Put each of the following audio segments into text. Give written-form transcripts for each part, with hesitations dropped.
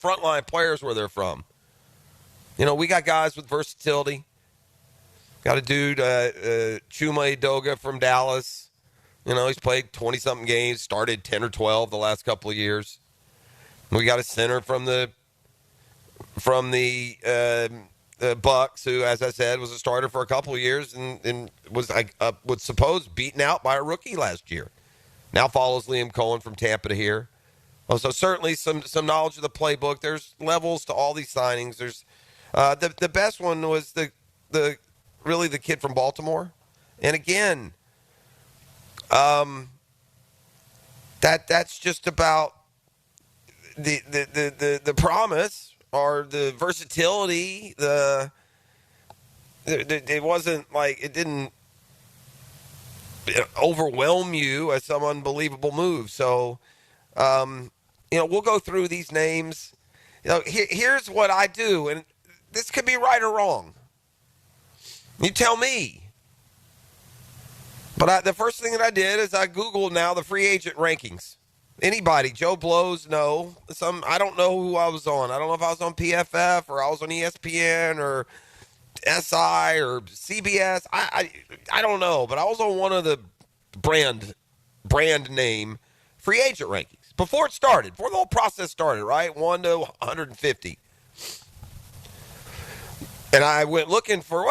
frontline players where they're from. We got guys with versatility. Got a dude, Chuma Edoga from Dallas. He's played 20-something games, started 10 or 12 the last couple of years. We got a center from the Bucks, who, as I said, was a starter for a couple of years and was supposed beaten out by a rookie last year. Now follows Liam Cohen from Tampa to here. So certainly some knowledge of the playbook. There's levels to all these signings. There's the best one was the kid from Baltimore, and again, that's just about the promise or the versatility. It wasn't like it didn't overwhelm you as some unbelievable move. So, we'll go through these names. Here's what I do, and this could be right or wrong. You tell me. But the first thing that I did is I Googled now the free agent rankings. Anybody, Joe Blows, no. I don't know who I was on. I don't know if I was on PFF or I was on ESPN or SI or CBS. I don't know, but I was on one of the brand name free agent rankings before it started, before the whole process started, right? 1 to 150. And I went looking for,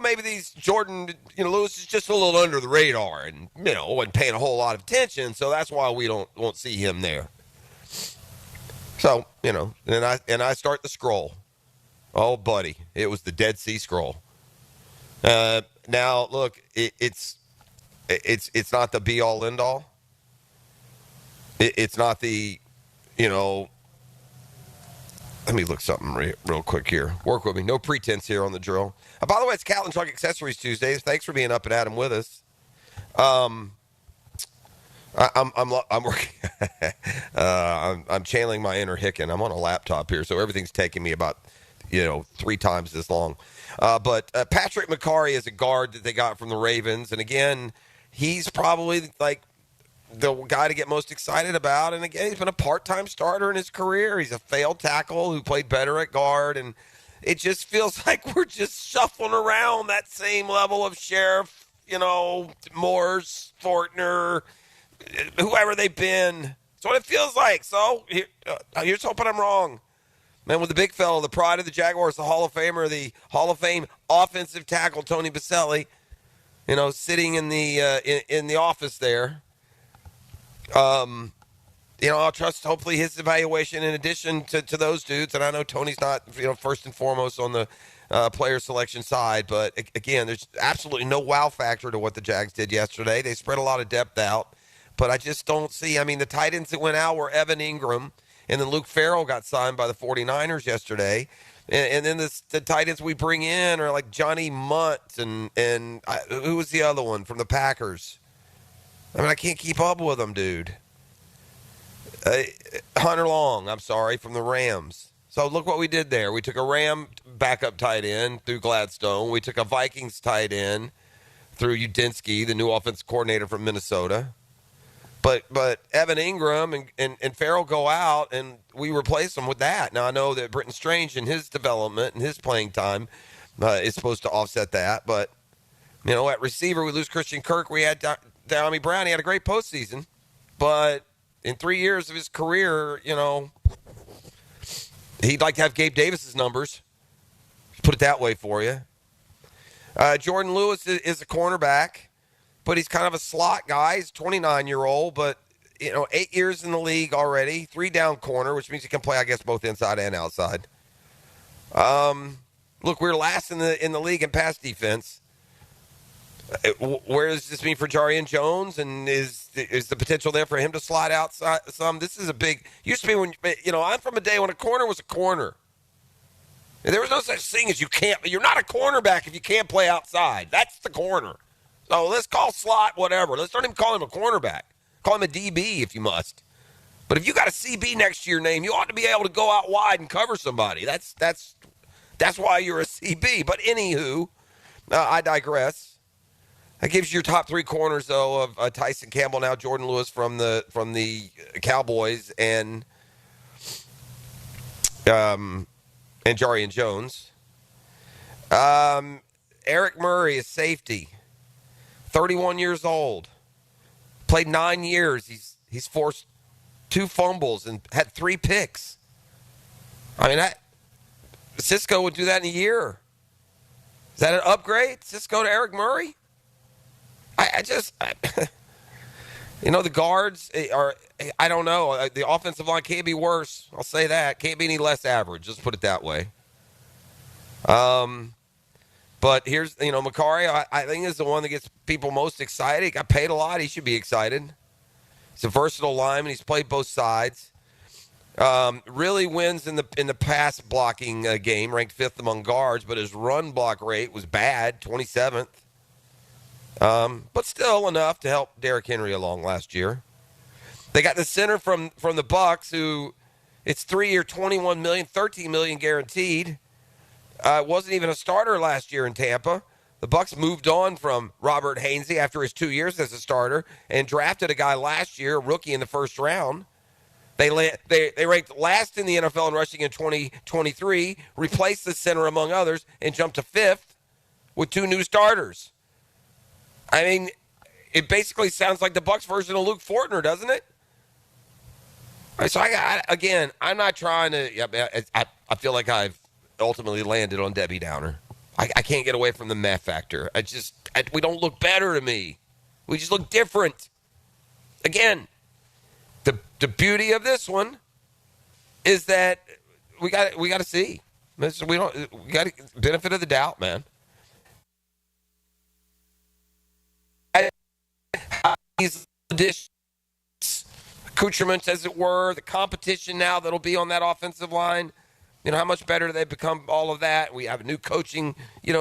maybe these Jordan, Lewis is just a little under the radar and, wasn't paying a whole lot of attention. So that's why we won't see him there. So, and I start the scroll. Oh, buddy, it was the Dead Sea Scroll. Now, look, it's not the be all end all. It's not the, let me look something real quick here. Work with me. No pretense here on the drill. By the way, it's Catlin Truck Accessories Tuesdays. Thanks for being up and at 'em with us. I'm working. I'm channeling my inner Hicken. I'm on a laptop here, so everything's taking me about 3 times this long. But Patrick McCarry is a guard that they got from the Ravens, and again, he's probably like the guy to get most excited about. And again, he's been a part-time starter in his career. He's a failed tackle who played better at guard. And it just feels like we're just shuffling around that same level of Sheriff, Morse, Fortner, whoever they've been. That's what it feels like. So here's hoping I'm wrong. Man, with the big fellow, the pride of the Jaguars, the Hall of Famer, the Hall of Fame offensive tackle, Tony Baselli, sitting in the office there. I'll trust hopefully his evaluation in addition to those dudes. And I know Tony's not, first and foremost on the player selection side. But again, there's absolutely no wow factor to what the Jags did yesterday. They spread a lot of depth out, but I just don't see. I mean, the tight ends that went out were Evan Ingram, and then Luke Farrell got signed by the 49ers yesterday. And then the tight ends we bring in are like Johnny Munt and who was the other one from the Packers? I mean, I can't keep up with them, dude. Hunter Long, I'm sorry, from the Rams. So look what we did there. We took a Ram backup tight end through Gladstone. We took a Vikings tight end through Udinski, the new offense coordinator from Minnesota. But Evan Ingram and Farrell go out, and we replace them with that. Now, I know that Britton Strange and his development and his playing time is supposed to offset that. But, at receiver, we lose Christian Kirk. We had Dami Brown. He had a great postseason. But in 3 years of his career, he'd like to have Gabe Davis's numbers. Put it that way for you. Jordan Lewis is a cornerback, but he's kind of a slot guy. He's a 29-year-old, but, 8 years in the league already. 3 down corner, which means he can play, I guess, both inside and outside. Look, we're last in the league in pass defense. Where does this mean for Jarian Jones? And is the potential there for him to slide outside some? This is a big – used to be when – I'm from a day when a corner was a corner. And there was no such thing as you're not a cornerback if you can't play outside. That's the corner. So let's call slot whatever. Let's not even call him a cornerback. Call him a DB if you must. But if you got a CB next to your name, you ought to be able to go out wide and cover somebody. That's why you're a CB. But anywho, I digress. That gives you your top 3 corners, though, of Tyson Campbell, now Jordan Lewis from the Cowboys, and and Jarian Jones. Eric Murray is safety, 31 years old, played 9 years. He's forced 2 fumbles and had 3 picks. I mean, Cisco would do that in a year. Is that an upgrade, Cisco to Eric Murray? The guards are, I don't know. The offensive line can't be worse. I'll say that. Can't be any less average. Let's put it that way. But here's, Macari, I think is the one that gets people most excited. He got paid a lot. He should be excited. He's a versatile lineman. He's played both sides. Really wins in the pass blocking game, ranked 5th among guards, but his run block rate was bad, 27th. But still enough to help Derrick Henry along last year. They got the center from the Bucs, who it's 3-year, $21 million, $13 million guaranteed. Wasn't even a starter last year in Tampa. The Bucs moved on from Robert Hainsey after his 2 years as a starter and drafted a guy last year, a rookie in the first round. They ranked last in the NFL in rushing in 2023, replaced the center among others, and jumped to 5th with 2 new starters. I mean, it basically sounds like the Bucs version of Luke Fortner, doesn't it? So I'm not trying to. I feel like I've ultimately landed on Debbie Downer. I can't get away from the math factor. We don't look better to me. We just look different. Again, the beauty of this one is that we got to see. We got benefit of the doubt, man. These additions, accoutrements, as it were, the competition now that'll be on that offensive line. How much better they've become, all of that. We have a new coaching,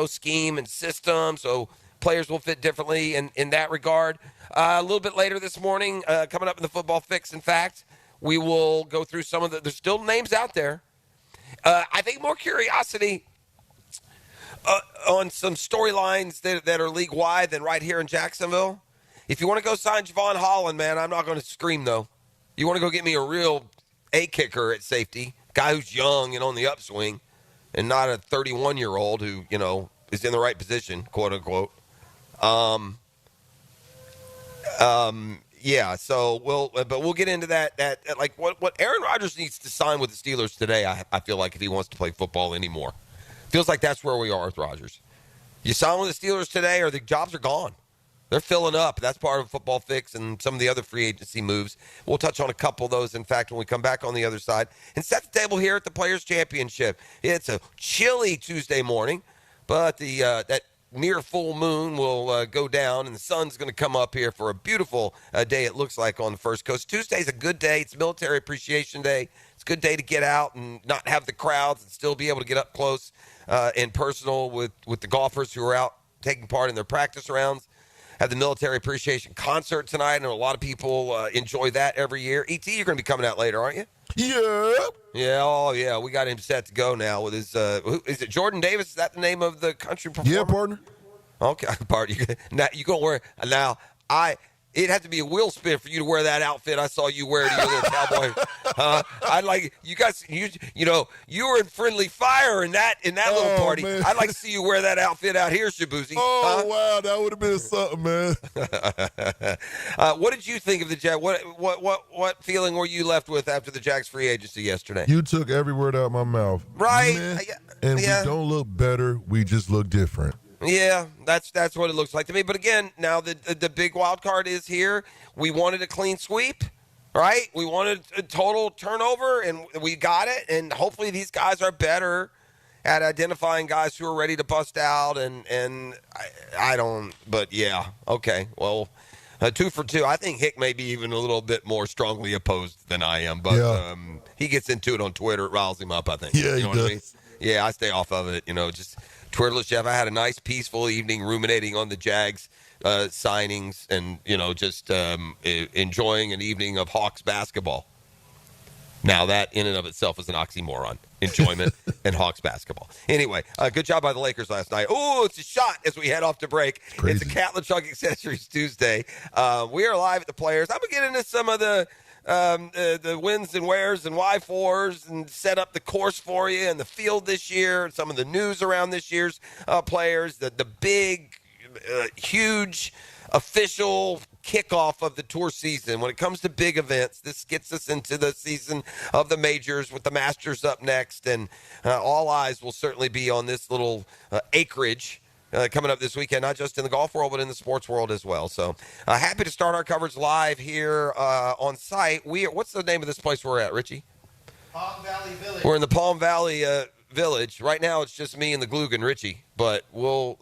scheme and system, so players will fit differently in that regard. A little bit later this morning, coming up in the Football Fix, in fact, we will go through some of there's still names out there. I think more curiosity on some storylines that are league-wide than right here in Jacksonville. If you want to go sign Javon Holland, man, I'm not going to scream, though. You want to go get me a real A-kicker at safety, guy who's young and on the upswing, and not a 31-year-old who, is in the right position, quote unquote. Yeah. So we'll get into that. Like what Aaron Rodgers needs to sign with the Steelers today. I feel like if he wants to play football anymore, feels like that's where we are with Rodgers. You sign with the Steelers today, or the jobs are gone. They're filling up. That's part of Football Fix and some of the other free agency moves. We'll touch on a couple of those, in fact, when we come back on the other side. And set the table here at the Players' Championship. It's a chilly Tuesday morning, but that near full moon will go down, and the sun's going to come up here for a beautiful day, it looks like, on the First Coast. Tuesday's a good day. It's Military Appreciation Day. It's a good day to get out and not have the crowds and still be able to get up close and personal with the golfers who are out taking part in their practice rounds. Have the Military Appreciation Concert tonight. I know a lot of people enjoy that every year. E.T., you're going to be coming out later, aren't you? Yeah. Yeah, oh, yeah. We got him set to go now with his, is it Jordan Davis? Is that the name of the country performer? Yeah, partner. Okay, partner. Now, you going to wear, now, it'd have to be a wheel spin for you to wear that outfit I saw you wear to your little cowboy. I'd like, you guys, you were in friendly fire in that little party. Man. I'd like to see you wear that outfit out here, Shabuzi. Oh, wow, that would have been something, man. What did you think of the Jags? What feeling were you left with after the Jags free agency yesterday? You took every word out of my mouth. Right. Man, and we don't look better. We just look different. Yeah, that's what it looks like to me. But again, now the big wild card is here. We wanted a clean sweep, right? We wanted a total turnover, and we got it. And hopefully these guys are better at identifying guys who are ready to bust out. And I don't. But yeah, okay. Well, 2 for 2. I think Hick may be even a little bit more strongly opposed than I am. But he gets into it on Twitter. It riles him up, I think. Yeah, you know he does. What I mean? Yeah, I stay off of it. Just. Twirless Jeff, I had a nice, peaceful evening ruminating on the Jags signings and, just enjoying an evening of Hawks basketball. Now, that in and of itself is an oxymoron, enjoyment and Hawks basketball. Anyway, good job by the Lakers last night. Oh, it's a shot as we head off to break. It's a Catlin Truck Accessories Tuesday. We are live at the Players. I'm going to get into some of the the wins and wears and why fors and set up the course for you and the field this year, some of the news around this year's players, the big, huge official kickoff of the tour season. When it comes to big events, this gets us into the season of the majors with the Masters up next, and all eyes will certainly be on this little acreage coming up this weekend, not just in the golf world, but in the sports world as well. So happy to start our coverage live here on site. What's the name of this place we're at, Richie? Palm Valley Village. We're in the Palm Valley Village. Right now it's just me and the Glug and Richie, but we'll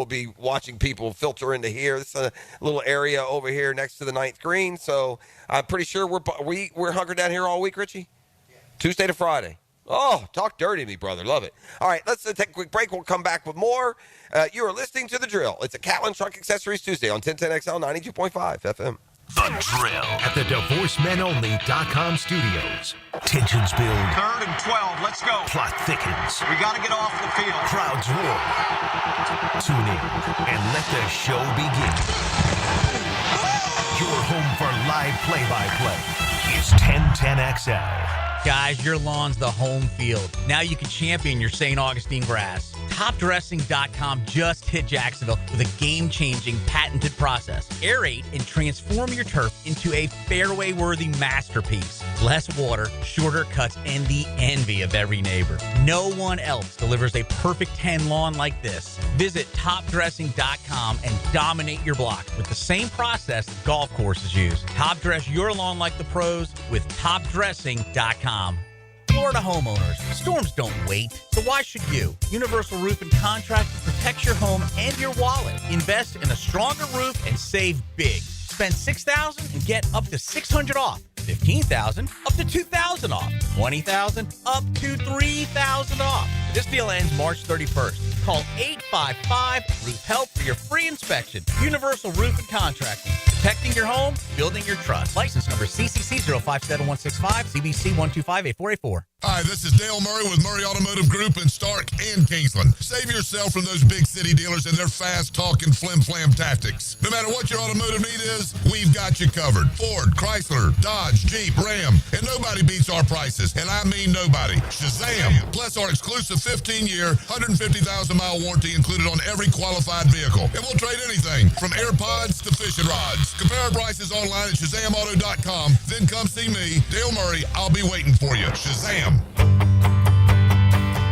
be watching people filter into here. This is a little area over here next to the ninth green, so I'm pretty sure we're hunkered down here all week, Richie? Yeah. Tuesday to Friday. Oh, talk dirty to me, brother. Love it. All right, let's take a quick break. We'll come back with more. You are listening to The Drill. It's a Catlin Truck Accessories Tuesday on 1010XL 92.5 FM. The Drill at the DivorceMenOnly.com studios. Tensions build. 3rd and 12. Let's go. Plot thickens. We got to get off the field. Crowds roar. Tune in and let the show begin. Your home for live play-by-play is 1010XL. Guys, your lawn's the home field. Now you can champion your St. Augustine grass. TopDressing.com just hit Jacksonville with a game-changing patented process. Aerate and transform your turf into a fairway-worthy masterpiece. Less water, shorter cuts, and the envy of every neighbor. No one else delivers a perfect 10 lawn like this. Visit TopDressing.com and dominate your block with the same process that golf courses use. Top dress your lawn like the pros with TopDressing.com. Florida homeowners, storms don't wait, so why should you? Universal Roof and Contract protects your home and your wallet. Invest in a stronger roof and save big. Spend $6,000 and get up to $600 off. $15,000 up to $2,000 off. $20,000 up to $3,000 off. This deal ends March 31st. Call 855-ROOF-HELP for your free inspection. Universal Roof and Contracting. Protecting your home, building your trust. License number CCC 057165, CBC 1258484. Hi, this is Dale Murray with Murray Automotive Group in Stark and Kingsland. Save yourself from those big city dealers and their fast-talking flim-flam tactics. No matter what your automotive need is, we've got you covered. Ford, Chrysler, Dodge, Jeep, Ram, and nobody beats our prices, and I mean nobody. Shazam! Plus our exclusive 15-year, 150,000-mile warranty included on every qualified vehicle. And we'll trade anything from AirPods to fishing rods. Compare our prices online at ShazamAuto.com. Then come see me, Dale Murray. I'll be waiting for you. Shazam!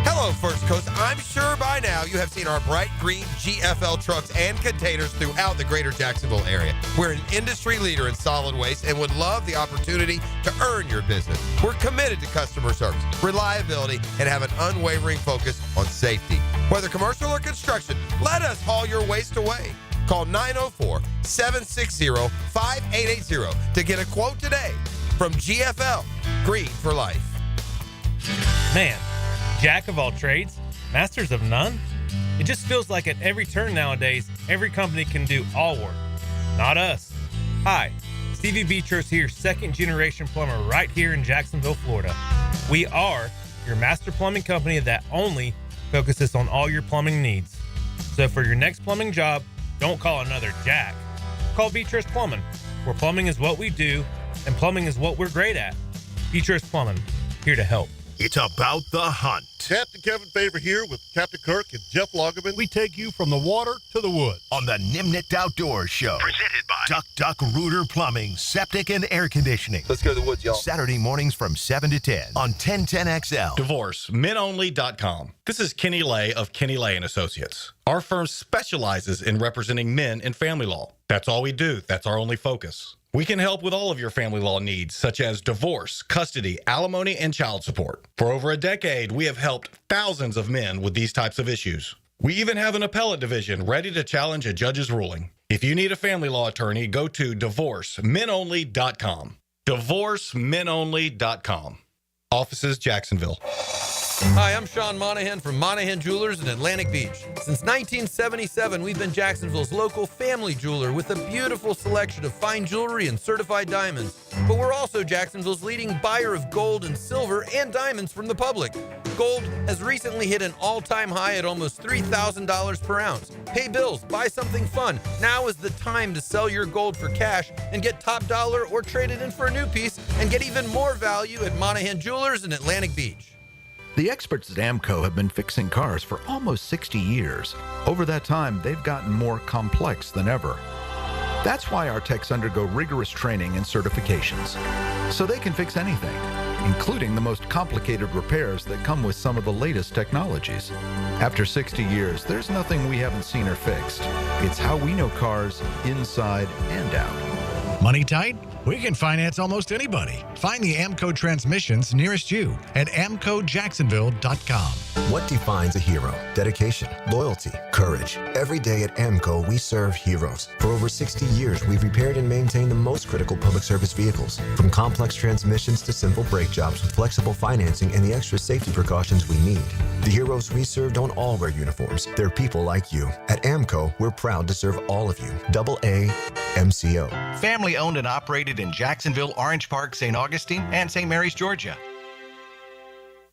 Hello, First Coast. I'm sure by now you have seen our bright green GFL trucks and containers throughout the greater Jacksonville area. We're an industry leader in solid waste and would love the opportunity to earn your business. We're committed to customer service, reliability, and have an unwavering focus on safety. Whether commercial or construction, let us haul your waste away. Call 904-760-5880 to get a quote today from GFL, Green for Life. Man, jack of all trades, masters of none? It just feels like at every turn nowadays, every company can do all work. Not us. Hi, Stevie Beatrice here, second generation plumber right here in Jacksonville, Florida. We are your master plumbing company that only focuses on all your plumbing needs. So for your next plumbing job, don't call another Jack. Call Beatrice Plumbing, where plumbing is what we do and plumbing is what we're great at. Beatrice Plumbing, here to help. It's about the hunt. Captain Kevin Favor here with Captain Kirk and Jeff Loggerman. We take you from the water to the wood. On the Nimnicht Outdoors Show. Presented by Duck Rooter Plumbing, Septic and Air Conditioning. Let's go to the woods, y'all. Saturday mornings from 7 to 10 on 1010XL. DivorceMenOnly.com. This is Kenny Lay of Kenny Lay & Associates. Our firm specializes in representing men in family law. That's all we do. That's our only focus. We can help with all of your family law needs, such as divorce, custody, alimony, and child support. For over a decade, we have helped thousands of men with these types of issues. We even have an appellate division ready to challenge a judge's ruling. If you need a family law attorney, go to DivorceMenOnly.com. DivorceMenOnly.com. Offices, Jacksonville. Hi, I'm Sean Monahan from Monahan Jewelers in Atlantic Beach. Since 1977, we've been Jacksonville's local family jeweler with a beautiful selection of fine jewelry and certified diamonds. But we're also Jacksonville's leading buyer of gold and silver and diamonds from the public. Gold has recently hit an all-time high at almost $3,000 per ounce. Pay bills, buy something fun. Now is the time to sell your gold for cash and get top dollar or trade it in for a new piece And get even more value at Monahan Jewelers in Atlantic Beach. The experts at AMCO have been fixing cars for almost 60 years. Over that time, they've gotten more complex than ever. That's why our techs undergo rigorous training and certifications, so they can fix anything, including the most complicated repairs that come with some of the latest technologies. After 60 years, there's nothing we haven't seen or fixed. It's how we know cars inside and out. Money tight? We can finance almost anybody. Find the AMCO transmissions nearest you at amcojacksonville.com. What defines a hero? Dedication, loyalty, courage. Every day at AMCO, we serve heroes. For over 60 years, we've repaired and maintained the most critical public service vehicles. From complex transmissions to simple brake jobs with flexible financing and the extra safety precautions we need. The heroes we serve don't all wear uniforms. They're people like you. At AMCO, we're proud to serve all of you. AA MCO. Family owned and operated in Jacksonville, Orange Park, St. Augustine, and St. Mary's, Georgia.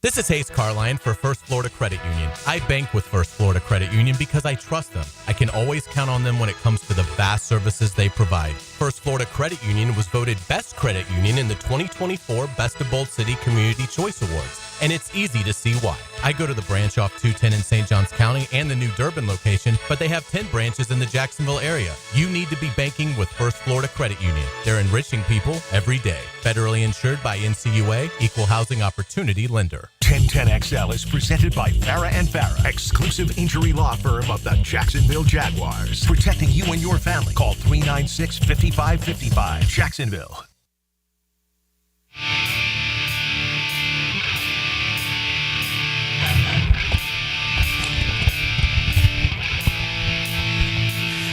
This is Hayes Carline for First Florida Credit Union. I bank with First Florida Credit Union because I trust them. I can always count on them when it comes to the vast services they provide. First Florida Credit Union was voted Best Credit Union in the 2024 Best of Bold City Community Choice Awards, and it's easy to see why. I go to the branch off 210 in St. Johns County and the new Durbin location, but they have 10 branches in the Jacksonville area. You need to be banking with First Florida Credit Union. They're enriching people every day. Federally insured by NCUA, Equal Housing Opportunity Lender. 1010XL is presented by Farah and Farah, exclusive injury law firm of the Jacksonville Jaguars. Protecting you and your family. Call 396-5555. Jacksonville.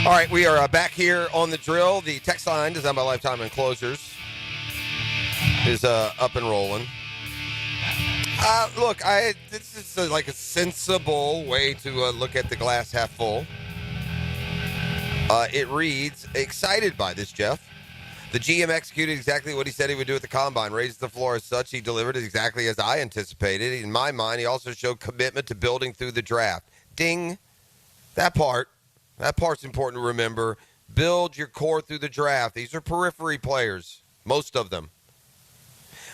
All right, we are back here on the drill. The text line designed by Lifetime Enclosures is up and rolling. Look, this is like a sensible way to look at the glass half full. It reads, excited by this, Jeff. The GM executed exactly what he said he would do at the Combine. Raised the floor as such. He delivered it exactly as I anticipated. In my mind, he also showed commitment to building through the draft. Ding. That part's important to remember. Build your core through the draft. These are periphery players, most of them.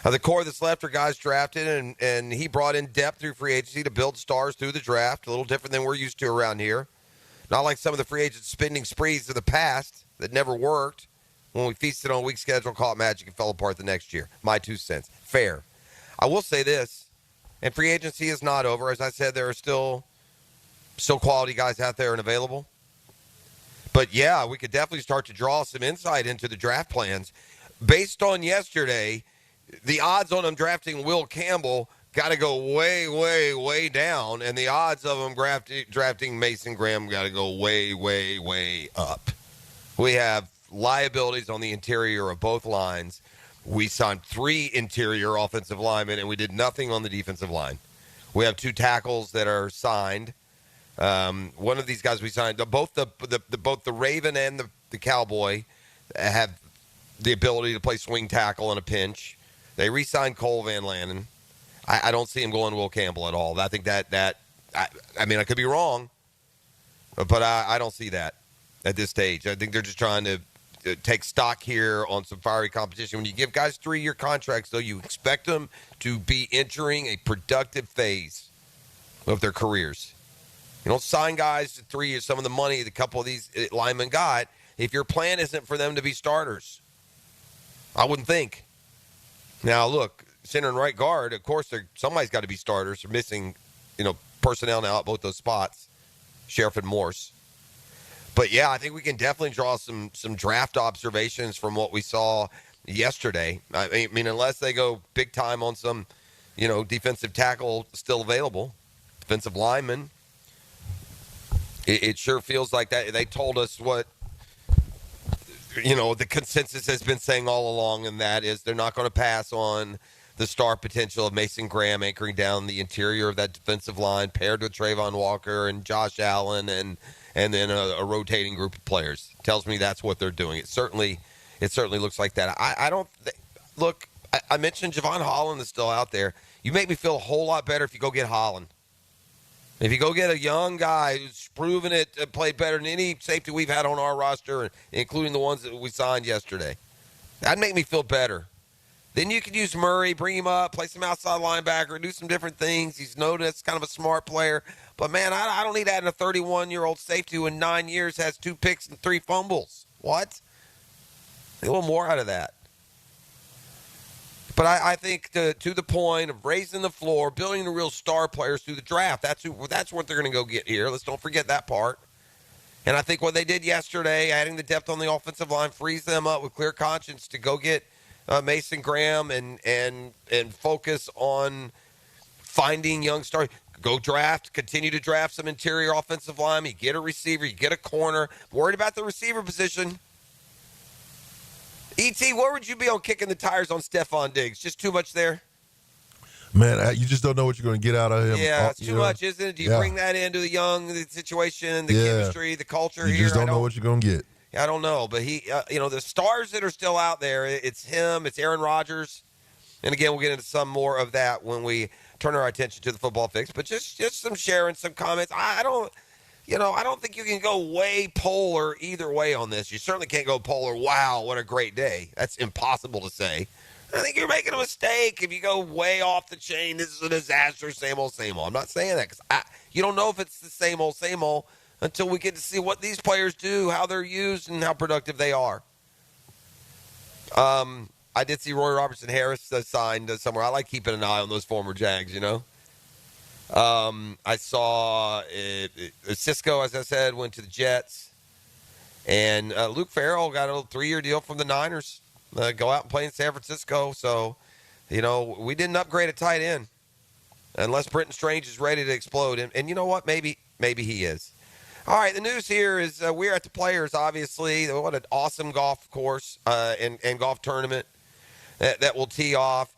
The core that's left are guys drafted, and he brought in depth through free agency to build stars through the draft. A little different than we're used to around here. Not like some of the free agent spending sprees of the past that never worked. When we feasted on a weak schedule, caught magic, and fell apart the next year. My 2 cents. Fair. I will say this, and free agency is not over. As I said, there are still quality guys out there and available. But, yeah, we could definitely start to draw some insight into the draft plans. Based on yesterday, the odds on them drafting Will Campbell got to go way, way, way down, and the odds of them drafting Mason Graham got to go way, way, way up. We have liabilities on the interior of both lines. We signed 3 interior offensive linemen, and we did nothing on the defensive line. We have 2 tackles that are signed. One of these guys we signed, both the Raven and the Cowboy have the ability to play swing tackle in a pinch. They re-signed Cole Van Lanen. I don't see him going Will Campbell at all. I think I could be wrong, but I don't see that at this stage. I think they're just trying to take stock here on some fiery competition. When you give guys 3-year contracts, though, you expect them to be entering a productive phase of their careers. You don't sign guys to 3 years, some of the money the couple of these linemen got, if your plan isn't for them to be starters. I wouldn't think. Now, look, center and right guard, of course, somebody's got to be starters. They're missing, personnel now at both those spots, Sheriff and Morse. But, yeah, I think we can definitely draw some draft observations from what we saw yesterday. I mean, unless they go big time on some, defensive tackle still available, defensive lineman. It sure feels like that. They told us what, the consensus has been saying all along, and that is they're not going to pass on the star potential of Mason Graham anchoring down the interior of that defensive line, paired with Trayvon Walker and Josh Allen and then a rotating group of players. Tells me that's what they're doing. It certainly looks like that. Look, I mentioned Javon Holland is still out there. You make me feel a whole lot better if you go get Holland. If you go get a young guy who's proven it to play better than any safety we've had on our roster, including the ones that we signed yesterday, that'd make me feel better Then you can use Murray, bring him up, play some outside linebacker, do some different things. He's noticed, kind of a smart player. But, man, I don't need adding a 31-year-old safety who in 9 years has 2 picks and 3 fumbles. What? A little more out of that. But I think to the point of raising the floor, building the real star players through the draft, that's what they're going to go get here. Let's don't forget that part. And I think what they did yesterday, adding the depth on the offensive line, frees them up with clear conscience to go get Mason Graham and focus on finding young stars. Go draft, continue to draft some interior offensive line. You get a receiver, you get a corner. Worried about the receiver position. E.T., where would you be on kicking the tires on Stephon Diggs? Just too much there? Man, you just don't know what you're going to get out of him. Yeah, it's too much, isn't it? Do you bring that into the young situation, the chemistry, the culture here? You just don't know what you're going to get. I don't know, but he, the stars that are still out there, it's him, it's Aaron Rodgers. And again, we'll get into some more of that when we turn our attention to the football fix. But just some sharing, some comments. I don't think you can go way polar either way on this. You certainly can't go polar, wow, what a great day. That's impossible to say. I think you're making a mistake if you go way off the chain. This is a disaster, same old, same old. I'm not saying that because you don't know if it's the same old until we get to see what these players do, how they're used, and how productive they are. I did see Roy Robertson Harris signed somewhere. I like keeping an eye on those former Jags, I saw Cisco, as I said, went to the Jets. And Luke Farrell got a 3-year deal from the Niners. Go out and play in San Francisco. So, we didn't upgrade a tight end unless Brenton Strange is ready to explode. And you know what? Maybe he is. All right, the news here is we're at the Players, obviously. What an awesome golf course and golf tournament that will tee off.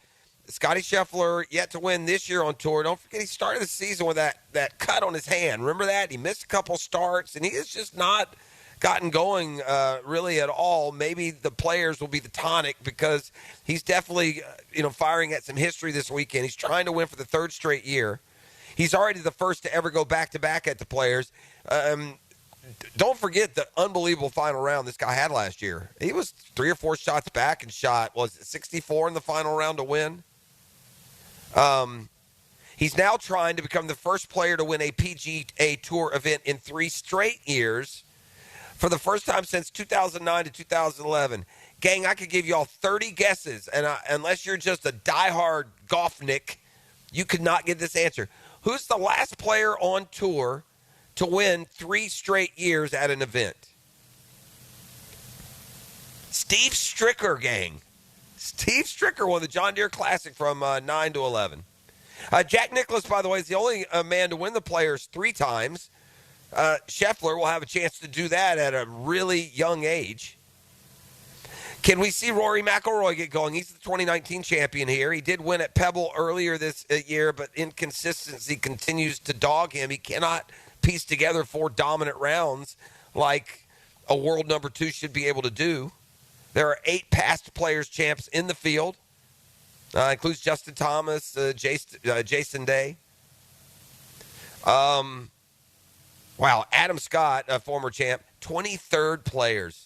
Scotty Scheffler yet to win this year on tour. Don't forget he started the season with that cut on his hand. Remember that? He missed a couple starts, and he has just not gotten going really at all. Maybe the Players will be the tonic because he's definitely firing at some history this weekend. He's trying to win for the 3rd straight year. He's already the first to ever go back-to-back at the Players. Don't forget the unbelievable final round this guy had last year. He was 3 or 4 shots back and shot, 64 in the final round to win? He's now trying to become the first player to win a PGA Tour event in 3 straight years for the first time since 2009 to 2011. Gang, I could give you all 30 guesses, and unless you're just a diehard golfnik, you could not get this answer. Who's the last player on tour to win 3 straight years at an event? Steve Stricker, gang. Steve Stricker won the John Deere Classic from 9 to 11. Jack Nicklaus, by the way, is the only man to win the Players 3 times. Scheffler will have a chance to do that at a really young age. Can we see Rory McIlroy get going? He's the 2019 champion here. He did win at Pebble earlier this year, but inconsistency continues to dog him. He cannot piece together 4 dominant rounds like a world number 2 should be able to do. There are 8 past Players champs in the field. Includes Justin Thomas, Jason Day. Wow, Adam Scott, a former champ, 23rd Players.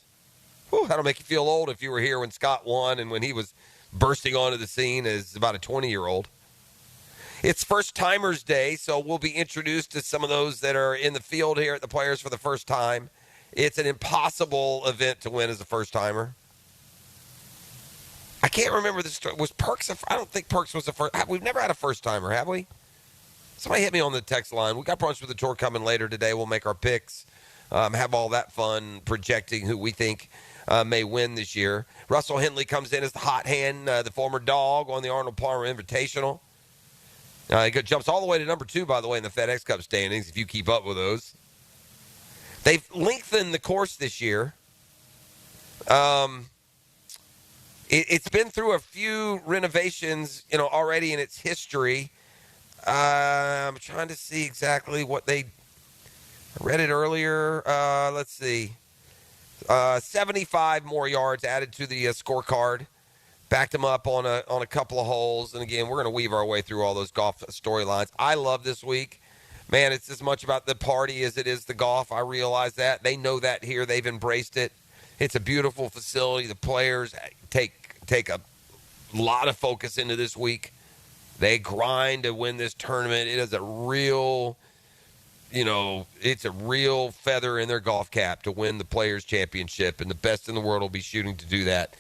Whew, that'll make you feel old if you were here when Scott won and when he was bursting onto the scene as about a 20-year-old. It's First Timers Day, so we'll be introduced to some of those that are in the field here at the Players for the first time. It's an impossible event to win as a first-timer. I can't remember the story. Was Perks I don't think Perks was the first. We've never had a first-timer, have we? Somebody hit me on the text line. We got Brunch with the Tour coming later today. We'll make our picks, have all that fun projecting who we think may win this year. Russell Henley comes in as the hot hand, the former dog on the Arnold Palmer Invitational. He jumps all the way to number 2, by the way, in the FedEx Cup standings, if you keep up with those. They've lengthened the course this year. It's been through a few renovations, already in its history. I'm trying to see exactly what I read it earlier. Let's see. 75 more yards added to the scorecard. Backed them up on a couple of holes. And again, we're going to weave our way through all those golf storylines. I love this week. Man, it's as much about the party as it is the golf. I realize that. They know that here. They've embraced it. It's a beautiful facility. The players take a lot of focus into this week. They grind to win this tournament. It is a real, it's a real feather in their golf cap to win the Players' Championship, and the best in the world will be shooting to do that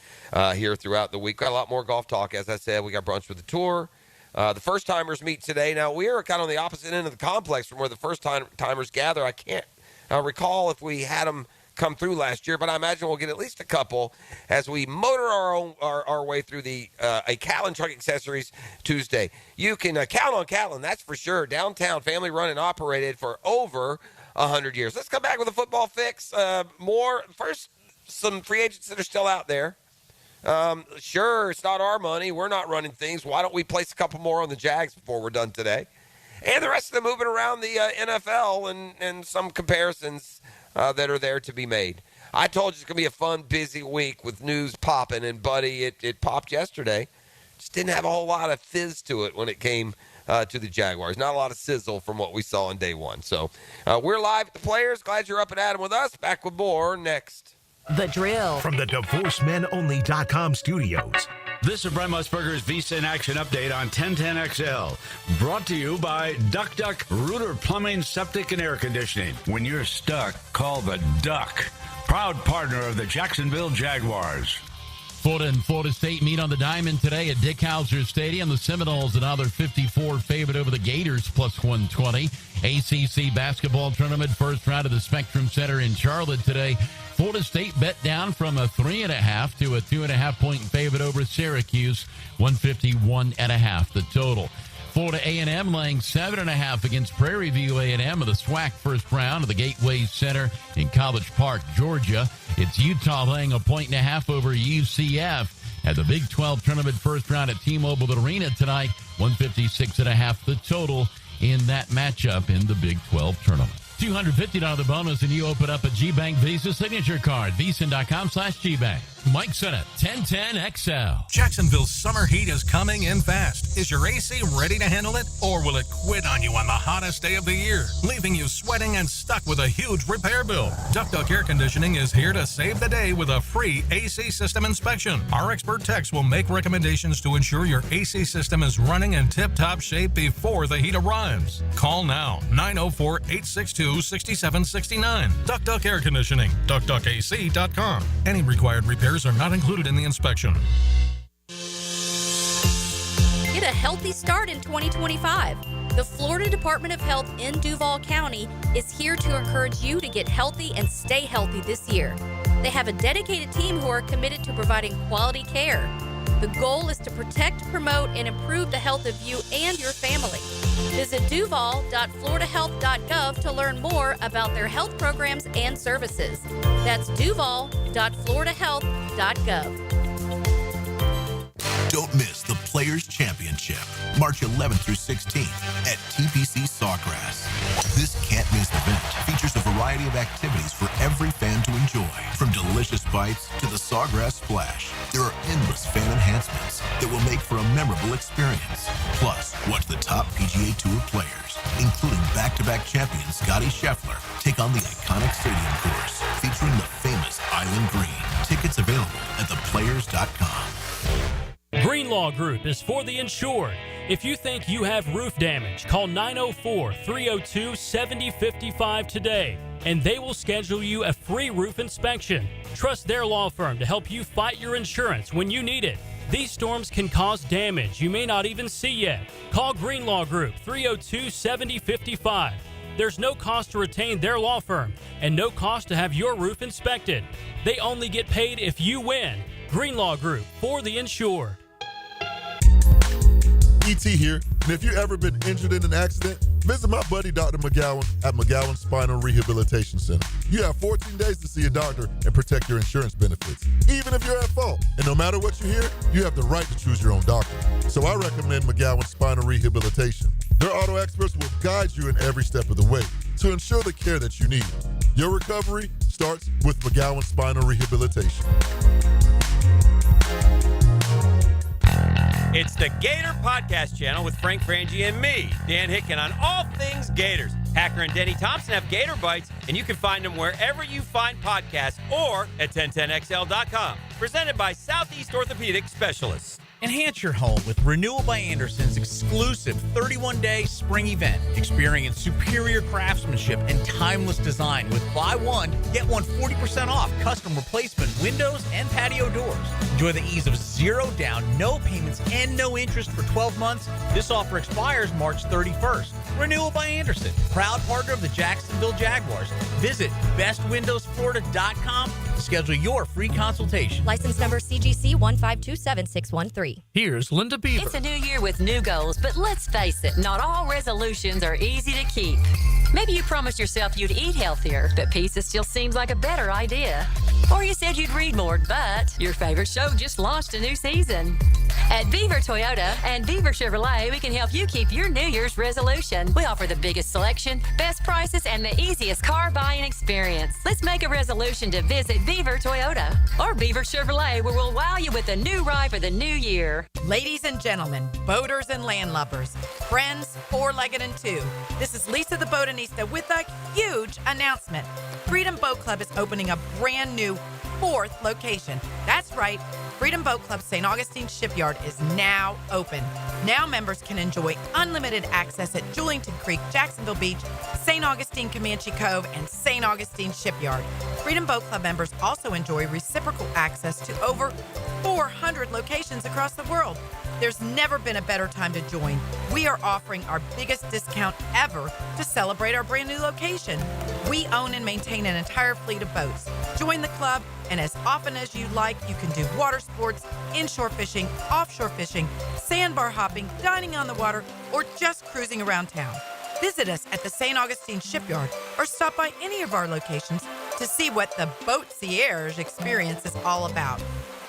here throughout the week. Got a lot more golf talk, as I said. We got brunch with the tour. The first-timers meet today. Now, we are kind of on the opposite end of the complex from where the first-timers gather. I can't recall if we had them come through last year, but I imagine we'll get at least a couple as we motor our way through the a Callan Truck Accessories Tuesday. You can count on Callan, that's for sure. Downtown, family run and operated for over 100 years. Let's come back with a football fix. First, some free agents that are still out there. Sure, it's not our money. We're not running things. Why don't we place a couple more on the Jags before we're done today? And the rest of them moving around the NFL and some comparisons that are there to be made. I told you it's going to be a fun, busy week with news popping, and, buddy, it popped yesterday. Just didn't have a whole lot of fizz to it when it came to the Jaguars. Not a lot of sizzle from what we saw on day one. So we're live at the Players. Glad you're up and at 'em with us. Back with more next. The Drill. From the DivorceMenOnly.com studios. This is Brent Musburger's Visa in Action update on 1010XL. Brought to you by Duck Duck Rooter Plumbing, Septic, and Air Conditioning. When you're stuck, call the Duck. Proud partner of the Jacksonville Jaguars. Florida and Florida State meet on the diamond today at Dick Howser Stadium. The Seminoles, another 54 favorite over the Gators, plus 120. ACC basketball tournament, first round of the Spectrum Center in Charlotte today. Florida State bet down from a 3.5 to a 2.5-point favorite over Syracuse, 151.5 the total. Florida A&M laying 7.5 against Prairie View A&M of the SWAC first round of the Gateway Center in College Park, Georgia. It's Utah laying 1.5 over UCF at the Big 12 tournament first round at T-Mobile Arena tonight, 156.5 the total in that matchup in the Big 12 tournament. $250 bonus and you open up a G-Bank Visa signature card. VSIN.com/GBank. Mike Sennett, 1010XL. Jacksonville's summer heat is coming in fast. Is your AC ready to handle it? Or will it quit on you on the hottest day of the year, leaving you sweating and stuck with a huge repair bill? Duck Duck Air Conditioning is here to save the day with a free AC system inspection. Our expert techs will make recommendations to ensure your AC system is running in tip-top shape before the heat arrives. Call now, 904-862-6769. Duck Duck Air Conditioning, duckduckac.com. Any required repairs are not included in the inspection. Get a healthy start in 2025. The Florida Department of Health in Duval County is here to encourage you to get healthy and stay healthy this year. They have a dedicated team who are committed to providing quality care. The goal is to protect, promote, and improve the health of you and your family. Visit duval.floridahealth.gov to learn more about their health programs and services. That's duval.floridahealth.gov. Don't miss the Players' Championship, March 11th through 16th at TPC Sawgrass. This can't-miss event features a variety of activities for every fan to enjoy, from delicious bites to the Sawgrass Splash. There are endless fan enhancements that will make for a memorable experience. Plus, watch the top PGA Tour players, including back-to-back champion Scotty Scheffler, take on the iconic stadium course featuring the famous Island Green. Tickets available at theplayers.com. Greenlaw Group is for the insured. If you think you have roof damage, call 904-302-7055 today, and they will schedule you a free roof inspection. Trust their law firm to help you fight your insurance when you need it. These storms can cause damage you may not even see yet. Call Greenlaw Group, 302-7055. There's no cost to retain their law firm and no cost to have your roof inspected. They only get paid if you win. Greenlaw Group, for the insured. E.T. here, and if you've ever been injured in an accident, visit my buddy Dr. McGowan at McGowan Spinal Rehabilitation Center. You have 14 days to see a doctor and protect your insurance benefits, even if you're at fault. And no matter what you hear, you have the right to choose your own doctor. So I recommend McGowan Spinal Rehabilitation. Their auto experts will guide you in every step of the way to ensure the care that you need. Your recovery starts with McGowan Spinal Rehabilitation. It's the Gator Podcast Channel with Frank Frangie and me, Dan Hicken, on all things Gators. Hacker and Denny Thompson have Gator Bites, and you can find them wherever you find podcasts or at 1010XL.com. Presented by Southeast Orthopedic Specialists. Enhance your home with Renewal by Anderson's exclusive 31-day spring event. Experience superior craftsmanship and timeless design with buy one, get one 40% off custom replacement windows and patio doors. Enjoy the ease of 0 down, no payments, and no interest for 12 months. This offer expires March 31st. Renewal by Anderson, proud partner of the Jacksonville Jaguars. Visit bestwindowsflorida.com to schedule your free consultation. License number CGC 1527613. Here's Linda Beaver. It's a new year with new goals, but let's face it, not all resolutions are easy to keep. Maybe you promised yourself you'd eat healthier, but pizza still seems like a better idea. Or you said you'd read more, but your favorite show just launched a new season. At Beaver Toyota and Beaver Chevrolet, we can help you keep your New Year's resolution. We offer the biggest selection, best prices, and the easiest car buying experience. Let's make a resolution to visit Beaver Toyota or Beaver Chevrolet, where we'll wow you with a new ride for the new year. Ladies and gentlemen, boaters and landlubbers, friends, four-legged and two, this is Lisa the Botanista with a huge announcement. Freedom Boat Club is opening a brand new 4th location. That's right. Freedom Boat Club St. Augustine Shipyard is now open. Now members can enjoy unlimited access at Julington Creek, Jacksonville Beach, St. Augustine Comanche Cove, and St. Augustine Shipyard. Freedom Boat Club members also enjoy reciprocal access to over 400 locations across the world. There's never been a better time to join. We are offering our biggest discount ever to celebrate our brand new location. We own and maintain an entire fleet of boats. Join the club, and as often as you like, you can do water sports, inshore fishing, offshore fishing, sandbar hopping, dining on the water, or just cruising around town. Visit us at the St. Augustine Shipyard or stop by any of our locations to see what the Boatcierge experience is all about.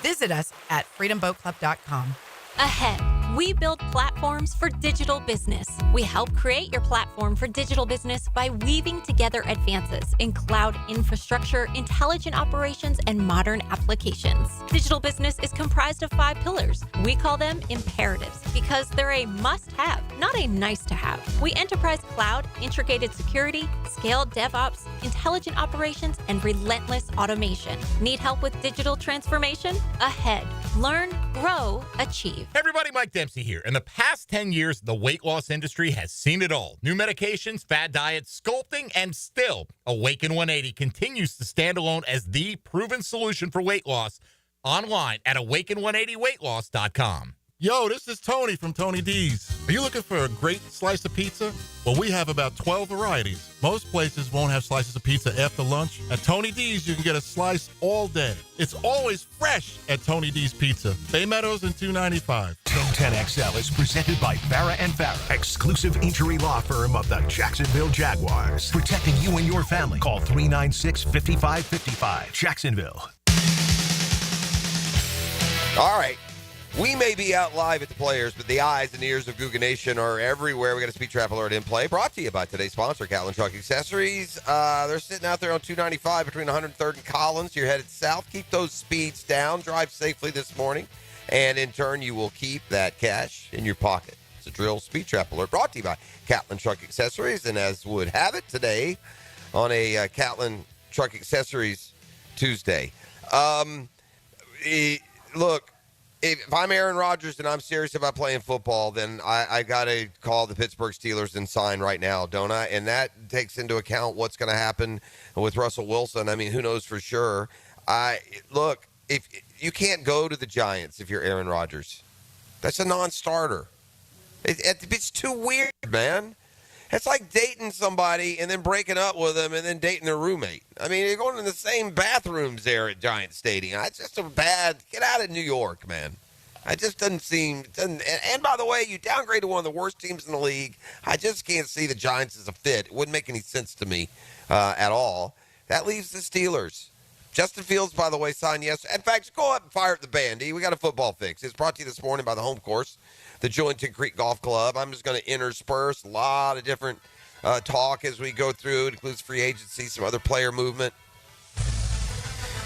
Visit us at freedomboatclub.com. Ahead, we build platforms for digital business. We help create your platform for digital business by weaving together advances in cloud infrastructure, intelligent operations, and modern applications. Digital business is comprised of 5 pillars. We call them imperatives because they're a must-have, not a nice-to-have. We enterprise cloud, integrated security, scaled DevOps, intelligent operations, and relentless automation. Need help with digital transformation? Ahead. Learn, grow, achieve. Hey everybody, Mike Dempsey here. In the past 10 years, the weight loss industry has seen it all. New medications, fad diets, sculpting, and still, Awaken 180 continues to stand alone as the proven solution for weight loss online at awaken180weightloss.com. Yo, this is Tony from Tony D's. Are you looking for a great slice of pizza? Well, we have about 12 varieties. Most places won't have slices of pizza after lunch. At Tony D's, you can get a slice all day. It's always fresh at Tony D's Pizza. Bay Meadows and 295. 1010XL is presented by Farah & Farah, exclusive injury law firm of the Jacksonville Jaguars. Protecting you and your family. Call 396-5555. Jacksonville. All right. We may be out live at the Players, but the eyes and ears of Googa Nation are everywhere. We got a speed trap alert in play. Brought to you by today's sponsor, Catlin Truck Accessories. They're sitting out there on 295 between 103rd and Collins. You're headed south. Keep those speeds down. Drive safely this morning. And in turn, you will keep that cash in your pocket. It's a drill speed trap alert brought to you by Catlin Truck Accessories. And as would have it today on a Catlin Truck Accessories Tuesday. Look. If I'm Aaron Rodgers and I'm serious about playing football, then I got to call the Pittsburgh Steelers and sign right now, don't I? And that takes into account what's going to happen with Russell Wilson. I mean, who knows for sure? Look, if you can't go to the Giants if you're Aaron Rodgers. That's a non-starter. It's too weird, man. It's like dating somebody and then breaking up with them and then dating their roommate. I mean, you're going in the same bathrooms there at Giant Stadium. It's just a bad – get out of New York, man. It just doesn't seem – and by the way, you downgrade to one of the worst teams in the league. I just can't see the Giants as a fit. It wouldn't make any sense to me at all. That leaves the Steelers. Justin Fields, by the way, signed yesterday. In fact, go up and fire up the band. We got a football fix. It's brought to you this morning by the home course, the Julington Creek Golf Club. I'm just going to intersperse a lot of different talk as we go through. It includes free agency, some other player movement.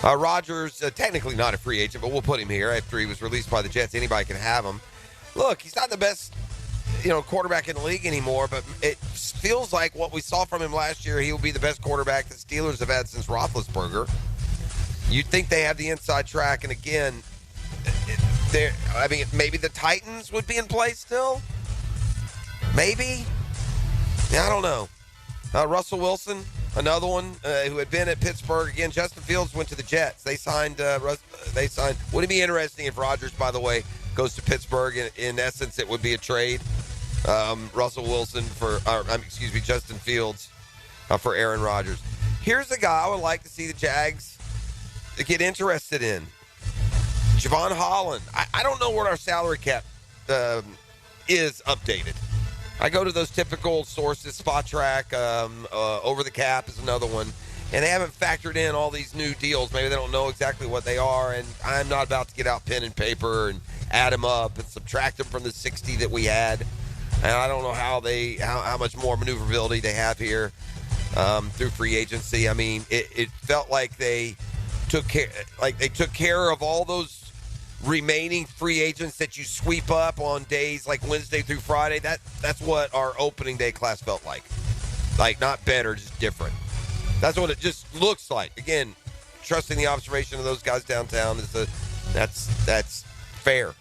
Rodgers, technically not a free agent, but we'll put him here after he was released by the Jets. Anybody can have him. Look, he's not the best quarterback in the league anymore, but it feels like what we saw from him last year, he will be the best quarterback the Steelers have had since Roethlisberger. You'd think they have the inside track, and again, maybe the Titans would be in place still. Maybe. Yeah, I don't know. Russell Wilson, another one who had been at Pittsburgh. Again, Justin Fields went to the Jets. They signed. Would it be interesting if Rodgers, by the way, goes to Pittsburgh? In essence, it would be a trade. Russell Wilson Justin Fields for Aaron Rodgers. Here's a guy I would like to see the Jags get interested in. Javon Holland. I don't know what our salary cap is updated. I go to those typical sources, Spot Track, Over the Cap is another one, and they haven't factored in all these new deals. Maybe they don't know exactly what they are, and I'm not about to get out pen and paper and add them up and subtract them from the 60 that we had. And I don't know how much more maneuverability they have here through free agency. I mean, it felt like they took care of all those remaining free agents that you sweep up on days like Wednesday through Friday. That's what our opening day class felt like. Like, not better, just different. That's what it just looks like. Again, trusting the observation of those guys downtown that's fair.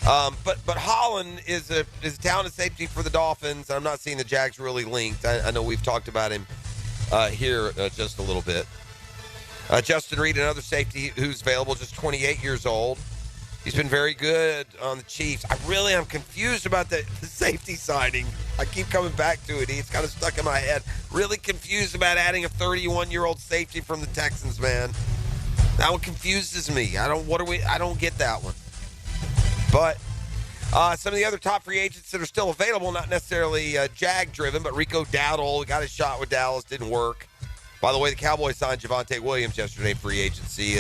But Holland is a talented safety for the Dolphins. I'm not seeing the Jags really linked. I know we've talked about him here just a little bit. Justin Reed, another safety who's available, just 28 years old. He's been very good on the Chiefs. I really am confused about the safety signing. I keep coming back to it. It's kind of stuck in my head. Really confused about adding a 31-year-old safety from the Texans, man. That one confuses me. I don't get that one. But some of the other top free agents that are still available, not necessarily Jag-driven, but Rico Dowdle got his shot with Dallas, didn't work. By the way, the Cowboys signed Javonte Williams yesterday in free agency.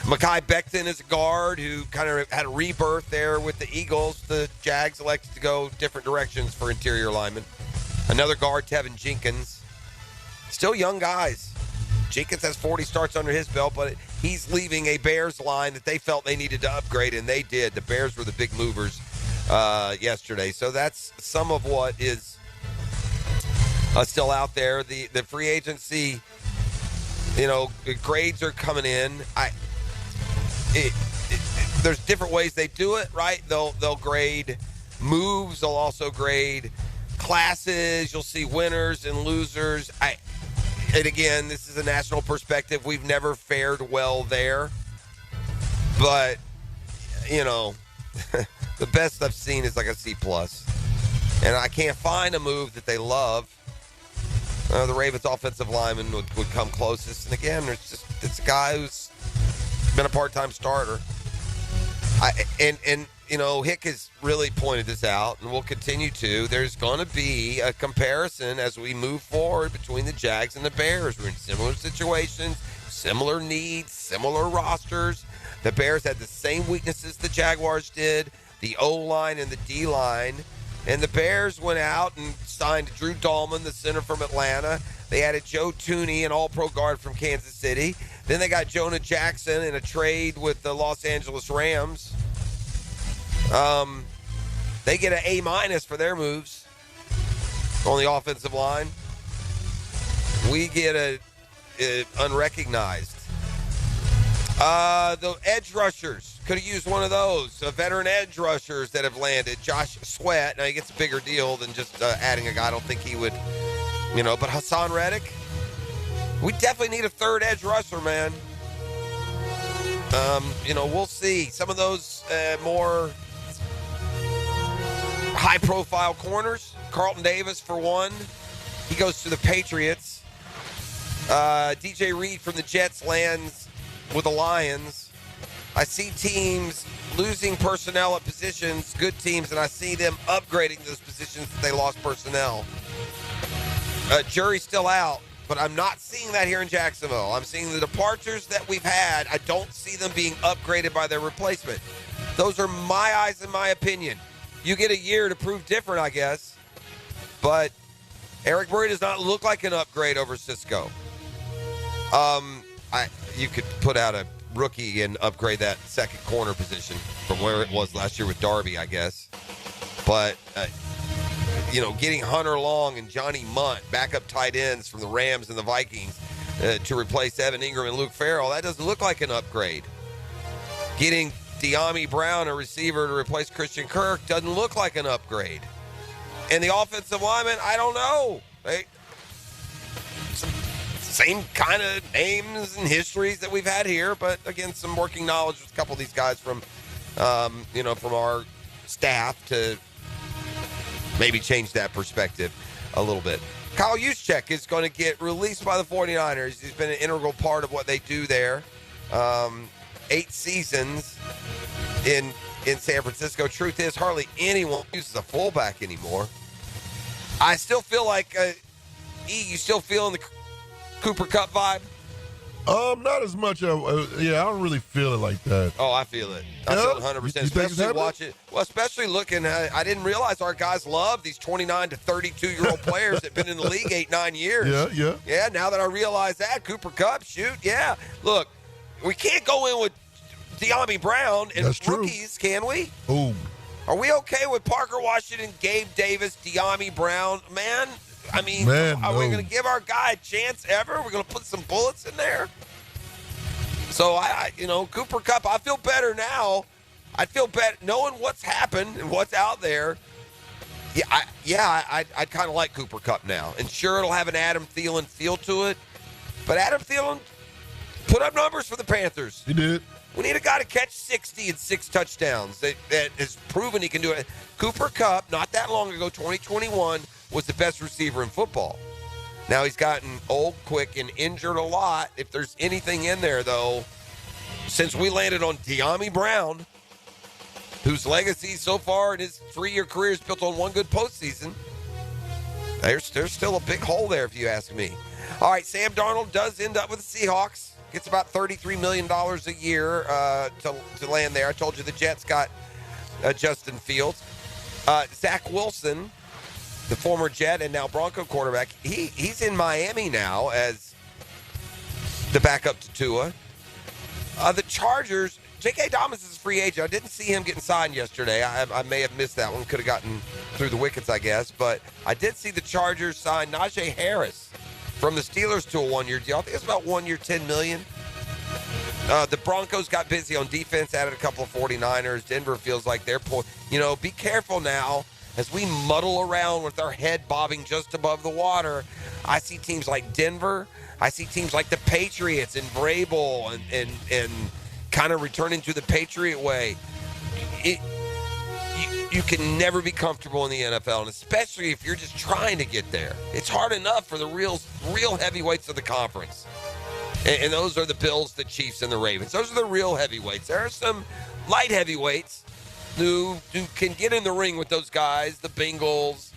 Mekhi Becton is a guard who kind of had a rebirth there with the Eagles. The Jags elected to go different directions for interior linemen. Another guard, Tevin Jenkins. Still young guys. Jenkins has 40 starts under his belt, but he's leaving a Bears line that they felt they needed to upgrade, and they did. The Bears were the big movers yesterday. So that's some of what is still out there. The free agency, grades are coming in. There's different ways they do it, right? They'll grade moves. They'll also grade classes. You'll see winners and losers. And again, this is a national perspective. We've never fared well there. But, the best I've seen is like a C+. And I can't find a move that they love. The Ravens offensive lineman would come closest. And again, it's a guy who's been a part-time starter. Hick has really pointed this out, and will continue to. There's going to be a comparison as we move forward between the Jags and the Bears. We're in similar situations, similar needs, similar rosters. The Bears had the same weaknesses the Jaguars did, the O-line and the D-line. And the Bears went out and signed Drew Dahlman, the center from Atlanta. They added Joe Tooney, an all-pro guard from Kansas City. Then they got Jonah Jackson in a trade with the Los Angeles Rams. They get an A- for their moves on the offensive line. We get a unrecognized. The edge rushers, could have used one of those. Veteran edge rushers that have landed. Josh Sweat, now he gets a bigger deal than just adding a guy. I don't think he would, but Hassan Reddick, we definitely need a third edge rusher, man. We'll see. Some of those more high-profile corners. Carlton Davis, for one. He goes to the Patriots. DJ Reed from the Jets lands with the Lions. I see teams losing personnel at positions, good teams, and I see them upgrading those positions that they lost personnel. Jury's still out, but I'm not seeing that here in Jacksonville. I'm seeing the departures that we've had. I don't see them being upgraded by their replacement. Those are my eyes and my opinion. You get a year to prove different, I guess. But Eric Murray does not look like an upgrade over Cisco. You could put out a rookie and upgrade that second corner position from where it was last year with Darby, I guess. But, getting Hunter Long and Johnny Munt, backup tight ends from the Rams and the Vikings, to replace Evan Ingram and Luke Farrell, that doesn't look like an upgrade. Getting Diami Brown, a receiver, to replace Christian Kirk, doesn't look like an upgrade. And the offensive lineman, I don't know. Same kind of names and histories that we've had here, but again, some working knowledge with a couple of these guys from, from our staff to maybe change that perspective a little bit. Kyle Juszczyk is going to get released by the 49ers. He's been an integral part of what they do there. 8 seasons in San Francisco. Truth is, hardly anyone uses a fullback anymore. I still feel like, you still feeling the Cooper Kupp vibe? Not as much. I don't really feel it like that. Oh, I feel it. I feel it 100%. Especially watch it. Well, especially looking at, I didn't realize our guys love these 29 to 32-year-old players that have been in the league 8-9 years. Yeah. Yeah, now that I realize that, Cooper Kupp, yeah. Look, we can't go in with Diami Brown and rookies, can we? Oh. Are we okay with Parker Washington, Gabe Davis, Diami Brown? Man, are we going to give our guy a chance ever? We're going to put some bullets in there? So, Cooper Kupp, I feel better now. I feel better knowing what's happened and what's out there. I kind of like Cooper Kupp now. And sure, it'll have an Adam Thielen feel to it. But Adam Thielen put up numbers for the Panthers. He did. We need a guy to catch 60 and 6 touchdowns that has proven he can do it. Cooper Kupp, not that long ago, 2021, was the best receiver in football. Now he's gotten old, quick, and injured a lot. If there's anything in there, though, since we landed on Diami Brown, whose legacy so far in his 3-year career is built on one good postseason, there's still a big hole there, if you ask me. All right, Sam Darnold does end up with the Seahawks. Gets about $33 million a year to land there. I told you the Jets got Justin Fields. Zach Wilson, the former Jet and now Bronco quarterback, he's in Miami now as the backup to Tua. The Chargers, J.K. Dobbins is a free agent. I didn't see him getting signed yesterday. I may have missed that one. Could have gotten through the wickets, I guess. But I did see the Chargers sign Najee Harris from the Steelers to a 1-year deal. I think it's about 1 year, $10 million. The Broncos got busy on defense, added a couple of 49ers. Denver feels like they're be careful now as we muddle around with our head bobbing just above the water. I see teams like Denver. I see teams like the Patriots and Vrabel and kind of returning to the Patriot way. You can never be comfortable in the NFL, and especially if you're just trying to get there. It's hard enough for the real heavyweights of the conference. And those are the Bills, the Chiefs, and the Ravens. Those are the real heavyweights. There are some light heavyweights who can get in the ring with those guys, the Bengals,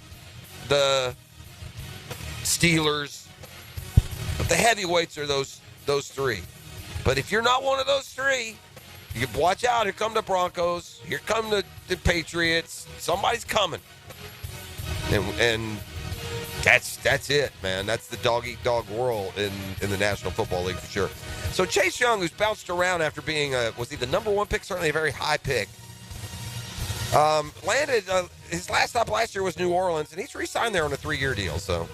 the Steelers. But the heavyweights are those three. But if you're not one of those three, you watch out. Here come the Broncos. Here come the Patriots. Somebody's coming. And that's it, man. That's the dog-eat-dog world in the National Football League for sure. So Chase Young, who's bounced around after being, was he the number 1 pick? Certainly a very high pick. Landed, his last stop last year was New Orleans, and he's re-signed there on a 3-year deal. So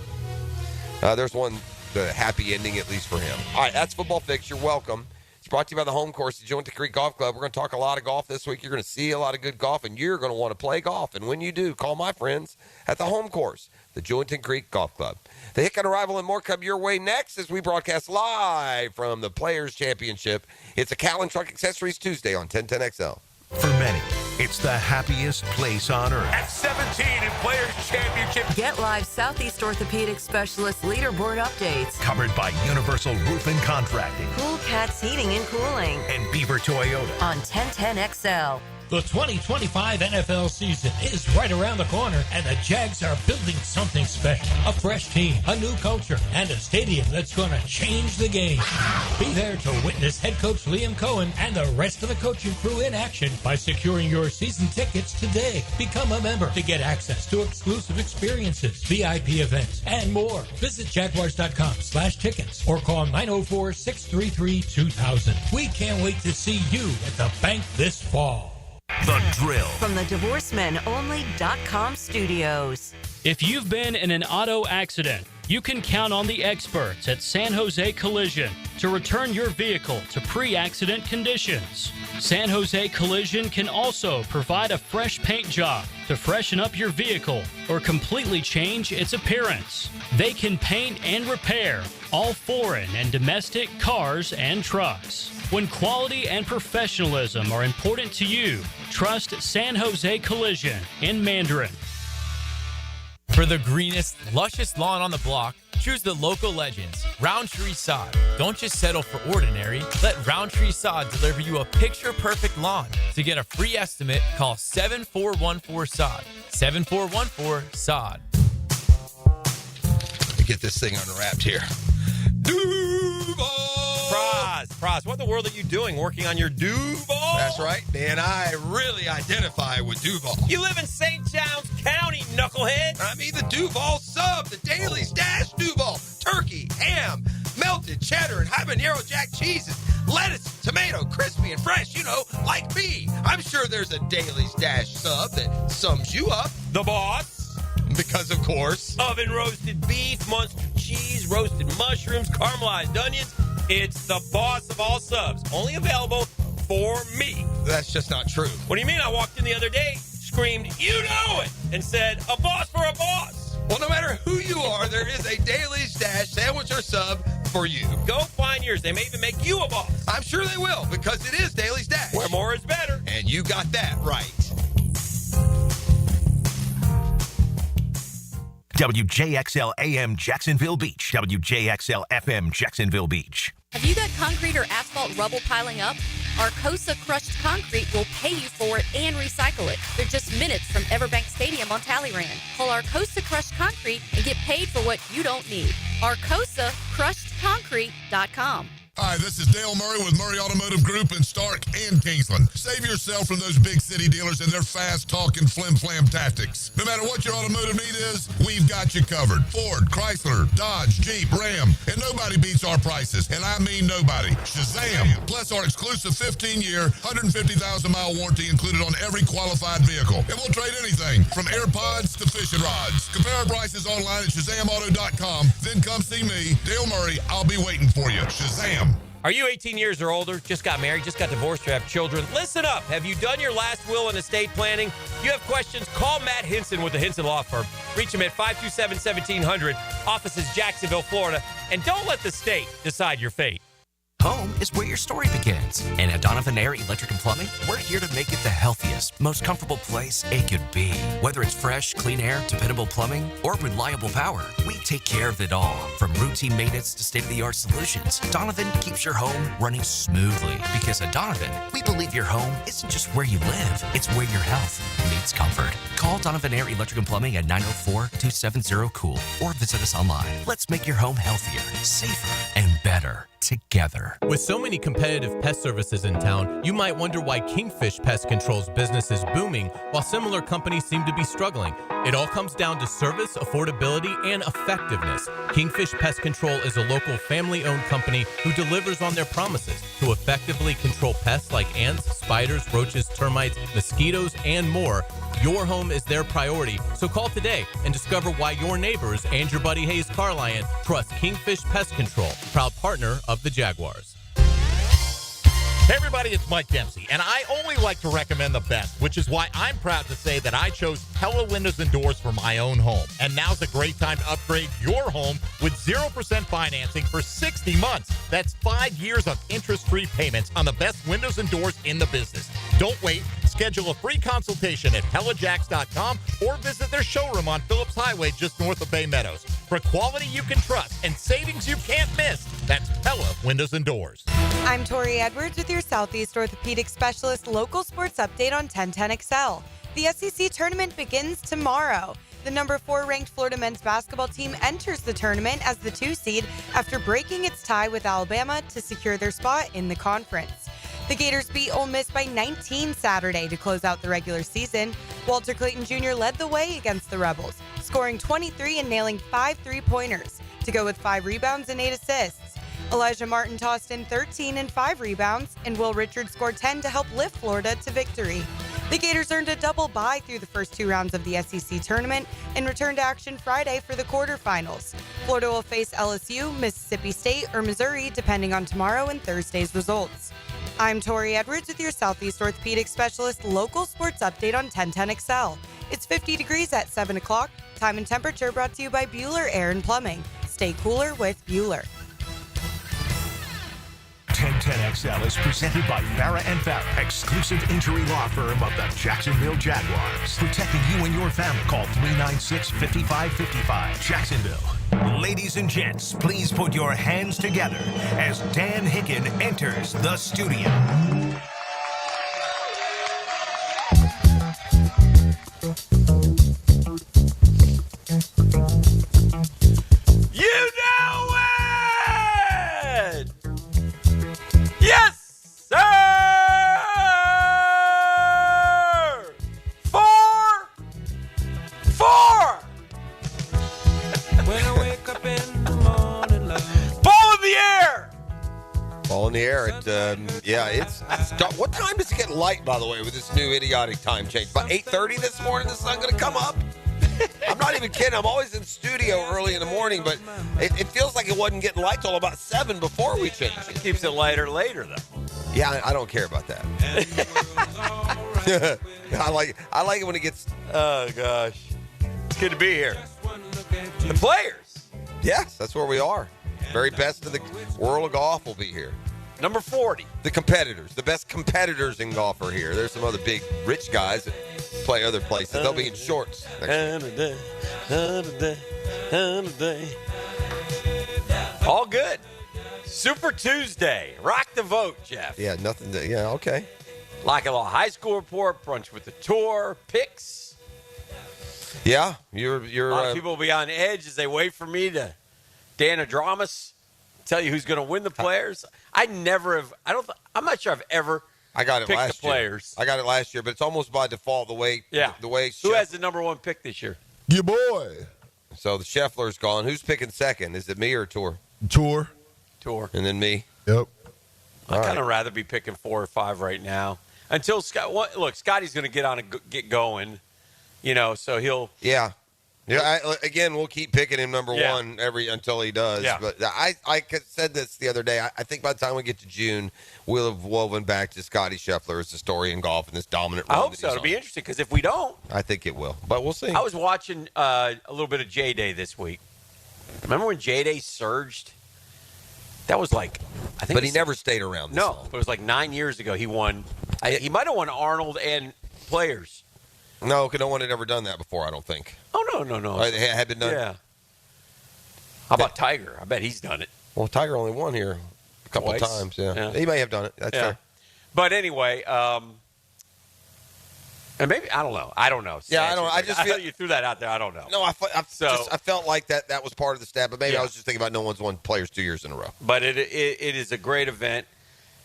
there's the happy ending, at least for him. All right, that's Football Fix. You're welcome. It's brought to you by the home course, the Joint Creek Golf Club. We're going to talk a lot of golf this week. You're going to see a lot of good golf, and you're going to want to play golf. And when you do, call my friends at the home course, the Joint Creek Golf Club. The Hicken Arrival and more come your way next as we broadcast live from the Players Championship. It's a Callan Truck Accessories Tuesday on 1010XL. For many, it's the happiest place on earth. At 17 in Players Championship. Get live Southeast Orthopedic Specialist leaderboard updates. Covered by Universal Roof and Contracting. Cool Cats Heating and Cooling. And Beaver Toyota. On 1010XL. The 2025 NFL season is right around the corner, and the Jags are building something special. A fresh team, a new culture, and a stadium that's going to change the game. Be there to witness head coach Liam Cohen and the rest of the coaching crew in action by securing your season tickets today. Become a member to get access to exclusive experiences, VIP events, and more. Visit Jaguars.com/tickets or call 904-633-2000. We can't wait to see you at the bank this fall. The Drill. From the DivorceMenOnly.com studios. If you've been in an auto accident, you can count on the experts at San Jose Collision to return your vehicle to pre-accident conditions. San Jose Collision can also provide a fresh paint job to freshen up your vehicle or completely change its appearance. They can paint and repair all foreign and domestic cars and trucks. When quality and professionalism are important to you, trust San Jose Collision in Mandarin. For the greenest, luscious lawn on the block, choose the local legends, Roundtree Sod. Don't just settle for ordinary. Let Roundtree Sod deliver you a picture-perfect lawn. To get a free estimate, call 7414-SOD. 7414-SOD. Let me get this thing unwrapped here. Duval! Praz, what in the world are you doing working on your Duval? That's right, Dan. I really identify with Duval. You live in St. John's County, knucklehead. I mean the Duval sub, the Daily Stash Duval. Turkey, ham, melted cheddar, and habanero jack cheeses. Lettuce, tomato, crispy and fresh, like me. I'm sure there's a Daily Stash sub that sums you up. The boss. Because, of course, oven roasted beef, Munster cheese, roasted mushrooms, caramelized onions. It's the boss of all subs. Only available for me. That's just not true. What do you mean? I walked in the other day, screamed, "You know it," and said, "A boss for a boss." Well, no matter who you are, there is a Daily Stash sandwich or sub for you. Go find yours. They may even make you a boss. I'm sure they will, because it is Daily Stash. Where more is better. And you got that right. WJXL AM Jacksonville Beach. WJXL FM Jacksonville Beach. Have you got concrete or asphalt rubble piling up? Arcosa Crushed Concrete will pay you for it and recycle it. They're just minutes from Everbank Stadium on Talleyrand. Call Arcosa Crushed Concrete and get paid for what you don't need. ArcosaCrushedConcrete.com. Hi, this is Dale Murray with Murray Automotive Group in Stark and Kingsland. Save yourself from those big city dealers and their fast-talking flim-flam tactics. No matter what your automotive need is, we've got you covered. Ford, Chrysler, Dodge, Jeep, Ram, and nobody beats our prices, and I mean nobody. Shazam! Plus our exclusive 15-year, 150,000-mile warranty included on every qualified vehicle. And we'll trade anything, from AirPods to fishing rods. Compare our prices online at ShazamAuto.com. Then come see me, Dale Murray. I'll be waiting for you. Shazam! Are you 18 years or older, just got married, just got divorced, or have children? Listen up. Have you done your last will and estate planning? If you have questions, call Matt Hinson with the Hinson Law Firm. Reach him at 527-1700. Office is Jacksonville, Florida. And don't let the state decide your fate. Home is where your story begins. And at Donovan Air Electric and Plumbing, we're here to make it the healthiest, most comfortable place it could be. Whether it's fresh, clean air, dependable plumbing, or reliable power, we take care of it all. From routine maintenance to state-of-the-art solutions, Donovan keeps your home running smoothly. Because at Donovan, we believe your home isn't just where you live, it's where your health meets comfort. Call Donovan Air Electric and Plumbing at 904-270-COOL or visit us online. Let's make your home healthier, safer, and better together. With so many competitive pest services in town, you might wonder why Kingfish Pest Control's business is booming while similar companies seem to be struggling. It all comes down to service, affordability, and effectiveness. Kingfish Pest Control is a local family-owned company who delivers on their promises to effectively control pests like ants, spiders, roaches, termites, mosquitoes, and more. Your home is their priority, so call today and discover why your neighbors and your buddy Hayes Carlion trust Kingfish Pest Control, proud partner of the Jaguars. Hey everybody, it's Mike Dempsey, and I only like to recommend the best, which is why I'm proud to say that I chose Pella Windows and Doors for my own home. And now's a great time to upgrade your home with 0% financing for 60 months. That's 5 years of interest-free payments on the best windows and doors in the business. Don't wait. Schedule a free consultation at PellaJacks.com or visit their showroom on Phillips Highway just north of Bay Meadows. For quality you can trust and savings you can't miss, that's Pella Windows and Doors. I'm Tori Edwards with your Southeast Orthopedic Specialist local sports update on 1010XL. The SEC tournament begins tomorrow. The number 4 ranked Florida men's basketball team enters the tournament as the 2 seed after breaking its tie with Alabama to secure their spot in the conference. The Gators beat Ole Miss by 19 Saturday to close out the regular season. Walter Clayton Jr. led the way against the Rebels, scoring 23 and nailing 5 3-pointers to go with 5 rebounds and 8 assists. Elijah Martin tossed in 13 and 5 rebounds, and Will Richards scored 10 to help lift Florida to victory. The Gators earned a double bye through the first 2 rounds of the SEC tournament and return to action Friday for the quarterfinals. Florida will face LSU, Mississippi State, or Missouri, depending on tomorrow and Thursday's results. I'm Tori Edwards with your Southeast Orthopedic Specialist local sports update on 1010XL. It's 50 degrees at 7 o'clock. Time and temperature brought to you by Bueller Air and Plumbing. Stay cooler with Bueller. 1010XL is presented by Farah & Farah, exclusive injury law firm of the Jacksonville Jaguars. Protecting you and your family. Call 396-5555. Jacksonville. Ladies and gents, please put your hands together as Dan Hicken enters the studio. You know it! Yes, sir! 4! When I wake up in the morning, ball in the air! Ball in the air. It's dark. What time does it get light, by the way, with this new idiotic time change? About 8:30 this morning, the sun going to come up? I'm not even kidding. I'm always in studio early in the morning, but it feels like it wasn't getting light till about 7 before we changed it. Keeps it lighter later, though. Yeah, I don't care about that. I like it when it gets... Oh, gosh. It's good to be here. The players. Yes, that's where we are. Very best of the world of golf will be here. Number 40. The competitors. The best competitors in golf are here. There's some other big rich guys that play other places. They'll be in shorts. All good. Super Tuesday. Rock the vote, Jeff. Yeah, nothing. Yeah, okay. Like a little high school report, brunch with the tour, picks. Yeah, you're. A lot of people will be on edge as they wait for me to Dan Adramas tell you who's going to win the players. I'm not sure I've ever. I got it picked last the players. year. I got it last year, but it's almost by default the way. Yeah. The way. Who has the number one pick this year? Your boy. So the Scheffler's gone. Who's picking second? Is it me or Tour? Tour. And then me. Yep. I'd kind of rather be picking 4 or 5 right now until Scott. Look, Scotty's going to get on and get going. So he'll. Yeah. Yeah. Again, we'll keep picking him number one until he does. Yeah. But I said this the other day. I think by the time we get to June, we'll have woven back to Scotty Scheffler as the story in golf and this dominant run. I hope so. It'll be interesting because if we don't, I think it will. But we'll see. I was watching a little bit of J-Day this week. Remember when J-Day surged? That was like, I think. But he never stayed around. No, it was like 9 years ago. He won. He might have won Arnold and Players. No, no one had ever done that before. I don't think. Oh no. It had been done. Yeah. How about Tiger? I bet he's done it. Well, Tiger only won here a couple of times. Yeah, he may have done it. That's fair. But anyway, and maybe I don't know. Yeah, I don't. I just feel you threw that out there. I don't know. No, I felt like that was part of the stat, but maybe I was just thinking about no one's won Players 2 years in a row. But it is a great event.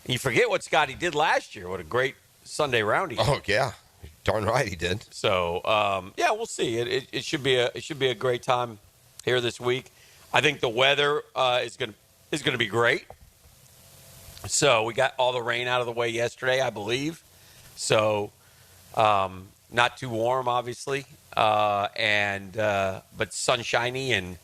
You forget what Scotty did last year. What a great Sunday round he did. Oh yeah, darn right he did. So we'll see. It should be a great time here this week. I think the weather is going to be great. So we got all the rain out of the way yesterday, I believe. So. Not too warm, obviously, but sunshiny, and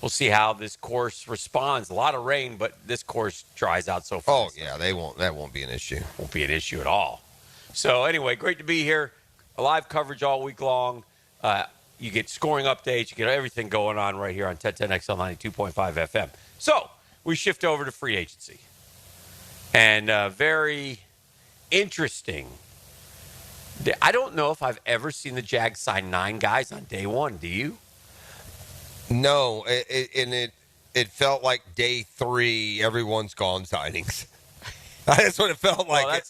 we'll see how this course responds. A lot of rain, but this course dries out so fast. Oh yeah, that won't be an issue. Won't be an issue at all. So anyway, great to be here. Live coverage all week long. You get scoring updates. You get everything going on right here on 1010XL 92.5 FM. So we shift over to free agency, and very interesting. I don't know if I've ever seen the Jags sign 9 guys on day one. Do you? No, it felt like day 3. Everyone's gone signings. That's what it felt like.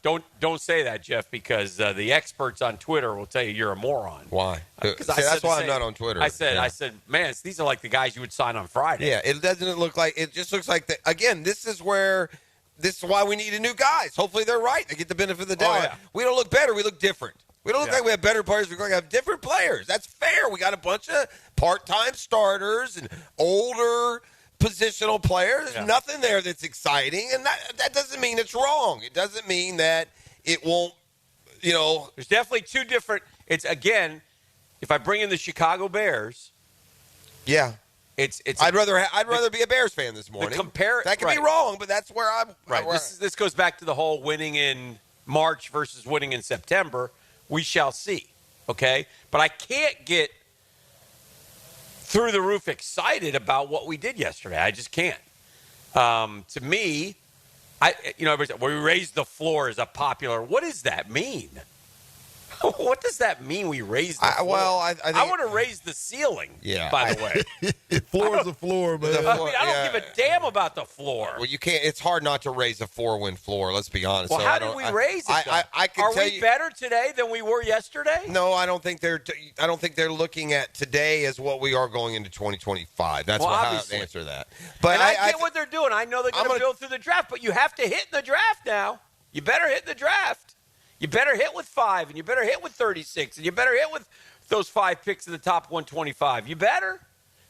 Don't say that, Jeff, because the experts on Twitter will tell you you're a moron. Why? That's why I'm not on Twitter. I said, man, these are like the guys you would sign on Friday. Yeah, it doesn't look like. It just looks like again, this is why we need a new guys. Hopefully they're right. They get the benefit of the doubt. Oh, yeah. We don't look better. We look different. We don't look like we have better players. We look like we have different players. That's fair. We got a bunch of part-time starters and older positional players. There's nothing there that's exciting, and that doesn't mean it's wrong. It doesn't mean that it won't, There's definitely 2 different – it's, again, if I bring in the Chicago Bears – yeah. I'd rather be a Bears fan this morning. That could be wrong, but that's where I'm. Right. This goes back to the whole winning in March versus winning in September. We shall see. Okay, but I can't get through the roof excited about what we did yesterday. I just can't. To me, everybody said, we raised the floor is a popular. What does that mean? What does that mean? We raised the floor. I think I want to raise the ceiling. Yeah. By the way, floor is a floor, man. I don't give a damn about the floor. Well, you can't. It's hard not to raise a 4-win floor. Let's be honest. Well, how did we raise it? I can Are tell we you, better today than we were yesterday? No, I don't think they're. I don't think they're looking at today as what we are going into 2025. That's how I answer that. But and I get what they're doing. I know they're going to build through the draft, but you have to hit in the draft now. You better hit in the draft. You better hit with 5, and you better hit with 36, and you better hit with those 5 picks in the top 125. You better.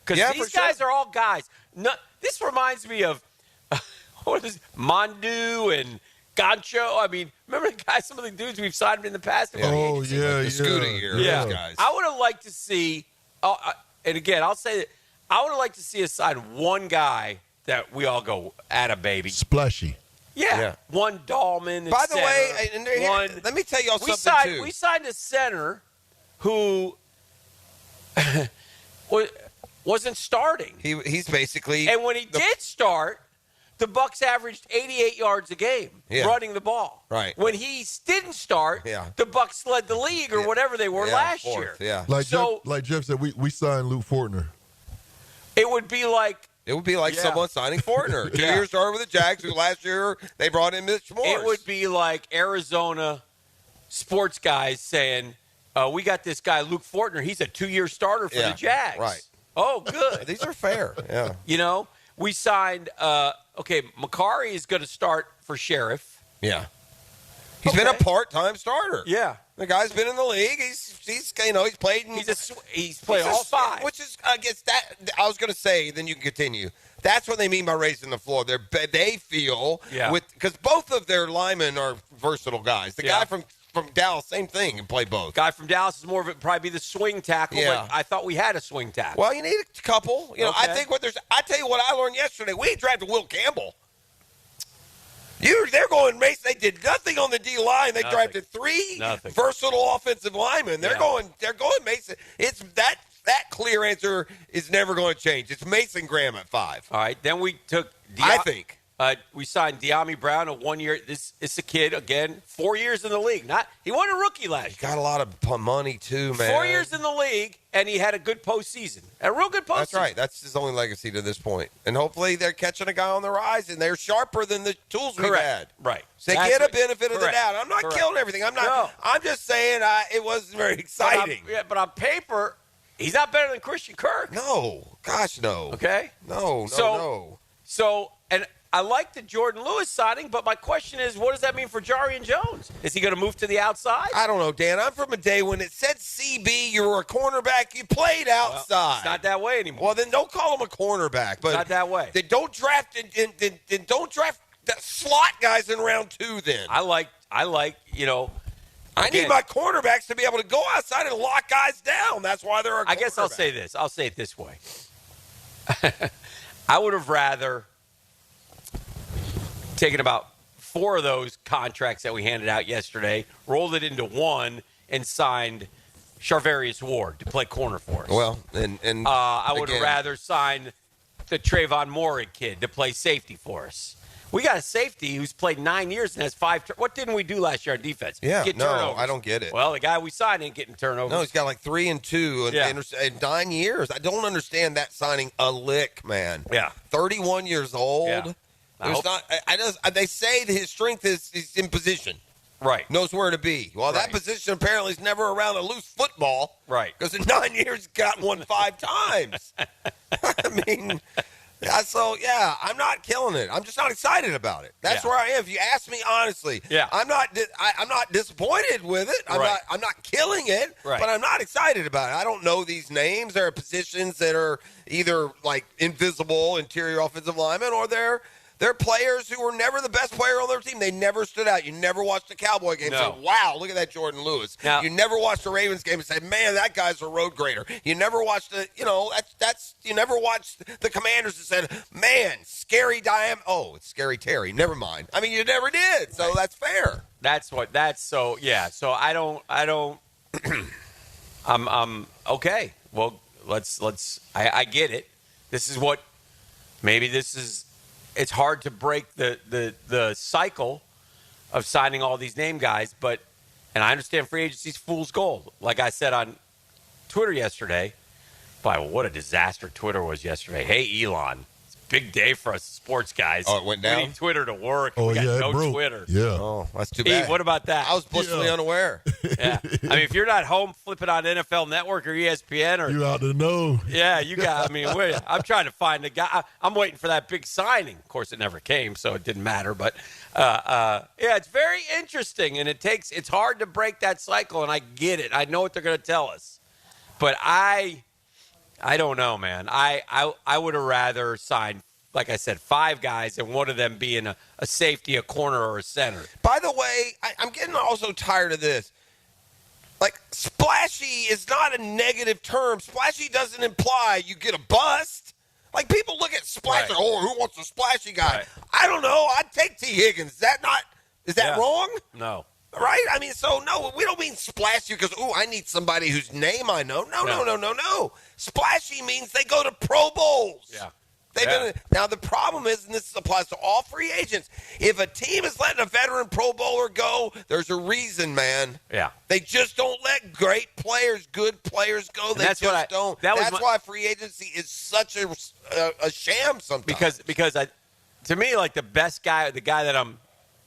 Because these guys are all guys. No, this reminds me of Mondu and Gancho. I mean, remember the guys, some of the dudes we've signed in the past? The Scooter year. Yeah. Those guys. I would have liked to see, and again, I'll say that, I would have liked to see us sign one guy that we all go, atta baby. Splashy. Yeah. One Dahlman. By the way, let me tell y'all something, too. We signed a center who wasn't starting. He's basically. And when he did start, the Bucs averaged 88 yards a game running the ball. Right. When he didn't start, the Bucs led the league or whatever they were last year. Yeah. Like Jeff said, we signed Luke Fortner. It would be like. It would be like someone signing Fortner. 2 years started with the Jags, who last year they brought in Mitch Morse. It would be like Arizona sports guys saying, we got this guy, Luke Fortner. He's a 2-year starter for the Jags. Right. Oh, good. These are fair. Yeah. We signed, Macari is going to start for Sheriff. Yeah. He's been a part-time starter. Yeah. The guy's been in the league. He's played. He's played all 5. Which is, I guess that I was going to say. Then you can continue. That's what they mean by raising the floor. They feel because both of their linemen are versatile guys. The guy from Dallas, same thing, can play both. Guy from Dallas is more of it, probably be the swing tackle. Yeah. But I thought we had a swing tackle. Well, you need a couple. I think I tell you what I learned yesterday. We drafted Will Campbell. They're going Mason. They did nothing on the D line. They drafted 3 versatile offensive linemen. They're going Mason. It's that clear answer is never going to change. It's Mason Graham at 5. All right. Then we took. I think we signed De'Ami Brown a 1 year. This is a kid again. 4 years in the league. He wasn't a rookie last year. He got a lot of money too, man. 4 years in the league, and he had a good postseason. A real good postseason. That's right. That's his only legacy to this point. And hopefully they're catching a guy on the rise, and they're sharper than the tools we've had. Right. So they get a benefit of the doubt. I'm not killing everything. I'm not. No. I'm just saying it wasn't very exciting. But on paper, he's not better than Christian Kirk. No. Gosh, no. Okay? No. So, and I like the Jordan Lewis signing, but my question is, what does that mean for Jarian Jones? Is he going to move to the outside? I don't know, Dan. I'm from a day when it said CB, you were a cornerback, you played outside. Well, it's not that way anymore. Well, then don't call him a cornerback. But it's not that way. Then don't draft the slot guys in round 2 then. I like, I need my cornerbacks to be able to go outside and lock guys down. That's why they're a cornerback. I guess I'll say this. I'll say it this way. I would have rather taken about 4 of those contracts that we handed out yesterday, rolled it into one, and signed Charvarius Ward to play corner for us. Well, and I would have rather signed the Trayvon Moore kid to play safety for us. We got a safety who's played 9 years and has 5. What didn't we do last year on defense? Yeah, Get no, turnovers. I don't get it. Well, the guy we signed ain't getting turnovers. No, he's got like 3 and 2 in 9 years. I don't understand that signing a lick, man. Yeah, 31 years old. Yeah. They say that his strength is in position. Right. Knows where to be. Well, that position apparently is never around a loose football. Right. Because in 9 years, he's got one 5 times. I mean, I'm not killing it. I'm just not excited about it. That's where I am. If you ask me honestly, I'm not disappointed with it. I'm not killing it, but I'm not excited about it. I don't know these names. There are positions that are either like invisible interior offensive linemen, or they're They're players who were never the best player on their team. They never stood out. You never watched the Cowboy game and No. said, wow, look at that Jordan Lewis. Now- You never watched the Ravens game and said, man, that guy's a road grader. You never watched you never watched the Commanders and said, man, scary it's Scary Terry. Never mind. I mean, you never did. So that's fair. So I don't I'm okay. Well, I get it. It's hard to break the cycle of signing all these name guys, and I understand free agency's fool's gold. Like I said on Twitter yesterday, boy, what a disaster Twitter was yesterday. Hey, Elon, it's a big day for us sports guys. Oh, it went down? We need Twitter to work. Oh, we got yeah, no bro. Twitter. Yeah. Oh, that's too Eve, bad. what about that? I was blissfully unaware. Yeah. I mean, if you're not home flipping on NFL Network or ESPN or You out to know. yeah, you got. I mean, I'm trying to find a guy. I'm waiting for that big signing. Of course, it never came, so it didn't matter. But yeah, it's very interesting, and it's hard to break that cycle. And I get it. I know what they're going to tell us, but I don't know, man. I would have rather signed, like I said, 5 guys, and one of them being a safety, a corner, or a center. By the way, I'm getting also tired of this. Like, splashy is not a negative term. Splashy doesn't imply you get a bust. Like, people look at splashy, Right. who wants a splashy guy? Right. I don't know. I'd take T. Higgins. Is that wrong? No. Right? I mean, so, no, we don't mean splashy because, I need somebody whose name I know. No. Splashy means they go to Pro Bowls. Yeah. Now, the problem is, and this applies to all free agents, if a team is letting a veteran Pro Bowler go, there's a reason, man. Yeah. They just don't let great players, good players go. They that's just don't. That's why free agency is such a sham sometimes. Because to me, like the best guy, the guy that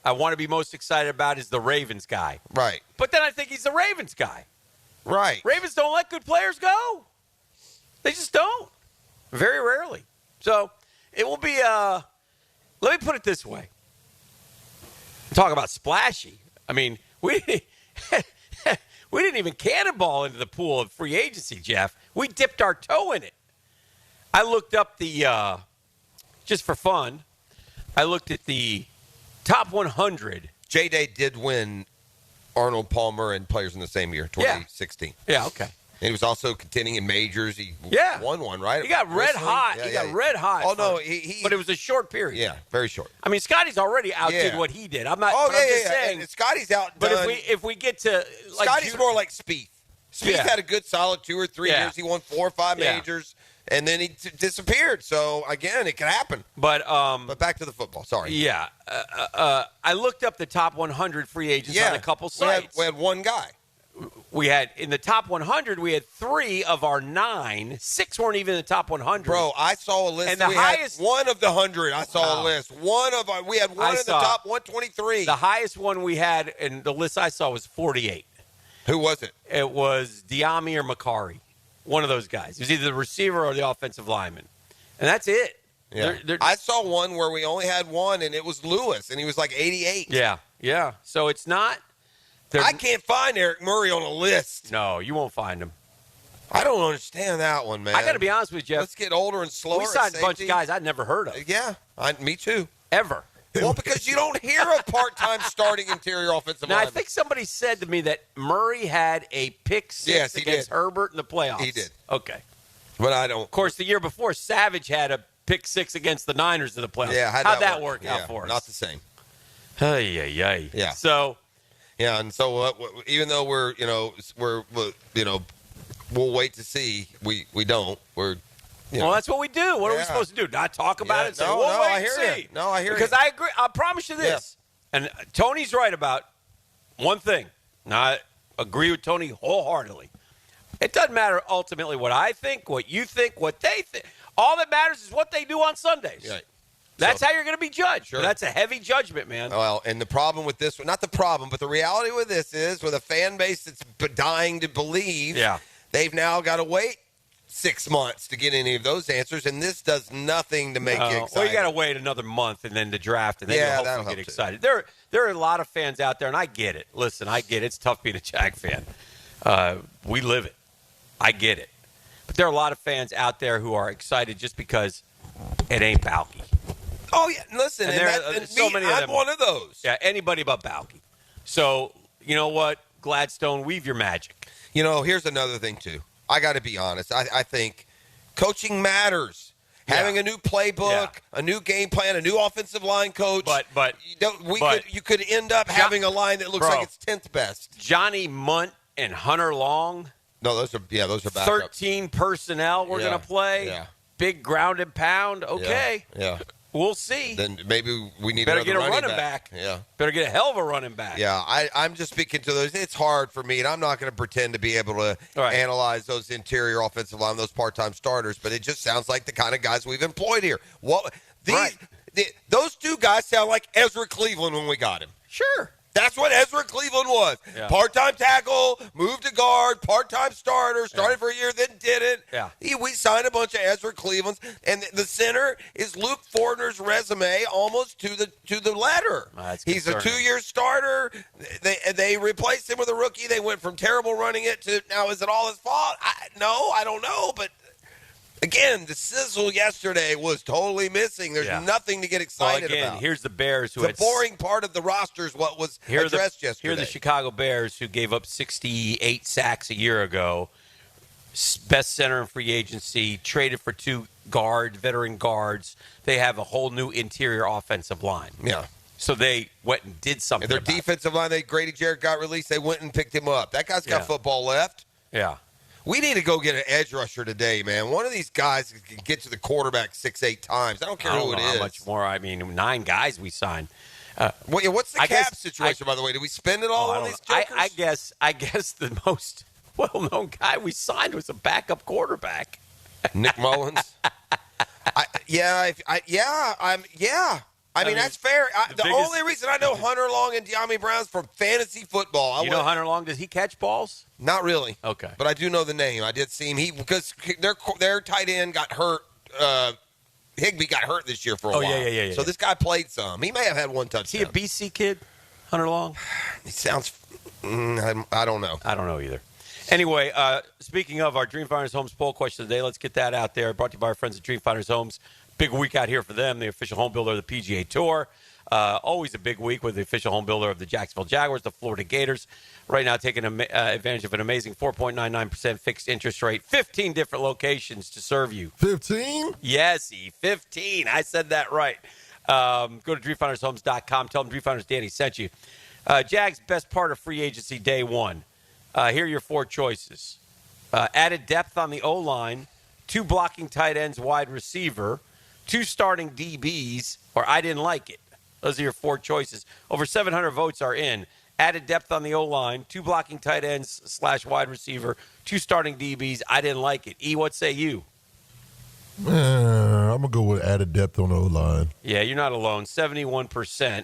I want to be most excited about is the Ravens guy. Right. But then I think he's the Ravens guy. Right. Ravens don't let good players go. They just don't. Very rarely. So it will be, let me put it this way. Talk about splashy. I mean, we didn't even cannonball into the pool of free agency, Jeff. We dipped our toe in it. I looked up just for fun, I looked at the top 100. J-Day did win Arnold Palmer and players in the same year, 2016. Yeah, okay. And he was also contending in majors. He won one, right? He got red hot. Yeah, he got red hot. Oh, no. But it was a short period. Yeah, very short. I mean, Scotty's already outdid what he did. I'm not I'm just saying. And Scotty's outdone. But if we get to like Scotty's more like Spieth. Spieth had a good solid 2 or 3 Yeah. years. He won 4 or 5 majors, and then he disappeared. So again, it can happen. But back to the football. Sorry. Yeah, I looked up the top 100 free agents on a couple sites. We had one guy. We had in the top 100. We had 3 of our 9. 6 weren't even in the top 100. Bro, I saw a list. And the highest one of the 100. I saw a list. We had one in the top 123. The highest one we had, and the list I saw was 48. Who was it? It was Diami or Makari, one of those guys. It was either the receiver or the offensive lineman, and that's it. Yeah. I saw one where we only had one, and it was Lewis, and he was like 88. Yeah. So it's not. I can't find Eric Murray on a list. No, you won't find him. I don't understand that one, man. I got to be honest with you, Jeff. Let's get older and slower. We signed a bunch of guys I'd never heard of. Yeah, me too. Ever. Well, because you don't hear of part-time starting interior offensive Now, linemen. I think somebody said to me that Murray had a pick 6 against Herbert in the playoffs. He did. Okay. But I don't. Of course, the year before, Savage had a pick 6 against the Niners in the playoffs. Yeah, how'd that work out for us? Not the same. Hey. Yeah. So. Yeah, and so even though we'll wait to see. We don't. Well, that's what we do. What are we supposed to do? Not talk about it? And say, wait I and hear see. you. No, I hear you. Because I agree. I promise you this. Yeah. And Tony's right about one thing. Now, I agree with Tony wholeheartedly. It doesn't matter ultimately what I think, what you think, what they think. All that matters is what they do on Sundays. Right. That's how you're going to be judged. Sure. That's a heavy judgment, man. Well, and the problem with this, not the problem, but the reality with this is with a fan base that's dying to believe, they've now got to wait 6 months to get any of those answers, and this does nothing to make you excited. Well, you got to wait another month and then the draft, and then you'll hopefully get excited. Too. There are a lot of fans out there, and I get it. Listen, I get it. It's tough being a Jag fan. We live it. I get it. But there are a lot of fans out there who are excited just because it ain't Balky. Oh, yeah. Listen, And there are so many of them. I'm one of those. Yeah, anybody but Balky. So, you know what? Gladstone, weave your magic. You know, here's another thing, too. I got to be honest. I think coaching matters. Having a new playbook, a new game plan, a new offensive line coach. But you could end up having a line that looks like it's 10th best. Johnny Munt and Hunter Long. No, those are backups. 13 personnel we're going to play. Yeah. Big ground and pound. Okay. Yeah. We'll see. Then maybe we need better get a running back. Yeah. Better get a hell of a running back. Yeah, I'm just speaking to those. It's hard for me, and I'm not going to pretend to be able to analyze those interior offensive line, those part-time starters, but it just sounds like the kind of guys we've employed here. Those two guys sound like Ezra Cleveland when we got him. Sure. That's what Ezra Cleveland was. Yeah. Part-time tackle, moved to guard, part-time starter, started for a year, then didn't. Yeah. We signed a bunch of Ezra Clevelands, and the center is Luke Fortner's resume almost to the letter. He's a 2-year starter. They replaced him with a rookie. They went from terrible running it to now is it all his fault? I don't know, but again, the sizzle yesterday was totally missing. There's nothing to get excited about. Here's the Bears. The boring part of the roster is what was addressed yesterday. Here are the Chicago Bears who gave up 68 sacks a year ago. Best center in free agency, traded for 2 veteran guards. They have a whole new interior offensive line. Yeah. So they went and did something. And their defensive line, Grady Jarrett got released. They went and picked him up. That guy's got football left. Yeah. We need to go get an edge rusher today, man. One of these guys can get to the quarterback 6-8 times. I don't care who it is. How much more? I mean, 9 guys we signed. What's the cap situation, by the way? Did we spend it all on these jokers? I guess the most well-known guy we signed was a backup quarterback. Nick Mullins? I mean, that's fair. The only reason I know Hunter Long and De'Ami Brown's from fantasy football. You know Hunter Long? Does he catch balls? Not really. Okay. But I do know the name. I did see him. Because their tight end got hurt. Higbee got hurt this year for a while. Yeah. So this guy played some. He may have had one touchdown. Is he a BC kid, Hunter Long? He sounds I don't know. I don't know either. Anyway, speaking of our Dream Finders Homes poll question today, let's get that out there. Brought to you by our friends at Dream Finders Homes. Big week out here for them, the official home builder of the PGA Tour. Always a big week with the official home builder of the Jacksonville Jaguars, the Florida Gators. Right now taking advantage of an amazing 4.99% fixed interest rate. 15 different locations to serve you. 15? Yes, 15. I said that right. Go to DreamFindersHomes.com. Tell them Dream Finders Danny sent you. Jags, best part of free agency day one. Here are your 4 choices. Added depth on the O-line, 2 blocking tight ends, wide receiver, 2 starting DBs, or I didn't like it. Those are your 4 choices. Over 700 votes are in. Added depth on the O-line, 2 blocking tight ends / wide receiver, 2 starting DBs. I didn't like it. E, what say you? I'm going to go with added depth on the O-line. Yeah, you're not alone. 71%.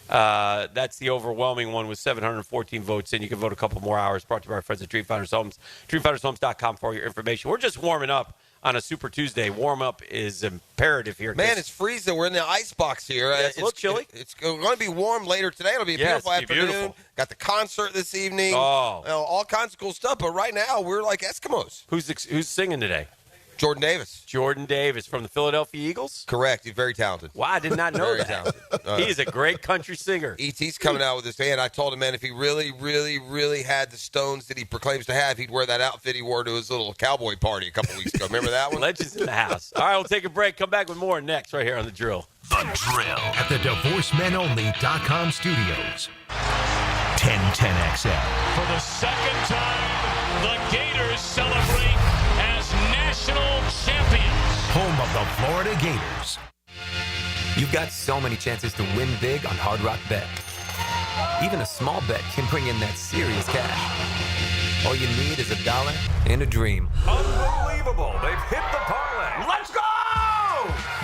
That's the overwhelming one with 714 votes in. You can vote a couple more hours. Brought to you by our friends at Dream Finders Homes. DreamFindersHomes.com for your information. We're just warming up on a Super Tuesday. Warm-up is imperative here. Man, it's freezing. We're in the ice box here. Yeah, it's a little chilly. It's going to be warm later today. It'll be a beautiful afternoon. Beautiful. Got the concert this evening. Oh. All kinds of cool stuff. But right now, we're like Eskimos. Who's singing today? Jordan Davis. Jordan Davis from the Philadelphia Eagles? Correct. He's very talented. Wow, I did not know very that. Talented. He's a great country singer. E.T.'s coming out with his band. I told him, man, if he really, really, really had the stones that he proclaims to have, he'd wear that outfit he wore to his little cowboy party a couple weeks ago. Remember that one? Legends in the house. All right, we'll take a break. Come back with more next right here on The Drill. The Drill at the DivorceMenOnly.com studios. 1010XL. For the second time, the Gators celebrate as national champions. Home of the Florida Gators. You've got so many chances to win big on Hard Rock Bet. Even a small bet can bring in that serious cash. All you need is $1 and a dream. Unbelievable. They've hit the parlay. Let's go!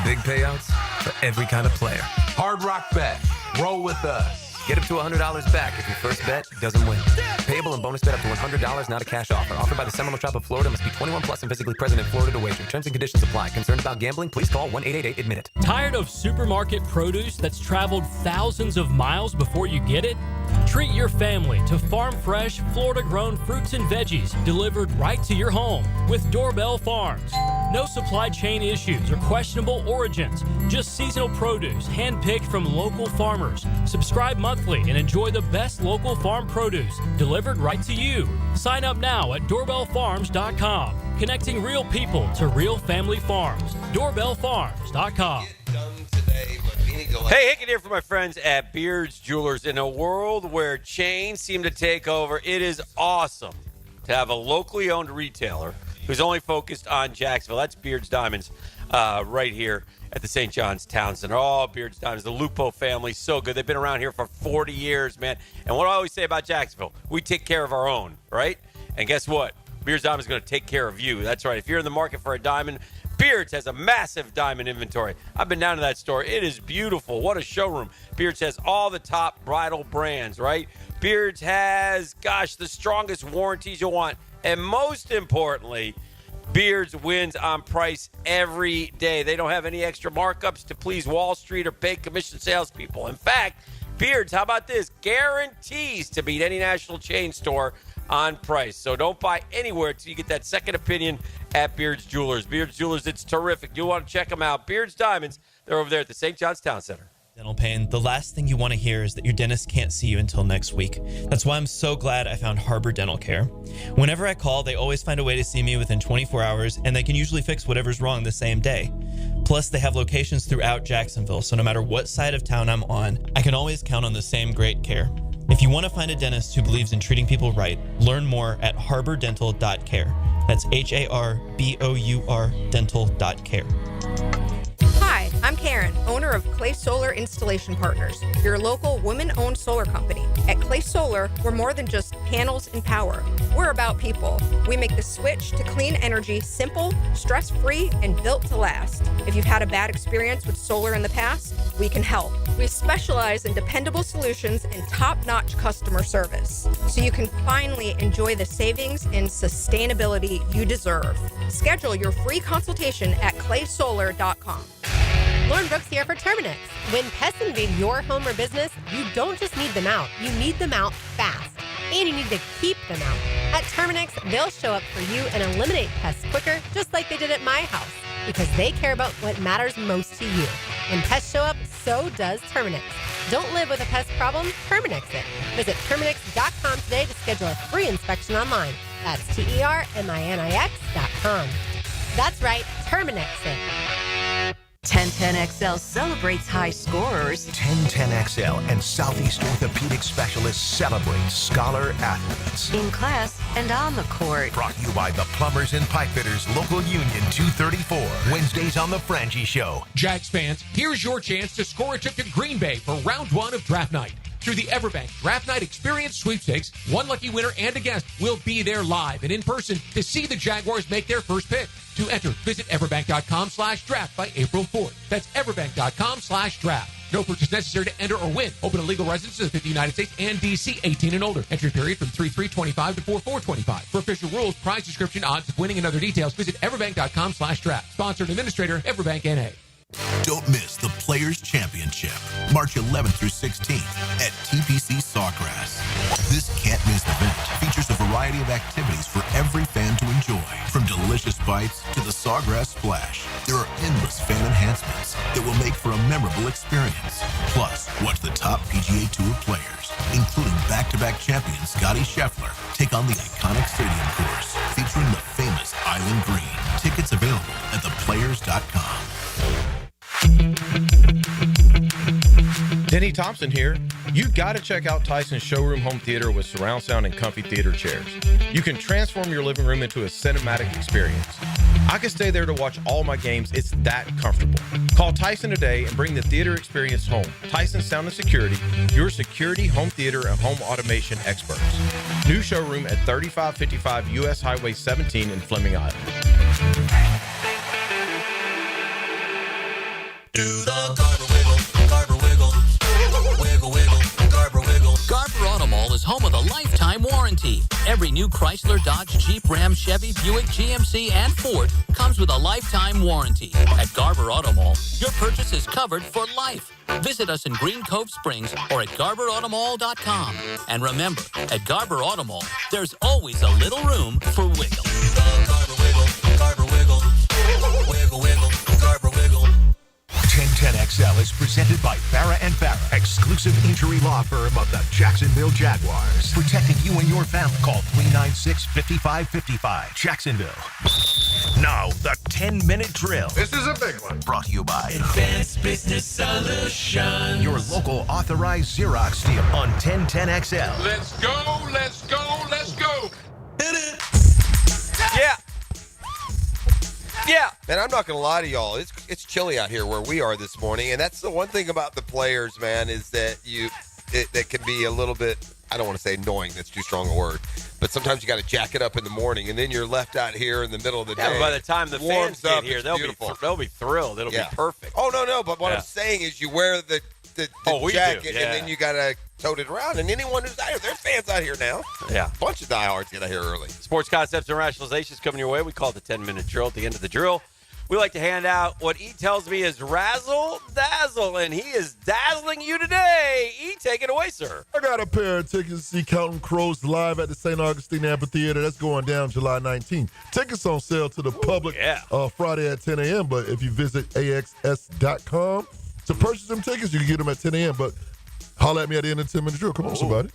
Big payouts for every kind of player. Hard Rock Bet. Roll with us. Get up to $100 back if your first bet doesn't win. Payable and bonus bet up to $100, not a cash offer. Offered by the Seminole Tribe of Florida. Must be 21 plus and physically present in Florida to wager. Terms and conditions apply. Concerned about gambling? Please call 1-888-ADMIT-IT. Tired of supermarket produce that's traveled thousands of miles before you get it? Treat your family to farm-fresh, Florida-grown fruits and veggies delivered right to your home with Doorbell Farms. No supply chain issues or questionable origins. Just seasonal produce, hand-picked from local farmers. Subscribe monthly and enjoy the best local farm produce delivered right to you. Sign up now at doorbellfarms.com. Connecting real people to real family farms. Doorbellfarms.com. Hey, Hicken here for my friends at Beard's Jewelers. In a world where chains seem to take over, it is awesome to have a locally owned retailer who's only focused on Jacksonville. That's Beard's Diamonds right here at the St. John's Town Center. Oh, Beard's Diamonds, the Lupo family, so good. They've been around here for 40 years, man. And what I always say about Jacksonville, we take care of our own, right? And guess what? Beard's Diamonds is going to take care of you. That's right. If you're in the market for a diamond, Beard's has a massive diamond inventory. I've been down to that store. It is beautiful. What a showroom. Beard's has all the top bridal brands, right? Beard's has, the strongest warranties you'll want. And most importantly, Beard's wins on price every day. They don't have any extra markups to please Wall Street or pay commission salespeople. In fact, Beard's, how about this? Guarantees to beat any national chain store on price. So don't buy anywhere until you get that second opinion at Beard's Jewelers. Beard's Jewelers, it's terrific. You want to check them out. Beard's Diamonds, they're over there at the St. John's Town Center. Dental pain, the last thing you want to hear is that your dentist can't see you until next week. That's why I'm so glad I found Harbor Dental Care. Whenever I call, they always find a way to see me within 24 hours, and they can usually fix whatever's wrong the same day. Plus, they have locations throughout Jacksonville, so no matter what side of town I'm on, I can always count on the same great care. If you want to find a dentist who believes in treating people right, learn more at harbordental.care. That's HARBOUR dental.care. Hi, I'm Karen, owner of Clay Solar Installation Partners, your local women-owned solar company. At Clay Solar, we're more than just panels and power. We're about people. We make the switch to clean energy simple, stress-free, and built to last. If you've had a bad experience with solar in the past, we can help. We specialize in dependable solutions and top-notch customer service, so you can finally enjoy the savings and sustainability you deserve. Schedule your free consultation at claysolar.com. Lauren Brooks here for Terminix. When pests invade your home or business, you don't just need them out, you need them out fast. And you need to keep them out. At Terminix, they'll show up for you and eliminate pests quicker, just like they did at my house, because they care about what matters most to you. When pests show up, so does Terminix. Don't live with a pest problem, Terminix it. Visit Terminix.com today to schedule a free inspection online. That's TERMINIX.com. That's right, Terminix it. 1010XL celebrates high scorers. 1010XL and Southeast Orthopedic Specialists celebrate scholar athletes. In class and on the court. Brought to you by the Plumbers and Pipefitters Local Union 234. Wednesdays on The Frangie Show. Jags fans, here's your chance to score a trip to Green Bay for round one of draft night. Through the Everbank Draft Night Experience Sweepstakes, one lucky winner and a guest will be there live and in person to see the Jaguars make their first pick. To enter, visit everbank.com/draft by April 4th. That's everbank.com/draft. No purchase necessary to enter or win. Open to legal residents of the United States and D.C. 18 and older. Entry period from 3/3/25 to 4/4/25. For official rules, prize description, odds of winning, and other details, visit everbank.com/draft. Sponsored and administrator, Everbank N.A. Don't miss the Players Championship, March 11th through 16th at TPC Sawgrass. This can't-miss event features a variety of activities for every fan to enjoy, from delicious bites to the Sawgrass Splash. There are endless fan enhancements that will make for a memorable experience. Plus, watch the top PGA Tour players, including back-to-back champion Scottie Scheffler, take on the iconic stadium course featuring the famous Island Green. Tickets available at theplayers.com. Denny Thompson here. You got to check out Tyson's showroom home theater with surround sound and comfy theater chairs. You can transform your living room into a cinematic experience. I can stay there to watch all my games. It's that comfortable. Call Tyson today and bring the theater experience home. Tyson Sound and Security, your security, home theater, and home automation experts. New showroom at 3555 U.S. Highway 17 in Fleming Island. Do the Garber Wiggle, Garber Wiggle, Wiggle Wiggle, Garber Wiggle. Garber Auto Mall is home of a lifetime warranty. Every new Chrysler, Dodge, Jeep, Ram, Chevy, Buick, GMC, and Ford comes with a lifetime warranty. At Garber Auto Mall, your purchase is covered for life. Visit us in Green Cove Springs or at GarberAutomall.com. And remember, at Garber Auto Mall, there's always a little room for wiggle. Do the Garber Wiggle, Garber Wiggle. XL is presented by Farah and Farah, exclusive injury law firm of the Jacksonville Jaguars. Protecting you and your family. Call 396-5555. Jacksonville. Now, the 10-minute drill. This is a big one. Brought to you by Advanced Business Solutions. your local authorized Xerox dealer on 1010XL. Let's go, let's go, let's go. Yeah. Yeah. Man, I'm not going to lie to y'all. It's chilly out here where we are this morning, and that's the one thing about the players, man, is that that can be a little bit, I don't want to say annoying, that's too strong a word, but sometimes you got to jack it up in the morning, and then you're left out here in the middle of the day. Yeah, but by the time the fans get here, they'll be thrilled. It'll be perfect. Oh, no, but what I'm saying is you wear the jacket, and then you got to tote it around, and anyone who's out here, there's fans out here now. Yeah. A bunch of diehards get out here early. Sports concepts and rationalizations coming your way. We call it the 10-minute drill. At the end of the drill, we like to hand out what E tells me is razzle dazzle, and he is dazzling you today. E, take it away, sir. I got a pair of tickets to see Counting Crows live at the St. Augustine Amphitheater. That's going down July 19th. Tickets on sale to the public Friday at 10 a.m., but if you visit axs.com to purchase them tickets, you can get them at 10 a.m., but holler at me at the end of the 10-minute drill. Come on, somebody.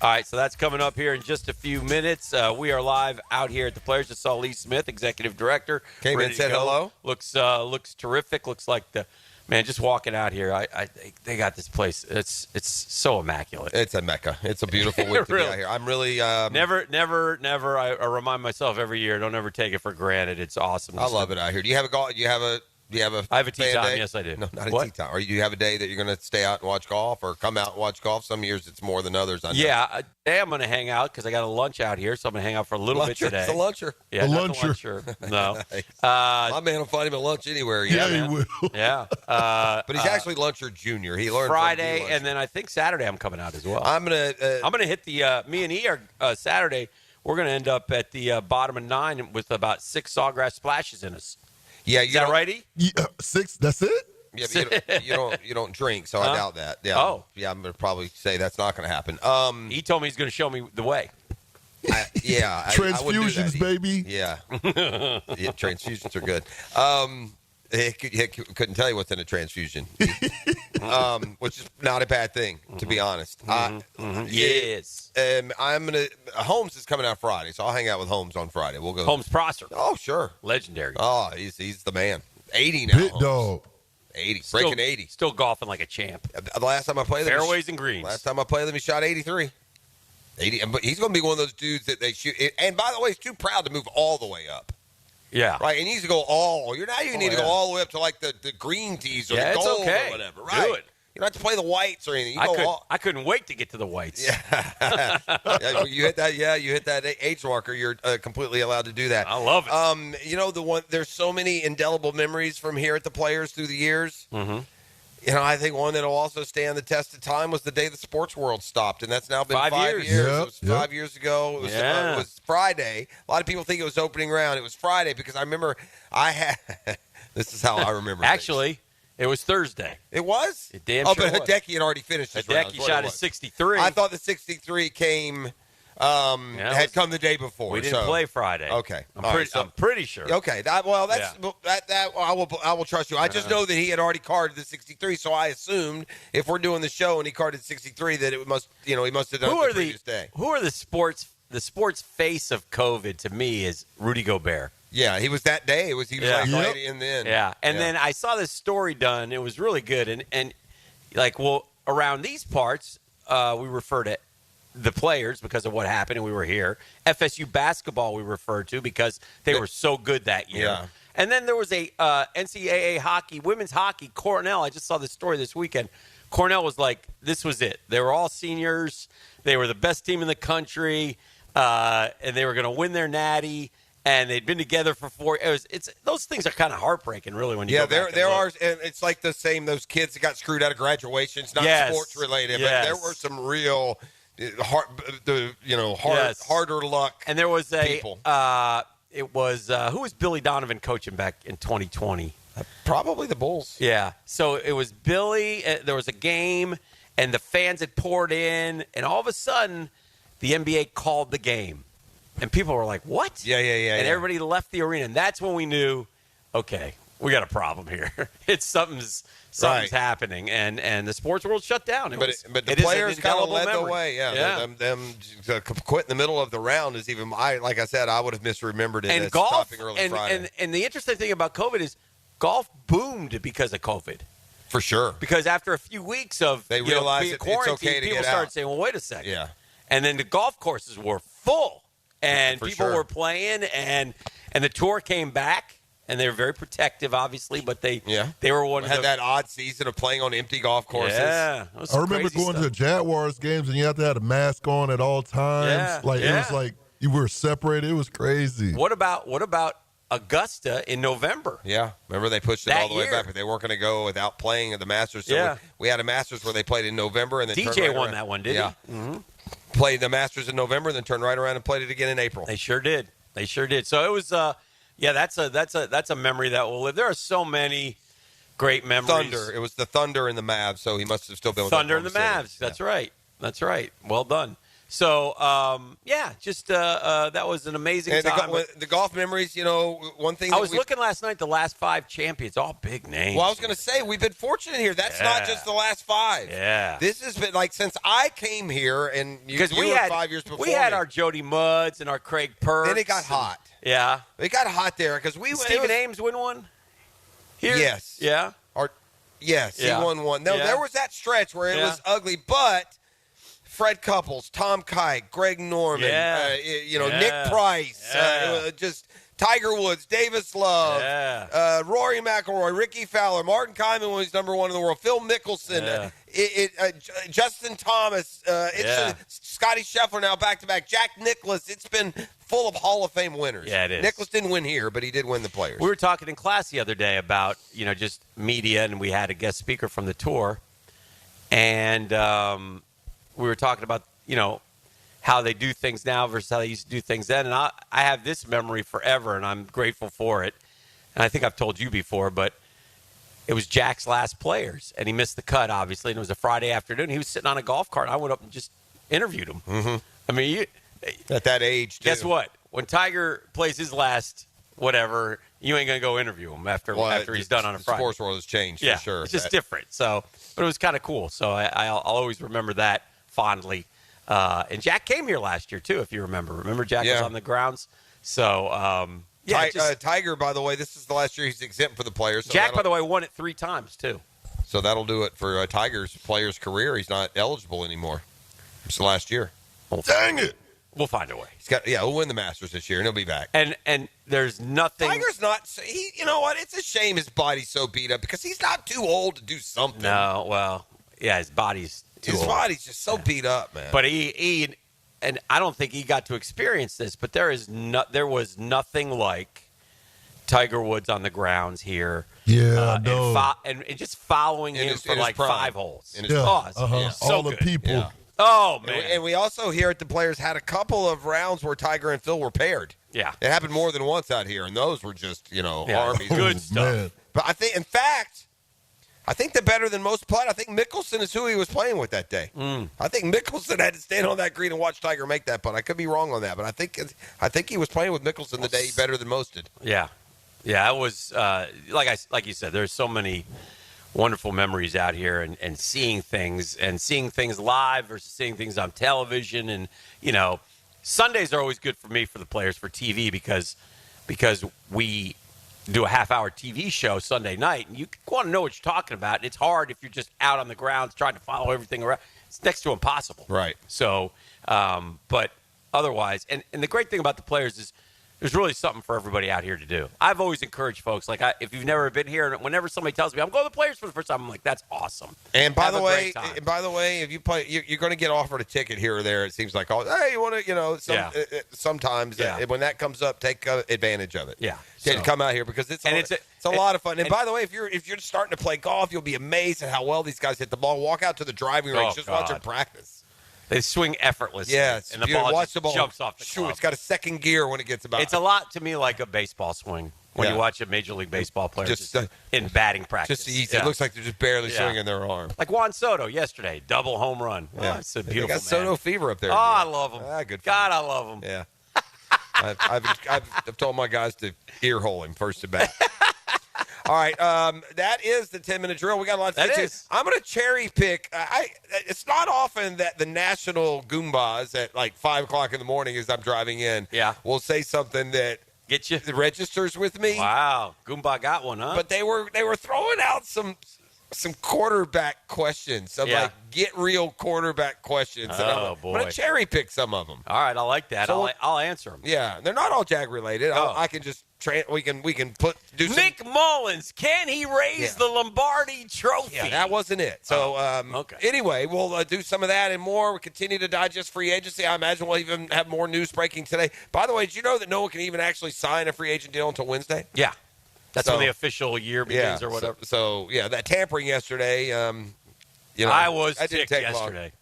All right, so that's coming up here in just a few minutes. We are live out here at the Players. Just saw Lee Smith, executive director. Came in and said hello. Looks terrific. Looks like just walking out here. They got this place. It's so immaculate. It's a mecca. It's a beautiful week to be out here. I'm really never. I remind myself every year. Don't ever take it for granted. It's awesome. I love it out here. Do you have a golf? I have a tee time. Yes, I do. No, not a tee time. Or do you have a day that you're going to stay out and watch golf, or come out and watch golf? Some years it's more than others. I know. Yeah, today I'm going to hang out because I got a lunch out here, so I'm going to hang out for a little bit today. It's a luncher. Yeah, a not luncher. The luncher. No. My man will find him a lunch anywhere. Yeah, he will. Yeah. But he's actually luncher junior. He learned Friday, from and then I think Saturday I'm coming out as well. I'm gonna hit the. Me and E are Saturday. We're going to end up at the bottom of 9 with about 6 sawgrass splashes in us. Yeah, is that right, E? Yeah, 6. That's it. Yeah, but you don't drink, so I doubt that. Yeah. Oh. Yeah, I'm gonna probably say that's not gonna happen. He told me he's going to show me the way. Transfusions, baby. Yeah. Yeah, transfusions are good. He couldn't tell you what's in a transfusion, which is not a bad thing, to be honest. Yes. Holmes is coming out Friday, so I'll hang out with Holmes on Friday. We'll go. Holmes Prosser. Oh, sure. Legendary. Oh, he's the man. 80 now. Pit dog. 80. Breaking 80. Still golfing like a champ. The last time I played him. Fairways and greens. Last time I played him, he shot 83. 80. But he's going to be one of those dudes that they shoot. And by the way, he's too proud to move all the way up. Yeah. Right. He needs to go all. You need to go all the way up to like the green tees or the gold or whatever. Right. Do it. You don't have to play the whites or anything. I couldn't wait to get to the whites. Yeah. You hit that. Yeah, you hit that age marker. You're completely allowed to do that. I love it. There's so many indelible memories from here at the Players through the years. Mm-hmm. I think one that'll also stand the test of time was the day the sports world stopped, and that's now been 5 years. Yep, it was 5 years ago. It was Friday. A lot of people think it was opening round. It was Friday because I remember this is how I remember. Actually, it was Thursday. It was? It damn but sure was. Hideki had already finished his round. Hideki shot his 63. I thought the 63 came had come the day before. We didn't play Friday. Okay. I'm pretty sure. Okay. That I will trust you. I just know that he had already carded the 63, so I assumed if we're doing the show and he carded 63 that it must he must have done it the previous day. Who are the sports face of COVID to me is Rudy Gobert. Yeah, he was that day. He was right in the end. Yeah. And then I saw this story done. It was really good. And around these parts, we refer to the Players because of what happened, and we were here. FSU basketball we referred to because they were so good that year. Yeah. And then there was a NCAA hockey, women's hockey, Cornell. I just saw this story this weekend. Cornell was like, this was it. They were all seniors. They were the best team in the country, and they were going to win their natty. And they'd been together for 4 years. Those things are kind of heartbreaking, really, when you go back there are, and it's like the same. Those kids that got screwed out of graduations, not sports related, but there were some real harder luck. And there was people. Who was Billy Donovan coaching back in 2020? Probably the Bulls. Yeah. So it was Billy. There was a game, and the fans had poured in, and all of a sudden, the NBA called the game. And people were like, what? Yeah. And everybody left the arena. And that's when we knew, okay, we got a problem here. It's something's happening, and the sports world shut down. But the players kind of led the way. Yeah. Them quit in the middle of the round is even. Like I said, I would have misremembered it as stopping early Friday. And the interesting thing about COVID is golf boomed because of COVID. For sure. Because after a few weeks of they realized being quarantined, it's okay to people get started out. saying, "Well, wait a second." Yeah. And then the golf courses were full, and For people sure. were playing, and the tour came back, and they were very protective, obviously, but they were one of had that odd season of playing on empty golf courses. Yeah, I remember going to Jaguars games and you have to have a mask on at all times. Yeah, It was like you were separated. It was crazy. What about Augusta in November? Yeah, remember they pushed it That all the way year. back, but they weren't going to go without playing at the Masters. So we had a Masters where they played in November, and then turned DJ right won around. that one, didn't he? Mm-hmm. Played the Masters in November, then turned right around and played it again in April. They sure did. So it was, that's a memory that will live. There are so many great memories. Thunder. It was the Thunder and the Mavs, so he must have still been with Thunder and the Oklahoma Mavs. City. That's right. Well done. So, that was an amazing And time. the golf memories, one thing. I was looking last night, the last 5 champions, all big names. Well, I was going to say, we've been fortunate here. That's not just the last 5. Yeah. This has been, since I came here, and you were 5 years before we had me. our Jody Mudds and our Craig Perks. Then it got hot. Yeah. It got hot there, because we Stephen Ames win one here? Yes. Yeah? Yes, Yeah. he won one. No, there was that stretch where it was ugly, but Fred Couples, Tom Kite, Greg Norman, Nick Price, just Tiger Woods, Davis Love, Rory McIlroy, Ricky Fowler, Martin Kayman when he's number 1 in the world, Phil Mickelson, Justin Thomas, Scotty Scheffler now back-to-back, Jack Nicklaus. It's been full of Hall of Fame winners. Yeah, it is. Nicklaus didn't win here, but he did win the Players. We were talking in class the other day about, just media, and we had a guest speaker from the tour, and we were talking about, how they do things now versus how they used to do things then. And I have this memory forever, and I'm grateful for it. And I think I've told you before, but it was Jack's last Players, and he missed the cut, obviously, and it was a Friday afternoon. He was sitting on a golf cart, and I went up and just interviewed him. Mm-hmm. I mean, at that age, too. Guess what? When Tiger plays his last whatever, you ain't going to go interview him after he's done on a Friday. The sports world has changed, for sure. It's just different. So, but it was kind of cool. So I'll always remember that fondly. And Jack came here last year, too, if you remember. Remember Jack was on the grounds? So, Tiger, by the way, this is the last year he's exempt for the Players. So Jack, by the way, won it 3 times, too. So that'll do it for Tiger's Players career. He's not eligible anymore. It's the last year. Dang it! We'll find a way. He'll win the Masters this year, and he'll be back. And there's nothing. Tiger's not. You know what? It's a shame his body's so beat up because he's not too old to do something. No, well, his body's too old. His body's just so beat up, man. But he and I don't think he got to experience this, but there was nothing like Tiger Woods on the grounds here. Yeah, and just following him for like prime. 5 holes. In his prime. So all the good. people. Yeah. Oh, man. And we also here at the Players had a couple of rounds where Tiger and Phil were paired. Yeah. It happened more than once out here, and those were just, armies. Good stuff. Man. But I think the better than most putt, I think Mickelson is who he was playing with that day. I think Mickelson had to stand on that green and watch Tiger make that putt. I could be wrong on that, but I think he was playing with Mickelson the day better than most did. Yeah. Yeah, it was, like you said, there's so many wonderful memories out here and seeing things live versus seeing things on television. And, Sundays are always good for me, for the Players, for TV, because we do a half-hour TV show Sunday night, and you want to know what you're talking about. It's hard if you're just out on the grounds trying to follow everything around. It's next to impossible. Right. So, but otherwise, and the great thing about the Players is there's really something for everybody out here to do. I've always encouraged folks, if you've never been here, and whenever somebody tells me I'm going to the Players for the first time, I'm like, that's awesome. And by Have the a way, great time. if you play, you're going to get offered a ticket here or there. It seems like, hey, you want to, sometimes when that comes up, take advantage of it. Yeah. To come out here because it's a lot of fun. And by the way, if you're starting to play golf, you'll be amazed at how well these guys hit the ball. Walk out to the driving range, watch them practice. They swing effortlessly. Yeah, and the ball watch just the ball jumps off the club. It's got a second gear when it gets about. It's a lot to me like a baseball swing when you watch a Major League Baseball player just in batting practice. Just easy. It looks like they're just barely swinging their arm. Like Juan Soto yesterday, double home run. Yeah. Oh, it's a beautiful They got Soto fever up there. Oh, I love him. Good. God, I love him. Yeah. I've told my guys to ear hole him first at bat. All right, that is the 10-minute drill. We got a lot to That get to. is. I'm going to cherry pick. It's not often that the national Goombas at like 5 o'clock in the morning as I'm driving in will say something that Get you? registers with me. Wow. Goomba got one, huh? But they were throwing out some quarterback questions, some like get real quarterback questions. Oh, I'm going to cherry pick some of them. All right, I like that. So, I'll answer them. Yeah, they're not all Jag related. I can just we can do some. Nick Mullins, can he raise the Lombardi Trophy? Yeah, that wasn't it. So anyway, we'll do some of that and more. We'll continue to digest free agency. I imagine we'll even have more news breaking today. By the way, did you know that no one can even actually sign a free agent deal until Wednesday? Yeah. That's when the official year begins or whatever. So that tampering yesterday, I was ticked yesterday.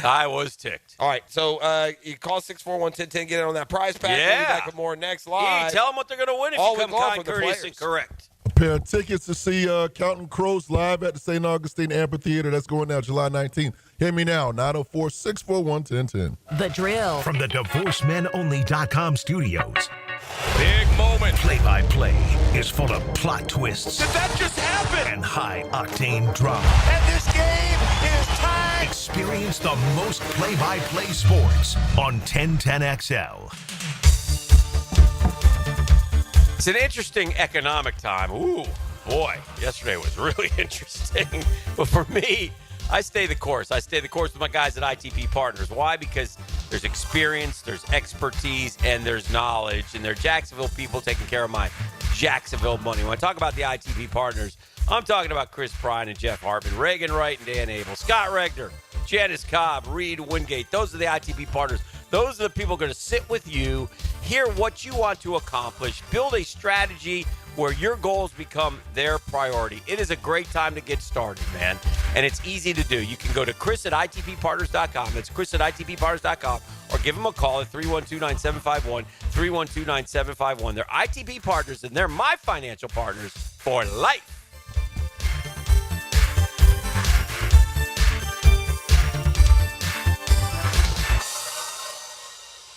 I was ticked. All right, so you call 641-1010, get in on that prize pack. We'll be back with more next live. Tell them what they're going to win if All you come week long kind, for the courteous, players. and correct. A pair of tickets to see Counting Crows live at the St. Augustine Amphitheater. That's going down July 19th. Hear me now, 904-641-1010. The drill. From the DivorceMenOnly.com studios. Big moment. Play-by-play is full of plot twists. Did that just happen? And high-octane drama. And this game is tied. Experience the most play-by-play sports on 1010XL. It's an interesting economic time. Ooh, boy, yesterday was really interesting. But for me, I stay the course. I stay the course with my guys at ITP Partners. Why? Because there's experience, there's expertise, and there's knowledge. And they're Jacksonville people taking care of my Jacksonville money. When I talk about the ITP Partners, I'm talking about Chris Prine and Jeff Hartman, Reagan Wright and Dan Abel, Scott Regner, Janice Cobb, Reed Wingate. Those are the ITP Partners. Those are the people going to sit with you, hear what you want to accomplish, build a strategy where your goals become their priority. It is a great time to get started, man. And it's easy to do. You can go to Chris at ITPPartners.com. That's Chris at ITPPartners.com. Or give them a call at 312-9751, 312-9751. They're ITP Partners, and they're my financial partners for life.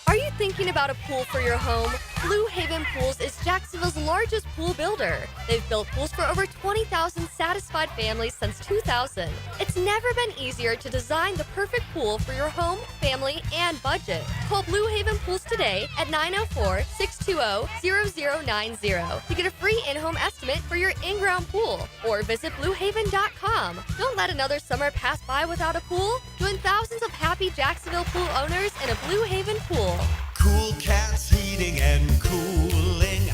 Are you thinking about a pool for your home? Blue Haven Pools is Jacksonville's largest pool builder. They've built pools for over 20,000 satisfied families since 2000. It's never been easier to design the perfect pool for your home, family, and budget. Call Blue Haven Pools today at 904-620-0090 to get a free in-home estimate for your in-ground pool, or visit bluehaven.com. Don't let another summer pass by without a pool. Join thousands of happy Jacksonville pool owners in a Blue Haven pool. Cool Cats Heating and Cooling,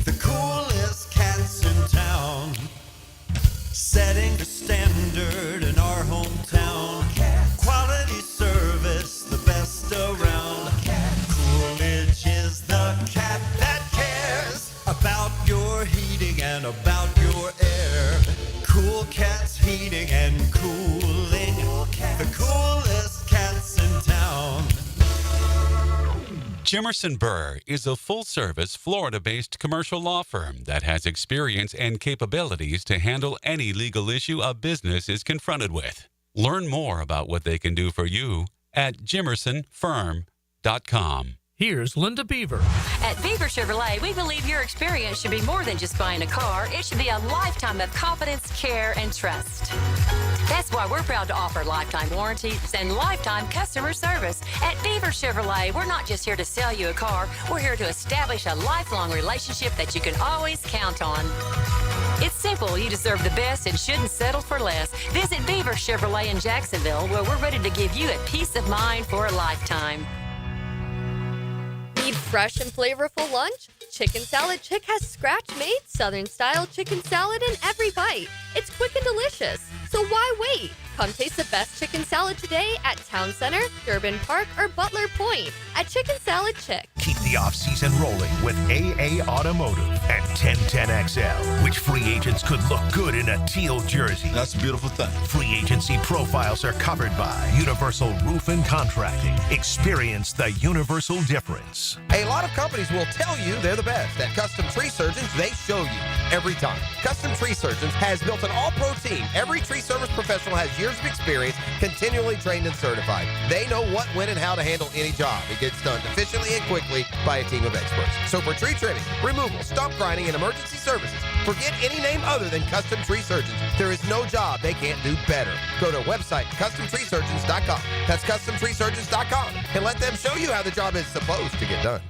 the coolest cats in town, setting the standard in our hometown. Quality service, the best around. Coolidge is the cat that cares about your heating and about your air. Cool Cats Heating and Cooling, the coolest cats in town. Jimerson Burr is a full-service, Florida-based commercial law firm that has experience and capabilities to handle any legal issue a business is confronted with. Learn more about what they can do for you at jimersonfirm.com. Here's Linda Beaver. At Beaver Chevrolet, we believe your experience should be more than just buying a car. It should be a lifetime of confidence, care, and trust. That's why we're proud to offer lifetime warranties and lifetime customer service. At Beaver Chevrolet, we're not just here to sell you a car. We're here to establish a lifelong relationship that you can always count on. It's simple. You deserve the best and shouldn't settle for less. Visit Beaver Chevrolet in Jacksonville, where we're ready to give you a peace of mind for a lifetime. Need fresh and flavorful lunch? Chicken Salad Chick has scratch-made Southern-style chicken salad in every bite. It's quick and delicious, so why wait? Come taste the best chicken salad today at Town Center, Durbin Park, or Butler Point at Chicken Salad Chick. Keep the off-season rolling with AA Automotive at 1010XL, which free agents could look good in a teal jersey. That's a beautiful thing. Free agency profiles are covered by Universal Roof and Contracting. Experience the universal difference. A lot of companies will tell you they're the best. At Custom Tree Surgeons, they show you every time. Custom Tree Surgeons has built an all-pro team. Every tree service professional has years of experience, continually trained and certified. They know what, when, and how to handle any job. It gets done efficiently and quickly by a team of experts. So for tree trimming, removal, stump grinding, and emergency services, Forget any name other than Custom Tree Surgeons. There is no job they can't do better. Go to website CustomTreeSurgeons.com. That's CustomTreeSurgeons.com, and let them show you how the job is supposed to get done.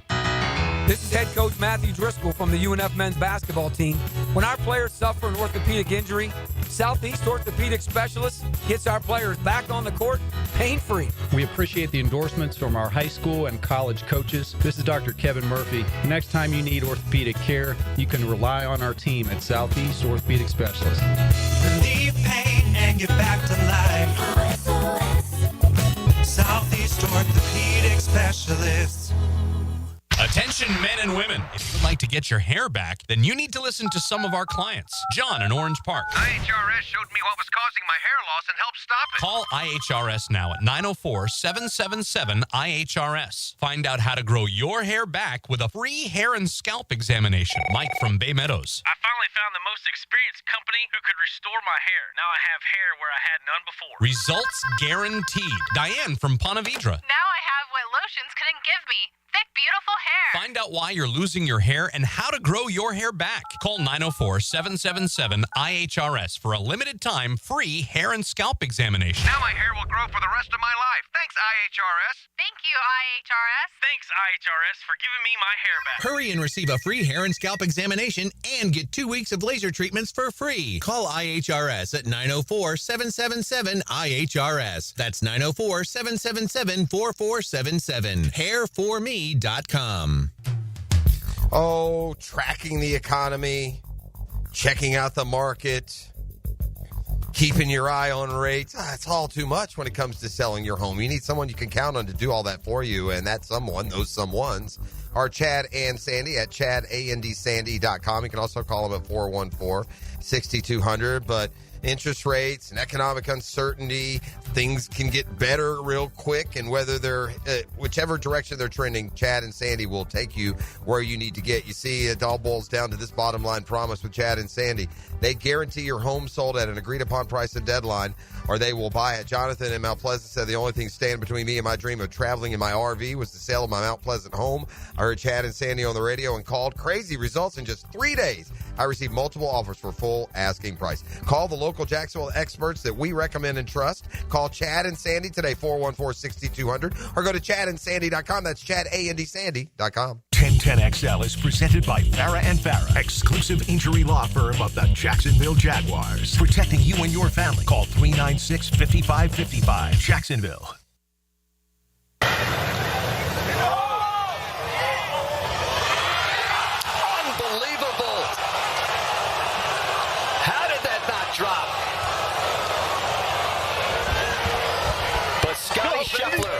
This is head coach Matthew Driscoll from the UNF men's basketball team. When our players suffer an orthopedic injury, Southeast Orthopedic Specialist gets our players back on the court pain-free. We appreciate the endorsements from our high school and college coaches. This is Dr. Kevin Murphy. Next time you need orthopedic care, you can rely on our team at Southeast Orthopedic Specialist. Relieve pain and get back to life. Southeast Orthopedic Specialists. Attention men and women. If you would like to get your hair back, then you need to listen to some of our clients. John in Orange Park. IHRS showed me what was causing my hair loss and helped stop it. Call IHRS now at 904-777-IHRS. Find out how to grow your hair back with a free hair and scalp examination. Mike from Bay Meadows. I finally found the most experienced company who could restore my hair. Now I have hair where I had none before. Results guaranteed. Diane from Ponte Vedra. Now I have what lotions couldn't give me. Thick, beautiful hair. Find out why you're losing your hair and how to grow your hair back. Call 904-777-IHRS for a limited time free hair and scalp examination. Now my hair will grow for the rest of my life. Thanks, IHRS. Thank you, IHRS. Thanks, IHRS, for giving me my hair back. Hurry and receive a free hair and scalp examination and get 2 weeks of laser treatments for free. Call IHRS at 904-777-IHRS. That's 904-777-4477. Hairforme.com. Oh, tracking the economy, checking out the market, keeping your eye on rates. It's all too much when it comes to selling your home. You need someone you can count on to do all that for you, and that someone, those someones, are Chad and Sandy at ChadAndSandy.com. You can also call them at 414-6200. But interest rates and economic uncertainty, things can get better real quick, and whether they're whichever direction they're trending, Chad and Sandy will take you where you need to get. You see, it all boils down to this bottom line promise with Chad and Sandy. They guarantee your home sold at an agreed upon price and deadline, or they will buy it. Jonathan in Mount Pleasant said the only thing standing between me and my dream of traveling in my RV was the sale of my Mount Pleasant home. I heard Chad and Sandy on the radio and called. Crazy results in just 3 days. I received multiple offers for full asking price. Call the local Jacksonville experts that we recommend and trust. Call Chad and Sandy today, 414-6200, or go to ChadAndSandy.com. That's ChadAndSandy.com. 1010XL is presented by Farah and Farah, exclusive injury law firm of the Jacksonville Jaguars. Protecting you and your family. Call 396-5555. Jacksonville. Unbelievable. How did that not drop? But Scotty Scheffler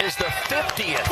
is the 50th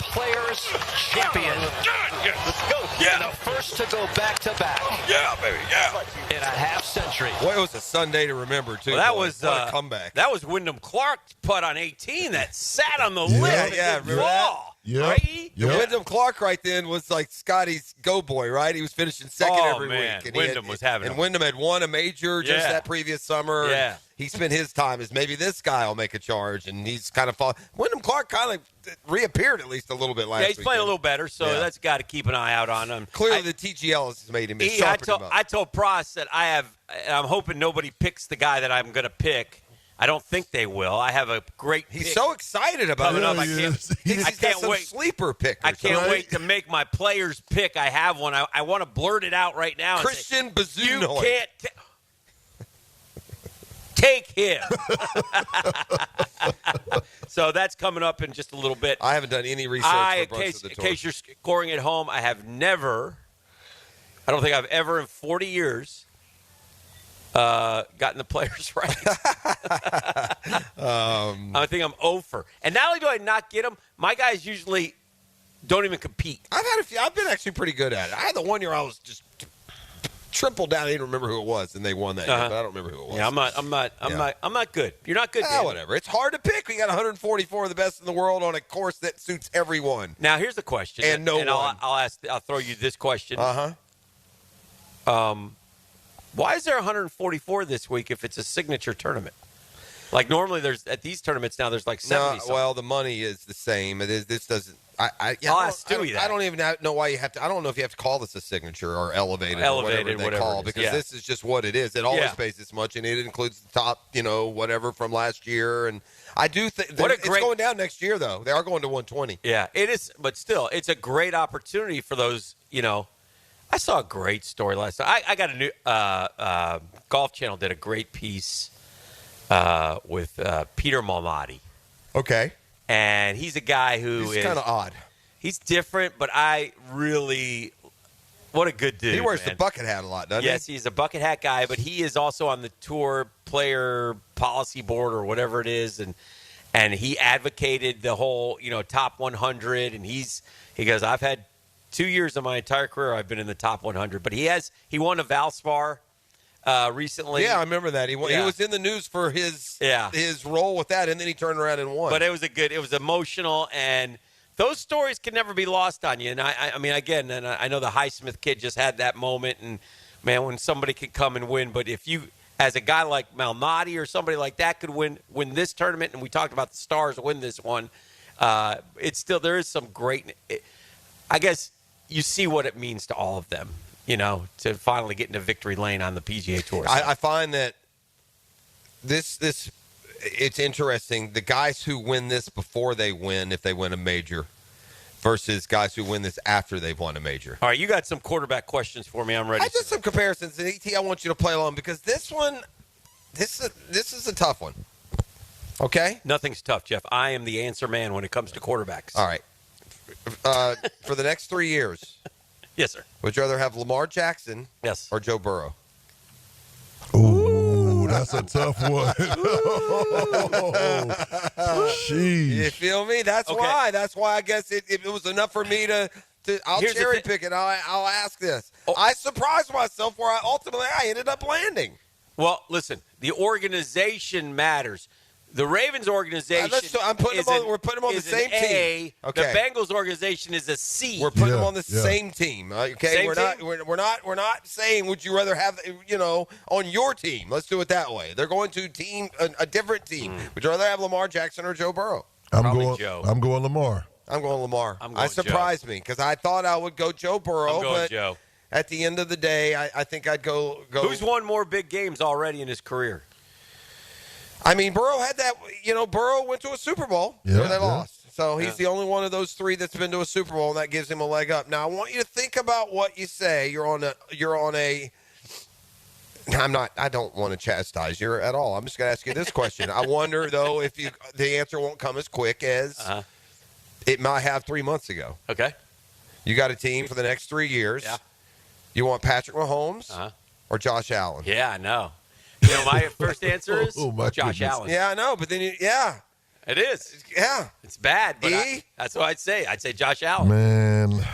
Players Champion. Let's go. And the first to go back-to-back. Yeah, baby, yeah. In a half-century. Boy, it was a Sunday to remember, too. Well, that boy. was What a comeback. That was Wyndham Clark's putt on 18 that sat on the lip. Yeah, remember that? Right? And Wyndham Clark right then was like Scotty's go boy, right? He was finishing second every week. And Wyndham was having and Wyndham had won a major just that previous summer. Yeah. He spent his time as maybe this guy will make a charge, and he's kind of Wyndham Clark kind of reappeared at least a little bit last week. Yeah, he's playing a little better, so that's got to keep an eye out on him. Clearly, the TGL has made him. I told Pross that I'm hoping nobody picks the guy that I'm going to pick. I don't think they will. I have a great pick. He's so excited about it. I can't wait. Sleeper pick. I can't wait to make my players pick. I have one. I want to blurt it out right now. Christian Bazzunoy. You can't take him. So that's coming up in just a little bit. I haven't done any research for Brooks in case you're scoring at home, I don't think I've ever in 40 years gotten the players right. I think I'm 0 for. And not only do I not get them, my guys usually don't even compete. I've had a few. I've been actually pretty good at it. I had the 1 year I was just triple down. I didn't remember who it was, and they won that year, but I don't remember who it was. Yeah, I'm not good. You're not good. Whatever. It's hard to pick. We got 144 of the best in the world on a course that suits everyone. Now here's the question, and I'll throw you this question. Why is there 144 this week if it's a signature tournament? Like normally, there's at these tournaments now. There's like 70. No, well, the money is the same. It is. This doesn't. I'll ask Stewie that. I don't even know why you have to. I don't know if you have to call this a signature or elevated or whatever they call, because this is just what it is. It always pays this much, and it includes the top, whatever from last year. And I do think it's going down next year, though. They are going to 120. Yeah, it is, but still, it's a great opportunity for those. I saw a great story last night. I got a new Golf Channel did a great piece with Peter Malnati. Okay. And he's a guy who is kind of odd. He's different, but what a good dude. He wears man. the bucket hat a lot, doesn't he? Yes, he's a bucket hat guy, but he is also on the tour player policy board or whatever it is, and he advocated the whole, top 100, and he goes, I've had 2 years of my entire career I've been in the top 100, but he won a Valspar recently. Yeah, I remember that. He was in the news for his role with that, and then he turned around and won. But it was emotional, and those stories can never be lost on you. And I mean, again, and I know the Highsmith kid just had that moment, and man, when somebody can come and win. But if you, as a guy like Malnati or somebody like that, could win this tournament, and we talked about the Stars win this one, it's still, there is some great. I guess you see what it means to all of them. To finally get into victory lane on the PGA Tour. I find that it's interesting. The guys who win this before they win, if they win a major, versus guys who win this after they've won a major. All right, you got some quarterback questions for me. I'm ready. I did some comparisons, and ET, I want you to play along because this is a tough one. Okay? Nothing's tough, Jeff. I am the answer man when it comes to quarterbacks. All right. For the next 3 years. Yes, sir. Would you rather have Lamar Jackson or Joe Burrow? Ooh, that's a tough one. Sheesh. You feel me? That's why. That's why I guess it was enough for me to I'll cherry pick it. I'll ask this. I surprised myself where I ended up landing. Well, listen, the organization matters. The Ravens organization we're putting them on the same team. Okay. The Bengals organization is a C. We're putting them on the same team. Okay, we're not saying would you rather have on your team. Let's do it that way. They're going to a different team. Would you rather have Lamar Jackson or Joe Burrow? I'm going Lamar. I'm going Lamar. It surprised me because I thought I would go Joe Burrow. I'm going Joe. At the end of the day, I think I'd go. Who's won more big games already in his career? I mean, Burrow had that. Burrow went to a Super Bowl where they lost. So he's the only one of those three that's been to a Super Bowl, and that gives him a leg up. Now, I want you to think about what you say. You're on a. I don't want to chastise you at all. I'm just going to ask you this question. I wonder though if the answer won't come as quick as it might have 3 months ago. Okay. You got a team for the next 3 years. Yeah. You want Patrick Mahomes or Josh Allen? Yeah, I know. My first answer is Josh Allen. Yeah, I know, but then it is. Yeah, it's bad. But that's what I'd say. I'd say Josh Allen. Man,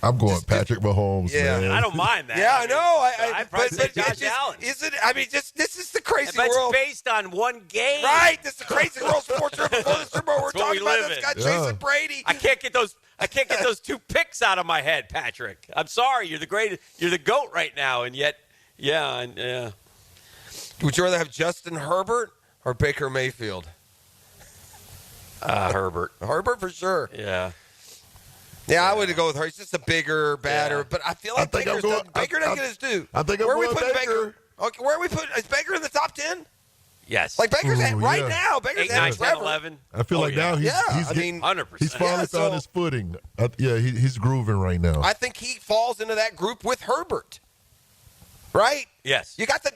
I'm going Patrick Mahomes. Yeah, man. I don't mind that. Yeah, I know. I'd probably say Josh Allen. Is it? I mean, this is the crazy world. world. It's based on one game, right? This is the crazy world sports before the Super Bowl. We're talking about this guy chasing Brady. I can't get those two picks out of my head, Patrick. I'm sorry. You're the greatest. You're the GOAT right now, and yet, yeah. Would you rather have Justin Herbert or Baker Mayfield? Herbert. Herbert for sure. Yeah. Yeah, I would go with her. He's just a bigger, badder, but I feel like Baker doesn't get his due. I think I'm going Baker. Okay, where are we putting? Is Baker in the top 10? Yes. Like Baker's right now. Baker's 8, 9, 10, 11. 11. I feel like now he's 100%. He's finally found his footing. He's grooving right now. I think he falls into that group with Herbert. Right? Yes. You got the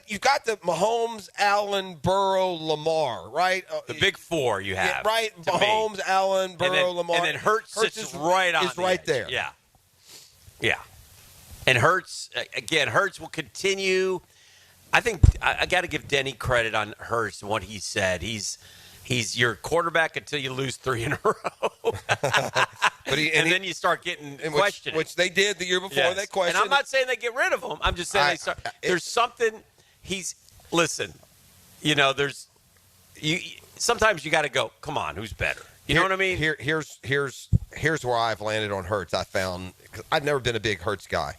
Mahomes, Allen, Burrow, Lamar, right? The big four you have. Yeah, right? Mahomes, Allen, Burrow, Lamar. And then Hurts sits right on is right there. Yeah. Yeah. And Hurts will continue. I think I got to give Denny credit on Hurts and what he said. He's your quarterback until you lose 3 in a row. Then you start getting questioning. Which they did the year before. Yes. They questioned. And I'm not saying they get rid of him. I'm just saying there's something. Sometimes you got to go, come on, who's better? You know what I mean? Here's where I've landed on Hurts. I found, cause I've never been a big Hurts guy.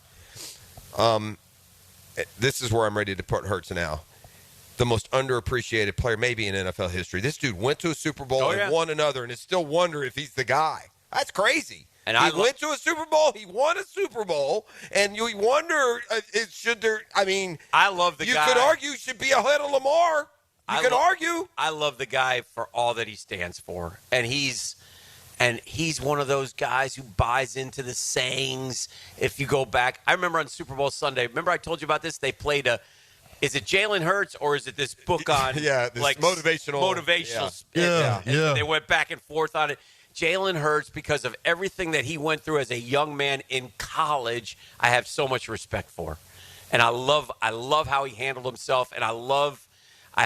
This is where I'm ready to put Hurts now. the most underappreciated player maybe in NFL history. This dude went to a Super Bowl and won another, and it's still wonder if he's the guy. That's crazy. And he went to a Super Bowl, he won a Super Bowl, and you wonder, should there, I mean, I love the guy. You could argue should be ahead of Lamar. You could argue. I love the guy for all that he stands for. And he's one of those guys who buys into the sayings. If you go back, I remember on Super Bowl Sunday, remember I told you about this? They played is it Jalen Hurts or is it this book on this motivational? Yeah. And they went back and forth on it. Jalen Hurts, because of everything that he went through as a young man in college, I have so much respect for. And I love how he handled himself, and I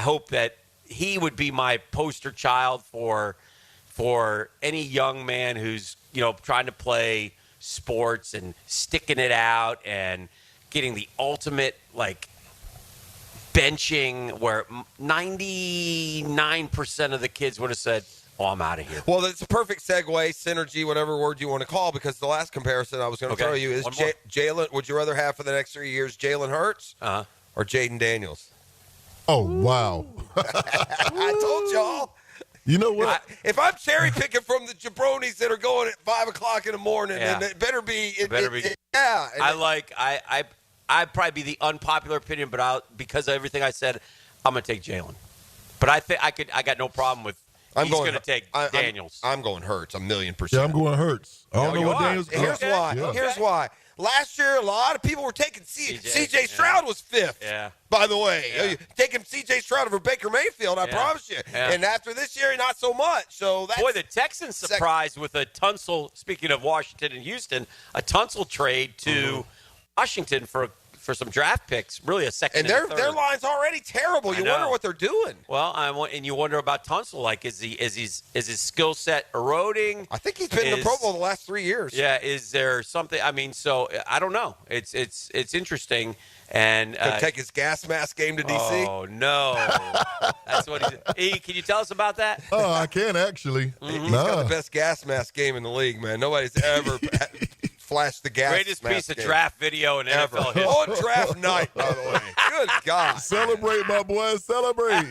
hope that he would be my poster child for any young man who's, trying to play sports and sticking it out and getting the ultimate, benching where 99% of the kids would have said, "Oh, I'm out of here." Well, it's a perfect segue, synergy, whatever word you want to call, because the last comparison I was going to throw you is Jalen. Would you rather have for the next 3 years Jalen Hurts or Jaden Daniels? Oh, wow. I told y'all. You know what? If I'm cherry picking from the jabronis that are going at 5 o'clock in the morning, then it better be. I'd probably be the unpopular opinion, but because of everything I said, I'm going to take Jalen. But I think I got no problem with. He's going to take Daniels. I'm going Hurts, 1,000,000%. Yeah, I'm going Hurts. I don't know what Daniels. Here's why. Yeah. Here's why. Last year, a lot of people were taking C.J. Stroud was 5th. Yeah. By the way, taking C.J. Stroud over Baker Mayfield, I promise you. Yeah. And after this year, not so much. So that's the Texans surprised with a Tunsil. Speaking of Washington and Houston, a Tunsil trade to Washington for some draft picks, really a second. And their line's already terrible. You wonder what they're doing. Well, and you wonder about Tunsil. Is his skill set eroding? I think he's been in the Pro Bowl the last 3 years. Yeah. Is there something? I mean, so I don't know. It's interesting. And could take his gas mask game to DC. Oh no, that's what he's. Can you tell us about that? Oh, I can actually. He's got the best gas mask game in the league, man. Nobody's ever flashed the gas. Greatest mask piece of game draft video in NFL history. On draft night, by the way. Good God. Celebrate, my boy. Celebrate.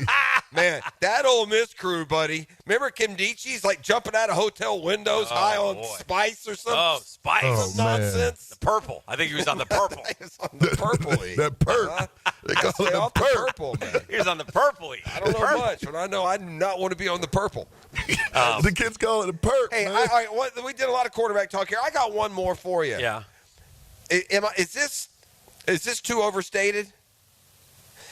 Man, that Ole Miss crew, buddy. Remember Kim Deechie's jumping out of hotel windows high on Spice or something? Oh, Spice. Nonsense. The purple. I think he was on the purple. He was on the purple league. That perp. They call Stay it off the the perp. purple, man. He was on the purple league. I don't know much, but I know I do not want to be on the purple. The kids call it the perp. Hey, man. all right, we did a lot of quarterback talk here. I got one more for you. Yeah. Is this too overstated?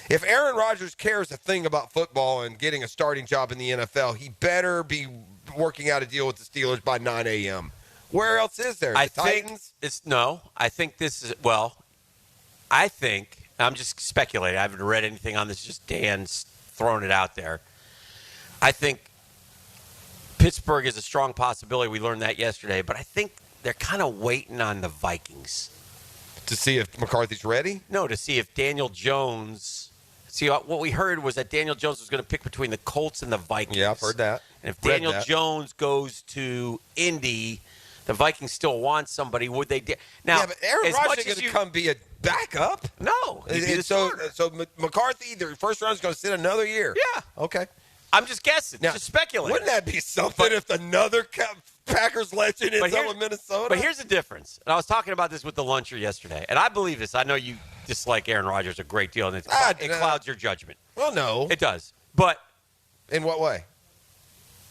If Aaron Rodgers cares a thing about football and getting a starting job in the NFL, he better be working out a deal with the Steelers by 9 a.m. Where else is there? Titans? I think this is, I'm just speculating. I haven't read anything on this, just Dan's throwing it out there. I think Pittsburgh is a strong possibility. We learned that yesterday, but I think they're kind of waiting on the Vikings. To see if McCarthy's ready? No, to see if Daniel Jones. See, what we heard was that Daniel Jones was going to pick between the Colts and the Vikings. Yeah, I've heard that. And if Daniel Jones goes to Indy, the Vikings still want somebody. Would they? Now, but Aaron Rodgers is going to come be a backup. No. So McCarthy, the first round is going to sit another year. Yeah. Okay. I'm just guessing. Just speculating. Wouldn't that be something if another Packers legend is up in Minnesota? But here's the difference. And I was talking about this with the luncher yesterday, and I believe this. I know you dislike Aaron Rodgers a great deal, and it clouds your judgment. Well, no. It does. But in what way?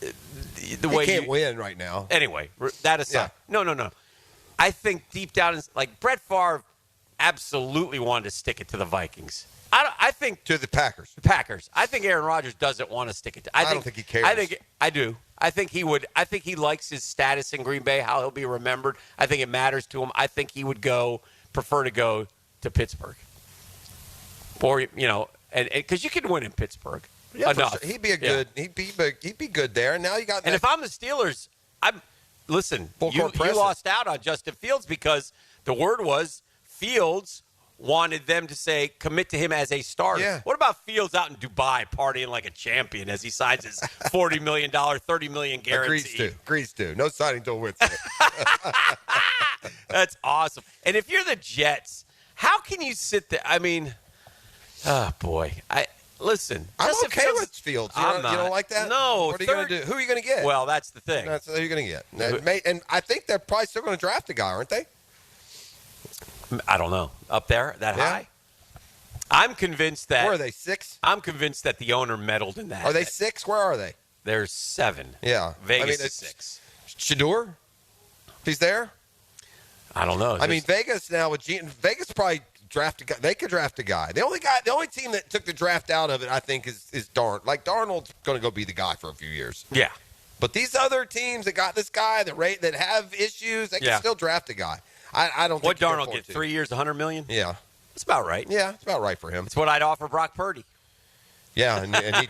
The way he can't win right now. Anyway, that aside. Yeah. No. I think deep down, Brett Favre absolutely wanted to stick it to the Vikings. I think to the Packers. The Packers. I think Aaron Rodgers doesn't want to stick it. I don't think he cares. I do. I think he would. I think he likes his status in Green Bay, how he'll be remembered. I think it matters to him. I think he would prefer to go to Pittsburgh, or and because you can win in Pittsburgh. Yeah, enough. Sure. He'd be a good. He'd be good there. And now you got. And if I'm the Steelers, you lost out on Justin Fields because the word was Fields wanted them to say commit to him as a starter. Yeah. What about Fields out in Dubai partying like a champion as he signs his $40 million, $30 million guarantee? Agrees to. No signing till Wednesday. That's awesome. And if you're the Jets, how can you sit there? I mean, oh boy, Listen, I'm Justin okay Fields, with Fields. You I'm don't like that? No. What are you going to do? Who are you going to get? Well, that's the thing. That's who you're going to get. And I think they're probably still going to draft a guy, aren't they? I don't know. Up there, that high? I'm convinced that. Where are they, 6? I'm convinced that the owner meddled in that. Are they 6? Where are they? They're 7. Yeah. Vegas is 6. Shador? He's there? I don't know. I mean, Vegas now with Vegas probably draft a guy. They could draft a guy. The only team that took the draft out of it, I think, is Darnold. Like, Darnold's going to go be the guy for a few years. Yeah. But these other teams that got this guy that have issues, they can still draft a guy. I don't think what Darnold get? 3 years, $100 million? Yeah. That's about right. Yeah, it's about right for him. It's what I'd offer Brock Purdy. Yeah, and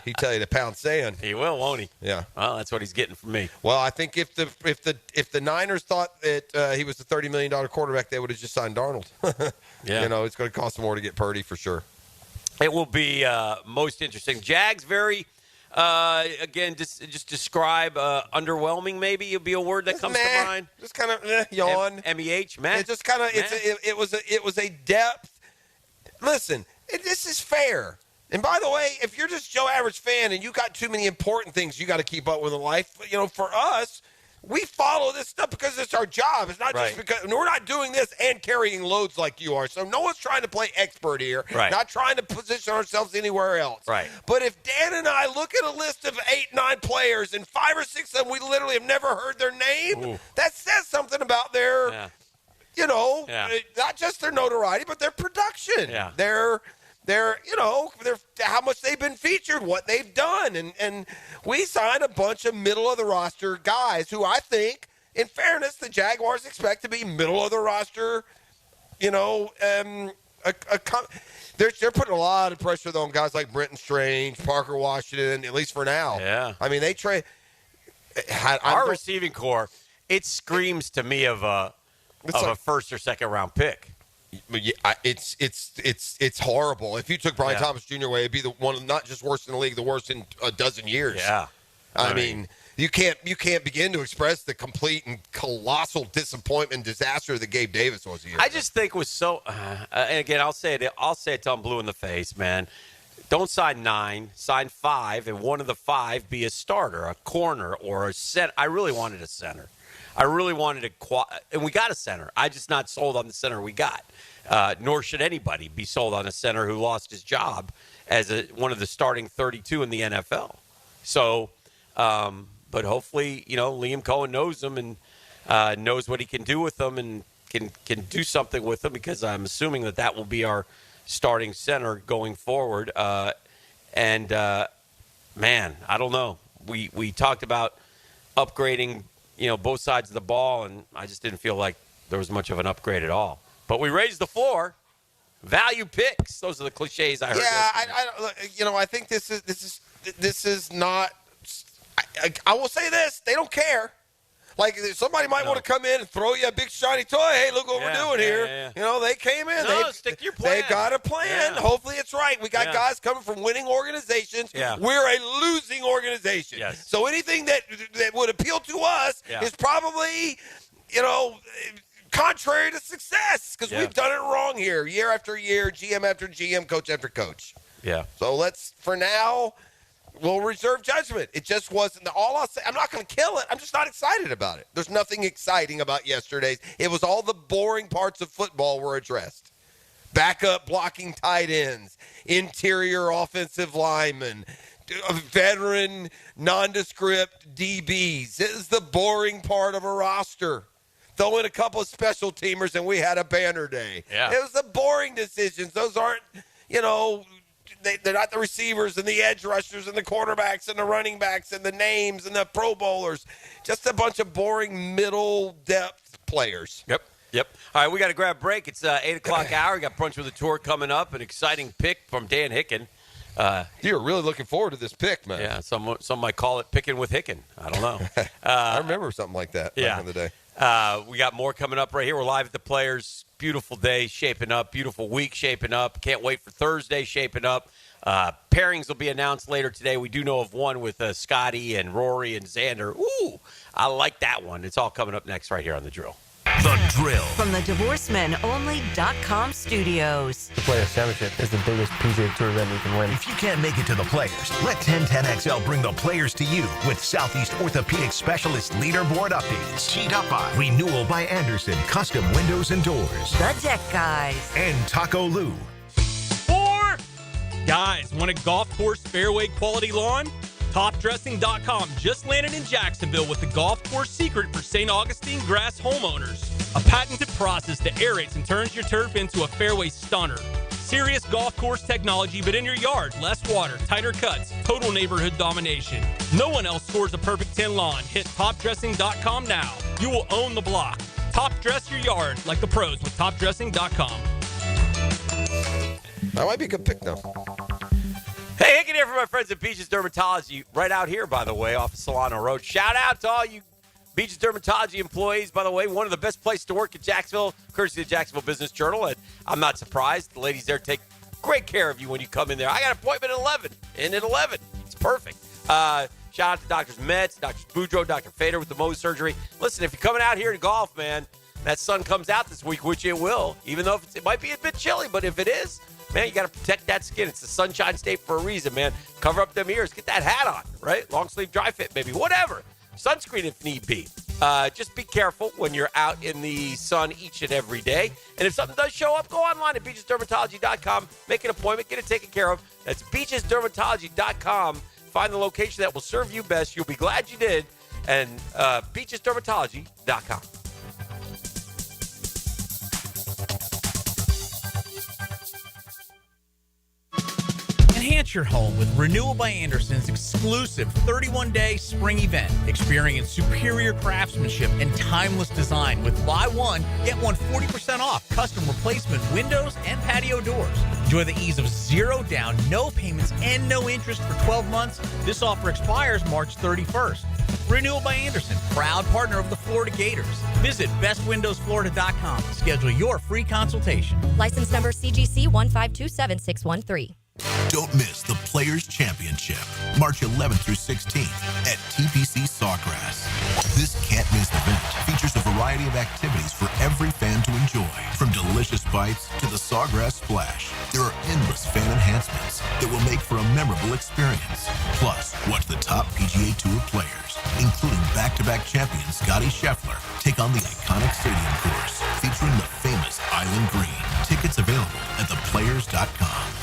he'd tell you to pound sand. He will, won't he? Yeah. Well, that's what he's getting from me. Well, I think if the Niners thought that he was a $30 million quarterback, they would have just signed Darnold. Yeah. You know, it's going to cost more to get Purdy for sure. It will be most interesting. Jags very, again, just describe underwhelming. Maybe would be a word that comes to mind. Just kind of yawn. MEH, man. It just kind of it was a depth. Listen, this is fair. And by the way, if you're just Joe average fan and you got too many important things you got to keep up with in life, you know, for us, we follow this stuff because it's our job. It's not just because we're not doing this and carrying loads like you are. So no one's trying to play expert here. Right. Not trying to position ourselves anywhere else. Right. But if Dan and I look at a list of 8, 9 players and 5 or 6 of them we literally have never heard their name, that says something about their, you know, not just their notoriety, but their production. Yeah. They're how much they've been featured, what they've done. And we signed a bunch of middle-of-the-roster guys who I think, in fairness, the Jaguars expect to be middle-of-the-roster, you know, they're putting a lot of pressure on guys like Brenton Strange, Parker Washington, at least for now. Yeah. I mean, they trade. Our receiving core, it screams to me of a first or second round pick. It's horrible. If you took Brian Thomas Jr. away, it'd be the one not just worst in the league, the worst in a dozen years. Yeah. I mean, you can't begin to express the complete and colossal disappointment and disaster that Gabe Davis was here. I just think was so. And again, I'll say it till I'm blue in the face, man. Don't sign 9, sign 5, and one of the 5 be a starter, a corner, or a center. I really wanted a center. I really wanted and we got a center. I just not sold on the center we got. Nor should anybody be sold on a center who lost his job as one of the starting 32 in the NFL. So, but hopefully, you know, Liam Cohen knows him and knows what he can do with them and can do something with them, because I'm assuming that will be our starting center going forward. Man, I don't know. We talked about upgrading, you know, both sides of the ball, and I just didn't feel like there was much of an upgrade at all. But we raised the floor. Value picks. Those are the cliches I heard. Yeah, I think this is not. I will say this: they don't care. Like, somebody might want to come in and throw you a big shiny toy. Hey, look what we're doing here. Yeah. You know, they came in. Stick to your plan. They got a plan. Yeah. Hopefully it's right. We got guys coming from winning organizations. Yeah. We're a losing organization. Yes. So anything that would appeal to us is probably, you know, contrary to success, because we've done it wrong here year after year, GM after GM, coach after coach. Yeah. So for now, we'll reserve judgment. It just wasn't all I'll say. I'm not going to kill it. I'm just not excited about it. There's nothing exciting about yesterday's. It was all the boring parts of football were addressed. Backup blocking tight ends, interior offensive linemen, veteran nondescript DBs. It is the boring part of a roster. Throw in a couple of special teamers and we had a banner day. Yeah. It was the boring decisions. Those aren't, you know, they're not the receivers and the edge rushers and the quarterbacks and the running backs and the names and the Pro Bowlers. Just a bunch of boring middle depth players. Yep. All right, we got to grab a break. It's 8 o'clock hour. We got Brunch with the Tour coming up. An exciting pick from Dan Hicken. You're really looking forward to this pick, man. Yeah, some might call it picking with Hicken. I don't know. I remember something like that back in the day. We got more coming up right here. We're live at the Players. Beautiful day shaping up. Beautiful week shaping up. Can't wait for Thursday shaping up. Pairings will be announced later today. We do know of one with Scotty and Rory and Xander. Ooh, I like that one. It's all coming up next right here on The Drill. The Drill. From the DivorceMenOnly.com studios. The Players Championship is the biggest PGA Tour event you can win. If you can't make it to the Players, let 1010XL bring the Players to you with Southeast Orthopedic Specialist leaderboard updates. Teed up by Renewal by Anderson, custom windows and doors. The Deck Guys. And Taco Lou. 4 guys, want a golf course fairway quality lawn? TopDressing.com just landed in Jacksonville with the golf course secret for St. Augustine grass homeowners. A patented process that aerates and turns your turf into a fairway stunner. Serious golf course technology, but in your yard. Less water, tighter cuts, total neighborhood domination. No one else scores a perfect 10 lawn. Hit TopDressing.com now. You will own the block. Top dress your yard like the pros with TopDressing.com. That might be a good pick, though. Hey, Hicken here from my friends at Beaches Dermatology, right out here, by the way, off of Solano Road. Shout out to all you Beaches Dermatology employees, by the way. One of the best places to work in Jacksonville, courtesy of the Jacksonville Business Journal. And I'm not surprised. The ladies there take great care of you when you come in there. I got an appointment at 11, and at 11, it's perfect. Shout out to Drs. Metz, Dr. Boudreaux, Dr. Fader with the Mohs surgery. Listen, if you're coming out here to golf, man, that sun comes out this week, which it will, even though it might be a bit chilly, but if it is, man, you got to protect that skin. It's the Sunshine State for a reason, man. Cover up them ears. Get that hat on, right? Long sleeve dry fit, maybe. Whatever. Sunscreen if need be. Just be careful when you're out in the sun each and every day. And if something does show up, go online at beachesdermatology.com. Make an appointment. Get it taken care of. That's beachesdermatology.com. Find the location that will serve you best. You'll be glad you did. And beachesdermatology.com. Enhance your home with Renewal by Anderson's exclusive 31-day spring event. Experience superior craftsmanship and timeless design with buy one, get one 40% off custom replacement windows and patio doors. Enjoy the ease of zero down, no payments, and no interest for 12 months. This offer expires March 31st. Renewal by Anderson, proud partner of the Florida Gators. Visit bestwindowsflorida.com to schedule your free consultation. License number CGC 1527613. Don't miss the Players Championship, March 11th through 16th at TPC Sawgrass. This can't-miss event features a variety of activities for every fan to enjoy, from delicious bites to the Sawgrass Splash. There are endless fan enhancements that will make for a memorable experience. Plus, watch the top PGA Tour players, including back-to-back champion Scottie Scheffler, take on the iconic stadium course featuring the famous Island Green. Tickets available at theplayers.com.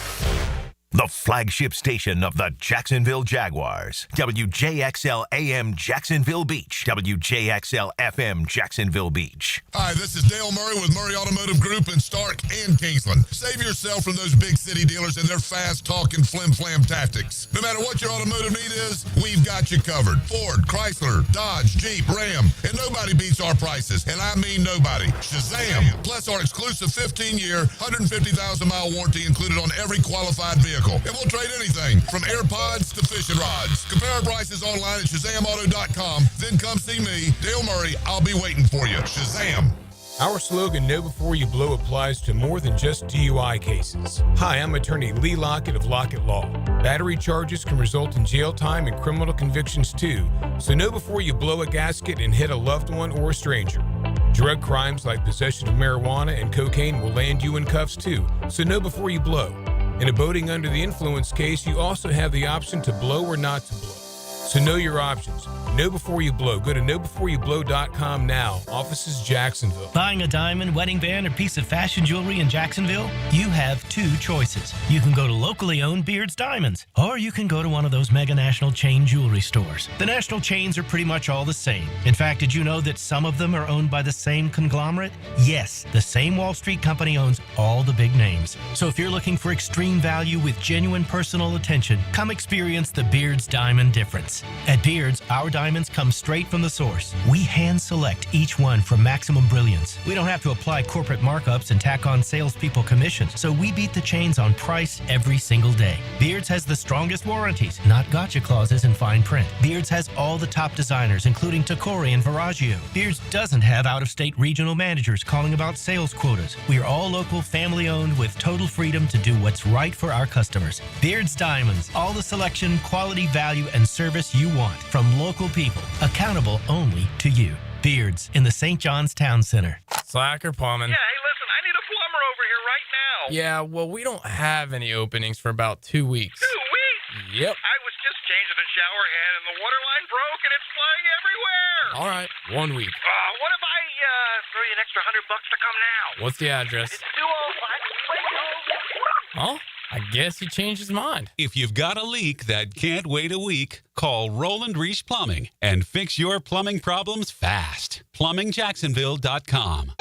The flagship station of the Jacksonville Jaguars. WJXL AM Jacksonville Beach. WJXL FM Jacksonville Beach. Hi, this is Dale Murray with Murray Automotive Group in Stark and Kingsland. Save yourself from those big city dealers and their fast-talking flim-flam tactics. No matter what your automotive need is, we've got you covered. Ford, Chrysler, Dodge, Jeep, Ram, and nobody beats our prices, and I mean nobody. Shazam! Plus our exclusive 15-year, 150,000-mile warranty included on every qualified vehicle. And we'll trade anything from AirPods to fishing rods. Compare our prices online at ShazamAuto.com. Then come see me, Dale Murray. I'll be waiting for you. Shazam! Our slogan, Know Before You Blow, applies to more than just DUI cases. Hi, I'm attorney Lee Lockett of Lockett Law. Battery charges can result in jail time and criminal convictions too, so know before you blow a gasket and hit a loved one or a stranger. Drug crimes like possession of marijuana and cocaine will land you in cuffs too, so know before you blow. In a boating under the influence case, you also have the option to blow or not to blow. So know your options. Know before you blow. Go to knowbeforeyouBlow.com now. Offices Jacksonville. Buying a diamond, wedding band, or piece of fashion jewelry in Jacksonville? You have two choices. You can go to locally owned Beard's Diamonds, or you can go to one of those mega national chain jewelry stores. The national chains are pretty much all the same. In fact, did you know that some of them are owned by the same conglomerate? Yes, the same Wall Street company owns all the big names. So if you're looking for extreme value with genuine personal attention, come experience the Beard's Diamond difference. At Beard's, our diamonds come straight from the source. We hand select each one for maximum brilliance. We don't have to apply corporate markups and tack on salespeople commissions, so we beat the chains on price every single day. Beard's has the strongest warranties, not gotcha clauses in fine print. Beard's has all the top designers, including Tacori and Viraggio. Beard's doesn't have out-of-state regional managers calling about sales quotas. We are all local, family-owned with total freedom to do what's right for our customers. Beard's Diamonds, all the selection, quality, value, and service you want from local people, accountable only to you. Beards in the St. John's Town Center. Slacker Plumbing. Yeah, hey, listen, I need a plumber over here right now. Yeah, well, we don't have any openings for about 2 weeks. 2 weeks? Yep. I was just changing the shower head and the water line broke and it's flying everywhere. All right, 1 week. What if I throw you an extra $100 to come now? What's the address? It's 205. Oh, I guess he changed his mind. If you've got a leak that can't wait a week, call Roland Reese Plumbing and fix your plumbing problems fast. PlumbingJacksonville.com.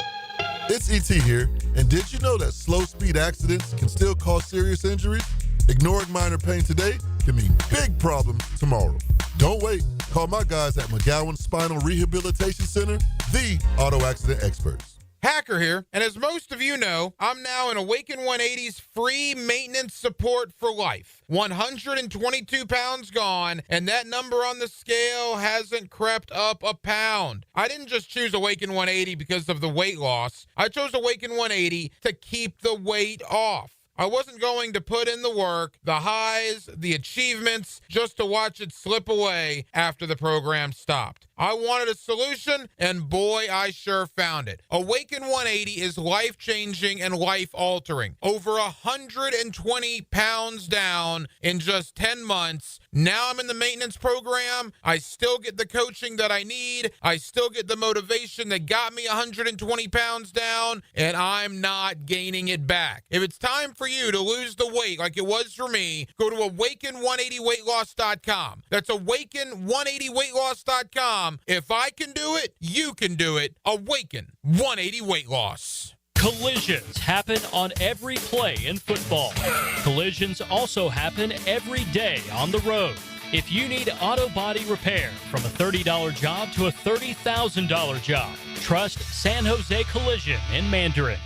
It's ET here, and did you know that slow-speed accidents can still cause serious injuries? Ignoring minor pain today can mean big problems tomorrow. Don't wait. Call my guys at McGowan Spinal Rehabilitation Center, the auto accident experts. Hacker here, and as most of you know, I'm now in Awaken 180's free maintenance support for life. 122 pounds gone, and that number on the scale hasn't crept up a pound. I didn't just choose Awaken 180 because of the weight loss. I chose Awaken 180 to keep the weight off. I wasn't going to put in the work, the highs, the achievements, just to watch it slip away after the program stopped. I wanted a solution, and boy, I sure found it. Awaken 180 is life-changing and life-altering. Over 120 pounds down in just 10 months. Now I'm in the maintenance program. I still get the coaching that I need. I still get the motivation that got me 120 pounds down, and I'm not gaining it back. If it's time for you to lose the weight like it was for me, go to awaken180weightloss.com. That's awaken180weightloss.com. If I can do it, you can do it. Awaken 180 Weight Loss. Collisions happen on every play in football. Collisions also happen every day on the road. If you need auto body repair, from a $30 job to a $30,000 job, trust San Jose Collision in Mandarin.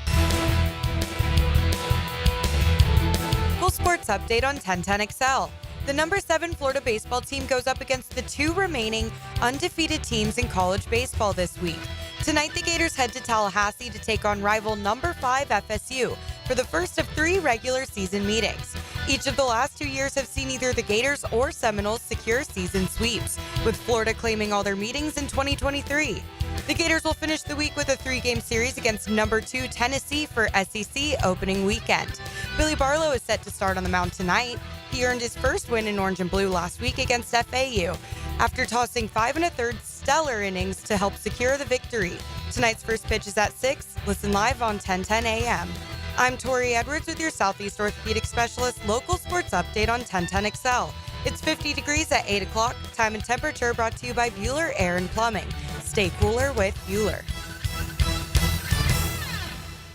Full sports update on 1010XL. The number 7 Florida baseball team goes up against the 2 remaining undefeated teams in college baseball this week. Tonight, the Gators head to Tallahassee to take on rival number 5 FSU for the first of 3 regular season meetings. Each of the last 2 years have seen either the Gators or Seminoles secure season sweeps, with Florida claiming all their meetings in 2023. The Gators will finish the week with a 3-game series against number 2 Tennessee for SEC opening weekend. Billy Barlow is set to start on the mound tonight. He earned his first win in orange and blue last week against FAU after tossing 5 1/3 stellar innings to help secure the victory. Tonight's first pitch is at 6. Listen live on 1010 a.m. I'm Tori Edwards with your Southeast Orthopedic Specialist local sports update on 1010XL. It's 50 degrees at 8 o'clock. Time and temperature brought to you by Bueller Air and Plumbing. Stay cooler with Bueller.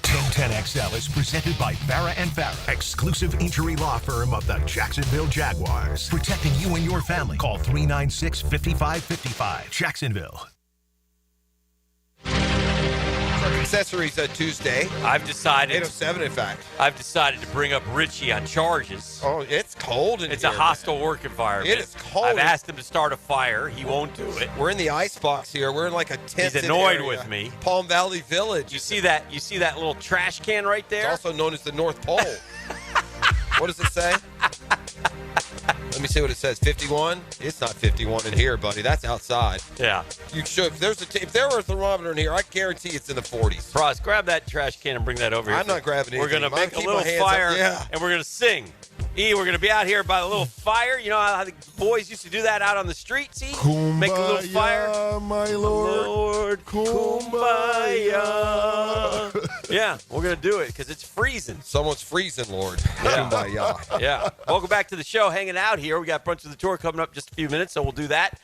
1010XL is presented by Farah & Farah, exclusive injury law firm of the Jacksonville Jaguars. Protecting you and your family. Call 396-5555. Jacksonville. Accessories Tuesday. I've decided 807, in fact. I've decided to bring up Richie on charges. Oh, it's cold in It's here. a hostile work environment. It is cold. I've asked him to start a fire. He won't do it. We're in the ice box here. We're in like a tent. He's annoyed with me. Palm Valley Village. You see that little trash can right there? It's also known as the North Pole. What does it say? Let me see what it says. 51? It's not 51 in here, buddy. That's outside. Yeah. You should. If there were a thermometer in here, I guarantee it's in the 40s. Ross, grab that trash can and bring that over here. I'm not grabbing it. We're going to make a little fire, and we're going to sing. We're going to be out here by the little fire. You know how the boys used to do that out on the streets, Kumbaya, make a little fire. My Lord. Kumbaya. Yeah, we're going to do it because it's freezing. Someone's freezing, Lord. Yeah. Kumbaya. Yeah. Welcome back to the show. Hanging out here. We got Brunch of the Tour coming up in just a few minutes, so we'll do that.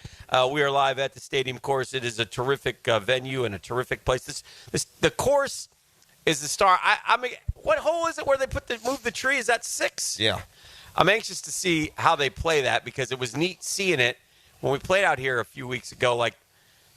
We are live at the stadium course. It is a terrific venue and a terrific place. The course is the star. I mean, what hole is it where they move the tree? Is that 6? Yeah. I'm anxious to see how they play that because it was neat seeing it when we played out here a few weeks ago. Like,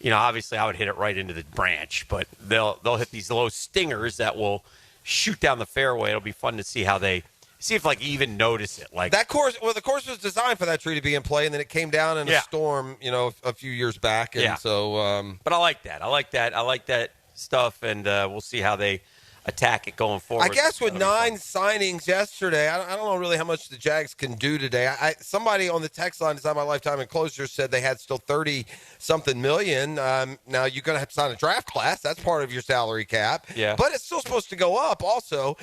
you know, obviously I would hit it right into the branch, but they'll hit these low stingers that will shoot down the fairway. It'll be fun to see how they see if like you even notice it. Like that course. Well, the course was designed for that tree to be in play, and then it came down in a storm, you know, a few years back. And so, but I like that. I like that stuff, and we'll see how they attack it going forward. I guess with 9 signings yesterday, I don't know really how much the Jags can do today. Somebody on the text line, Design My Lifetime Enclosure, said they had still 30-something million. Now, you're going to have to sign a draft class. That's part of your salary cap. Yeah. But it's still supposed to go up also.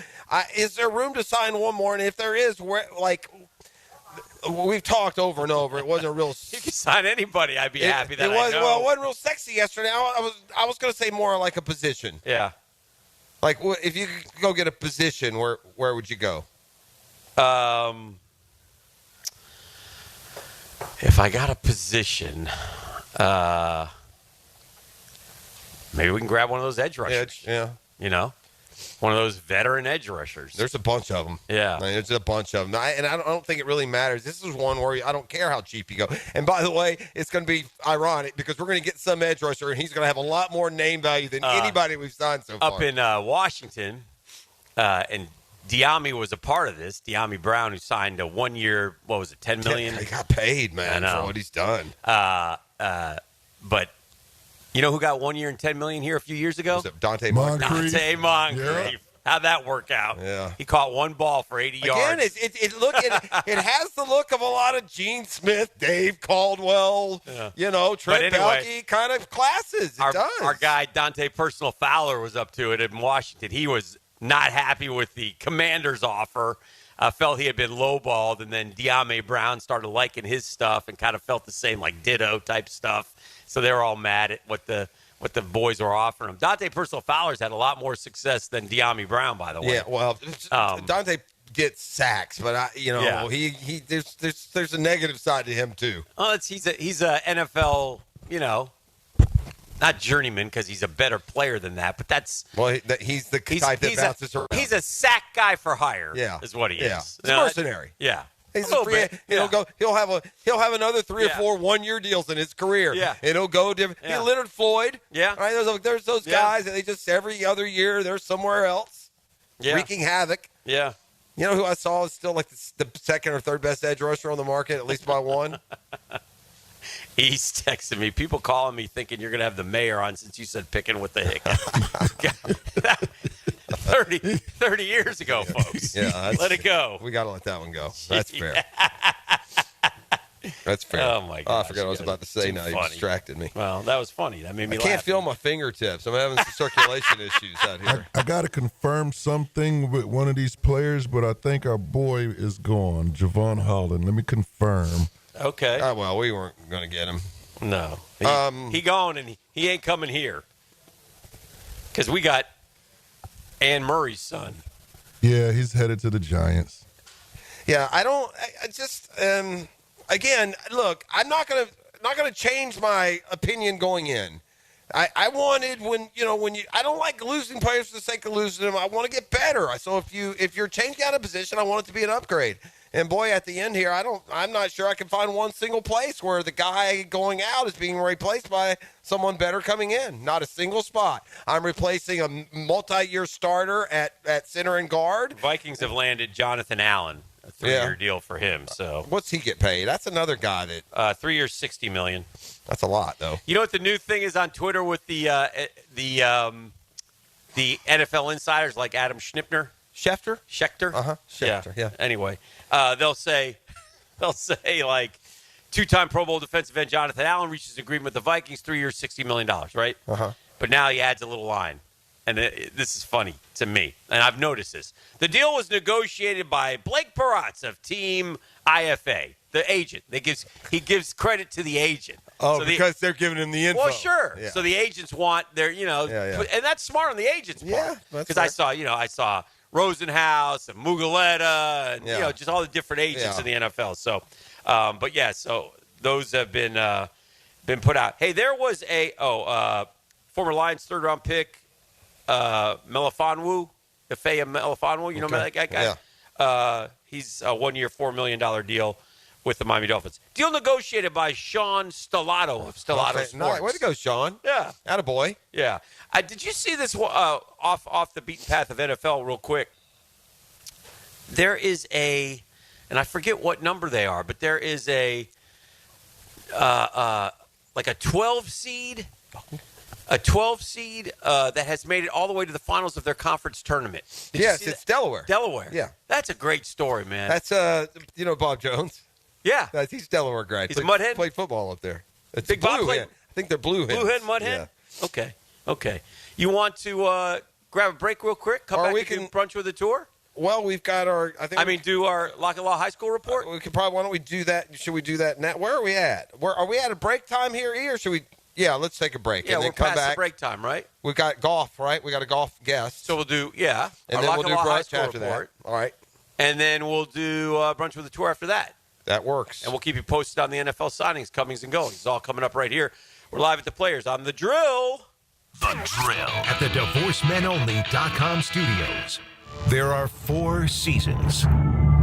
Is there room to sign one more? And if there is, we've talked over and over. It wasn't a real. You can sign anybody. I'd be happy that it was. I know. Well, it wasn't real sexy yesterday. I was going to say more like a position. Yeah. Like if you could go get a position, where would you go? If I got a position, maybe we can grab one of those edge rushers. Yeah. You know, one of those veteran edge rushers. There's a bunch of them. Yeah. There's a bunch of them. I don't think it really matters. This is one where I don't care how cheap you go. And by the way, it's going to be ironic because we're going to get some edge rusher, and he's going to have a lot more name value than anybody we've signed so far. Up in Washington, and Diami was a part of this. Diami Brown, who signed a 1 year, what was it, $10 million? He got paid, man, for what he's done. But you know who got 1 year and $10 million here a few years ago? Was it Dante Moncrief? Dante Moncrief. Yeah. How'd that work out? Yeah. He caught one ball for 80 yards. Again, it has the look of a lot of Gene Smith, Dave Caldwell, Trent Baalke kind of classes. It does. Our guy, Dante Personal Fowler, was up to it in Washington. He was not happy with the Commanders' offer. Felt he had been lowballed, and then Diami Brown started liking his stuff and kind of felt the same, like ditto type stuff. So they were all mad at what the boys were offering him. Dante Personal Fowler's had a lot more success than Diami Brown, by the way. Yeah, well, Dante gets sacks, but there's a negative side to him too. Oh, he's a NFL, not journeyman because he's a better player than that, but he's the type that bounces around. He's a sack guy for hire. Yeah, is what he is. He's a mercenary. Yeah. He's a free. He'll have another 3 or 4 1-year deals in his career. Yeah, and he'll go different. Yeah. Leonard Floyd. Yeah, right. There's those guys, and they just every other year they're somewhere else, wreaking havoc. Yeah. You know who I saw is still like the second or third best edge rusher on the market, at least by one. He's texting me. People calling me thinking you're going to have the mayor on since you said picking with the Hicken. 30 years ago, folks. Yeah, let it go. We got to let that one go. That's fair. That's fair. Oh, my God. I forgot what I was about to say now. You distracted me. Well, that was funny. That made me laugh. I can't feel my fingertips. I'm having some circulation issues out here. I got to confirm something with one of these players, but I think our boy is gone, Javon Holland. Let me confirm. Okay. Well, we weren't going to get him. No. He gone, and he ain't coming here. Because we got Ann Murray's son. Yeah, he's headed to the Giants. Yeah, I just again, look, I'm not gonna change my opinion going in. I wanted I don't like losing players for the sake of losing them. I want to get better. So if you're changing out a position, I want it to be an upgrade. And boy, at the end here, I'm not sure I can find one single place where the guy going out is being replaced by someone better coming in. Not a single spot. I'm replacing a multi-year starter at center and guard. Vikings have landed Jonathan Allen, a 3-year deal for him. So what's he get paid? That's another guy that 3 years, $60 million. That's a lot, though. You know what the new thing is on Twitter with the NFL insiders like Adam Schefter? Uh-huh. Schefter, yeah. Anyway, they'll say like 2-time Pro Bowl defensive end Jonathan Allen reaches agreement with the Vikings, 3 years, $60 million, right? Uh-huh. But now he adds a little line. And this is funny to me, and I've noticed this. The deal was negotiated by Blake Peratz of Team IFA, the agent. He gives credit to the agent. Oh, because they're giving him the info. Well, sure. Yeah. So the agents want their, and that's smart on the agents' part. Yeah, because I saw Rosenhaus and Mugoleta and just all the different agents in the NFL. So, so those have been put out. Hey, there was a former Lions 3rd-round pick. Melifonwu, Ifeya Melifonwu, you know that guy? Yeah. He's a 1-year, $4 million deal with the Miami Dolphins. Deal negotiated by Sean Stellato of Stellato Sports. No, way to go, Sean. Yeah. Attaboy. Yeah. Did you see this off the beaten path of NFL real quick? There is and I forget what number they are, but there is like a 12 seed a 12 seed that has made it all the way to the finals of their conference tournament. Yes, it's Delaware. Delaware. Yeah. That's a great story, man. That's, Bob Jones. Yeah. He's Delaware grad. He's a Mudhead? Played football up there. It's Big Bob blue. played- Yeah. I think they're blue heads. Blue head, Mudhead? Yeah. Okay. You want to grab a break real quick? Come Or back we and do can- brunch with the tour? Well, we've got our. Do our Lock and Law High School report. We could probably. Why don't we do that? Should we do that now? Where are we at? Are we at a break time here, E, or should we? Yeah, let's take a break. Yeah, and then we're come past back. the break time, right? We've got golf, right? We got a golf guest. So we'll do and our then Lock we'll and do Law High brunch School after report. that. All right, And then we'll do brunch with the tour after that. that works. And we'll keep you posted on the NFL signings, comings, and goings. It's all coming up right here. We're live at the Players on The Drill. The Drill at the DivorceMenOnly.com studios. There are 4 seasons: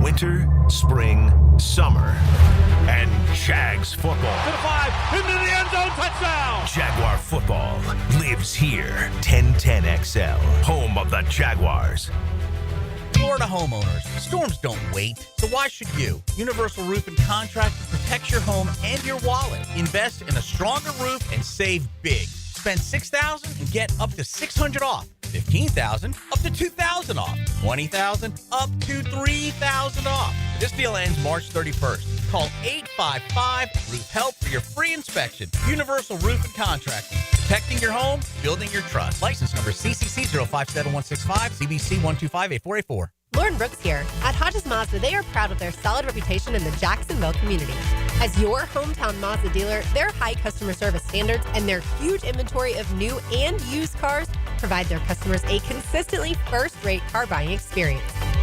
winter, spring, summer, and Jags football. To the 5, into the end zone, touchdown! Jaguar football lives here. 1010XL, home of the Jaguars. Florida homeowners, storms don't wait, so why should you? Universal Roof and Contract protects your home and your wallet. Invest in a stronger roof and save big. Spend $6,000 and get up to $600 off. $15,000 up to $2,000 off. $20,000 up to $3,000 off. This deal ends March 31st. Call 855-ROOF-HELP for your free inspection. Universal Roof and Contracting. Protecting your home, building your trust. License number CCC 057165, CBC 1258484. Lauren Brooks here. At Hodges Mazda, they are proud of their solid reputation in the Jacksonville community. As your hometown Mazda dealer, their high customer service standards and their huge inventory of new and used cars provide their customers a consistently first-rate car buying experience.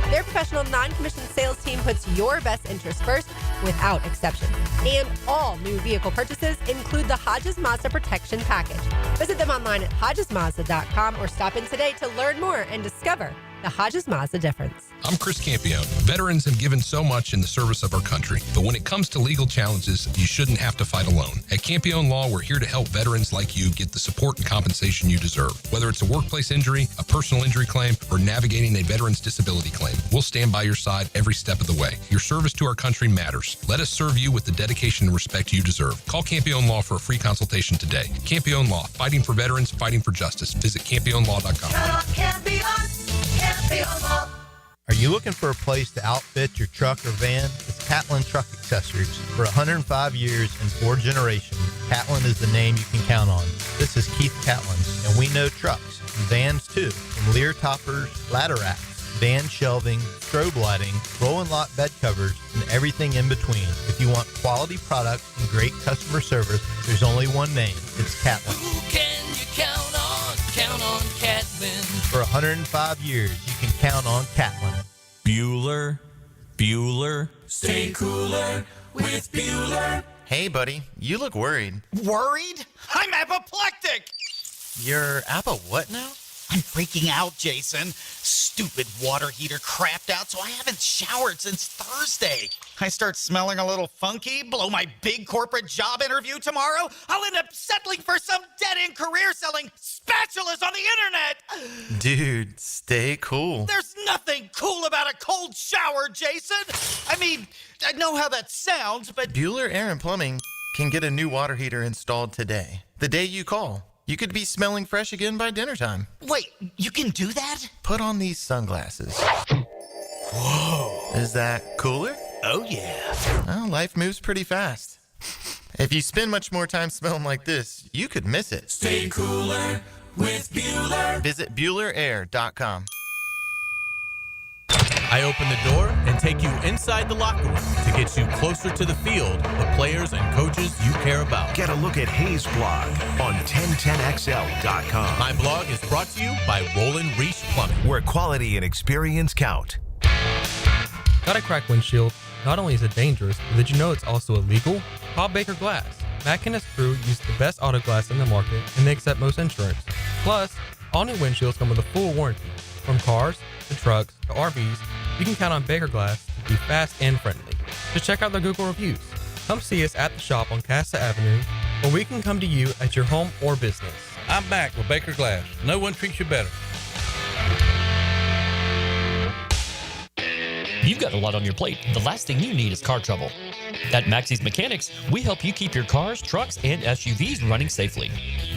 Their professional non-commissioned sales team puts your best interest first without exception. And all new vehicle purchases include the Hodges Mazda Protection Package. Visit them online at HodgesMazda.com or stop in today to learn more and discover the Hodges Mazda difference. I'm Chris Campione. Veterans have given so much in the service of our country, but when it comes to legal challenges, you shouldn't have to fight alone. At Campione Law, we're here to help veterans like you get the support and compensation you deserve. Whether it's a workplace injury, a personal injury claim, or navigating a veteran's disability claim, we'll stand by your side every step of the way. Your service to our country matters. Let us serve you with the dedication and respect you deserve. Call Campione Law for a free consultation today. Campione Law, fighting for veterans, fighting for justice. Visit CampioneLaw.com. Are you looking for a place to outfit your truck or van? It's Catlin Truck Accessories. For 105 years and 4 generations, Catlin is the name you can count on. This is Keith Catlin, and we know trucks and vans too. From Lear toppers, ladder racks, van shelving, strobe lighting, roll and lock bed covers, and everything in between. If you want quality products and great customer service, there's only one name. It's Catlin. Who can you count on? Count on Catlin. For 105 years, you can count on Catlin. Bueller. Stay cooler with Bueller. Hey, buddy, you look worried. Worried? I'm apoplectic. You're what now? I'm freaking out, Jason. Stupid water heater crapped out, so I haven't showered since Thursday. I start smelling a little funky, blow my big corporate job interview tomorrow. I'll end up settling for some dead-end career selling spatulas on the internet. Dude, stay cool. There's nothing cool about a cold shower, Jason. I mean, I know how that sounds, but Bueller Air and Plumbing can get a new water heater installed today. The day you call. You could be smelling fresh again by dinner time. wait, you can do that? Put on these sunglasses. Whoa. Is that cooler? Oh, yeah. Well, life moves pretty fast. If you spend much more time smelling like this, you could miss it. Stay cooler with Bueller. Visit BuellerAir.com. I open the door and take you inside the locker room to get you closer to the field, the players and coaches you care about. Get a look at Hayes' blog on 1010XL.com. My blog is brought to you by Roland Reese Plumbing, where quality and experience count. Got a cracked windshield? Not only is it dangerous, but did you know it's also illegal? Call Baker Glass. Mack and his crew use the best auto glass in the market, and they accept most insurance. Plus, all new windshields come with a full warranty. From cars to trucks to RVs, you can count on Baker Glass to be fast and friendly. Just check out their Google reviews. Come see us at the shop on Casta Avenue, or we can come to you at your home or business. I'm back with Baker Glass. No one treats you better. You've got a lot on your plate. The last thing you need is car trouble. At Maxie's Mechanics, we help you keep your cars, trucks, and SUVs running safely.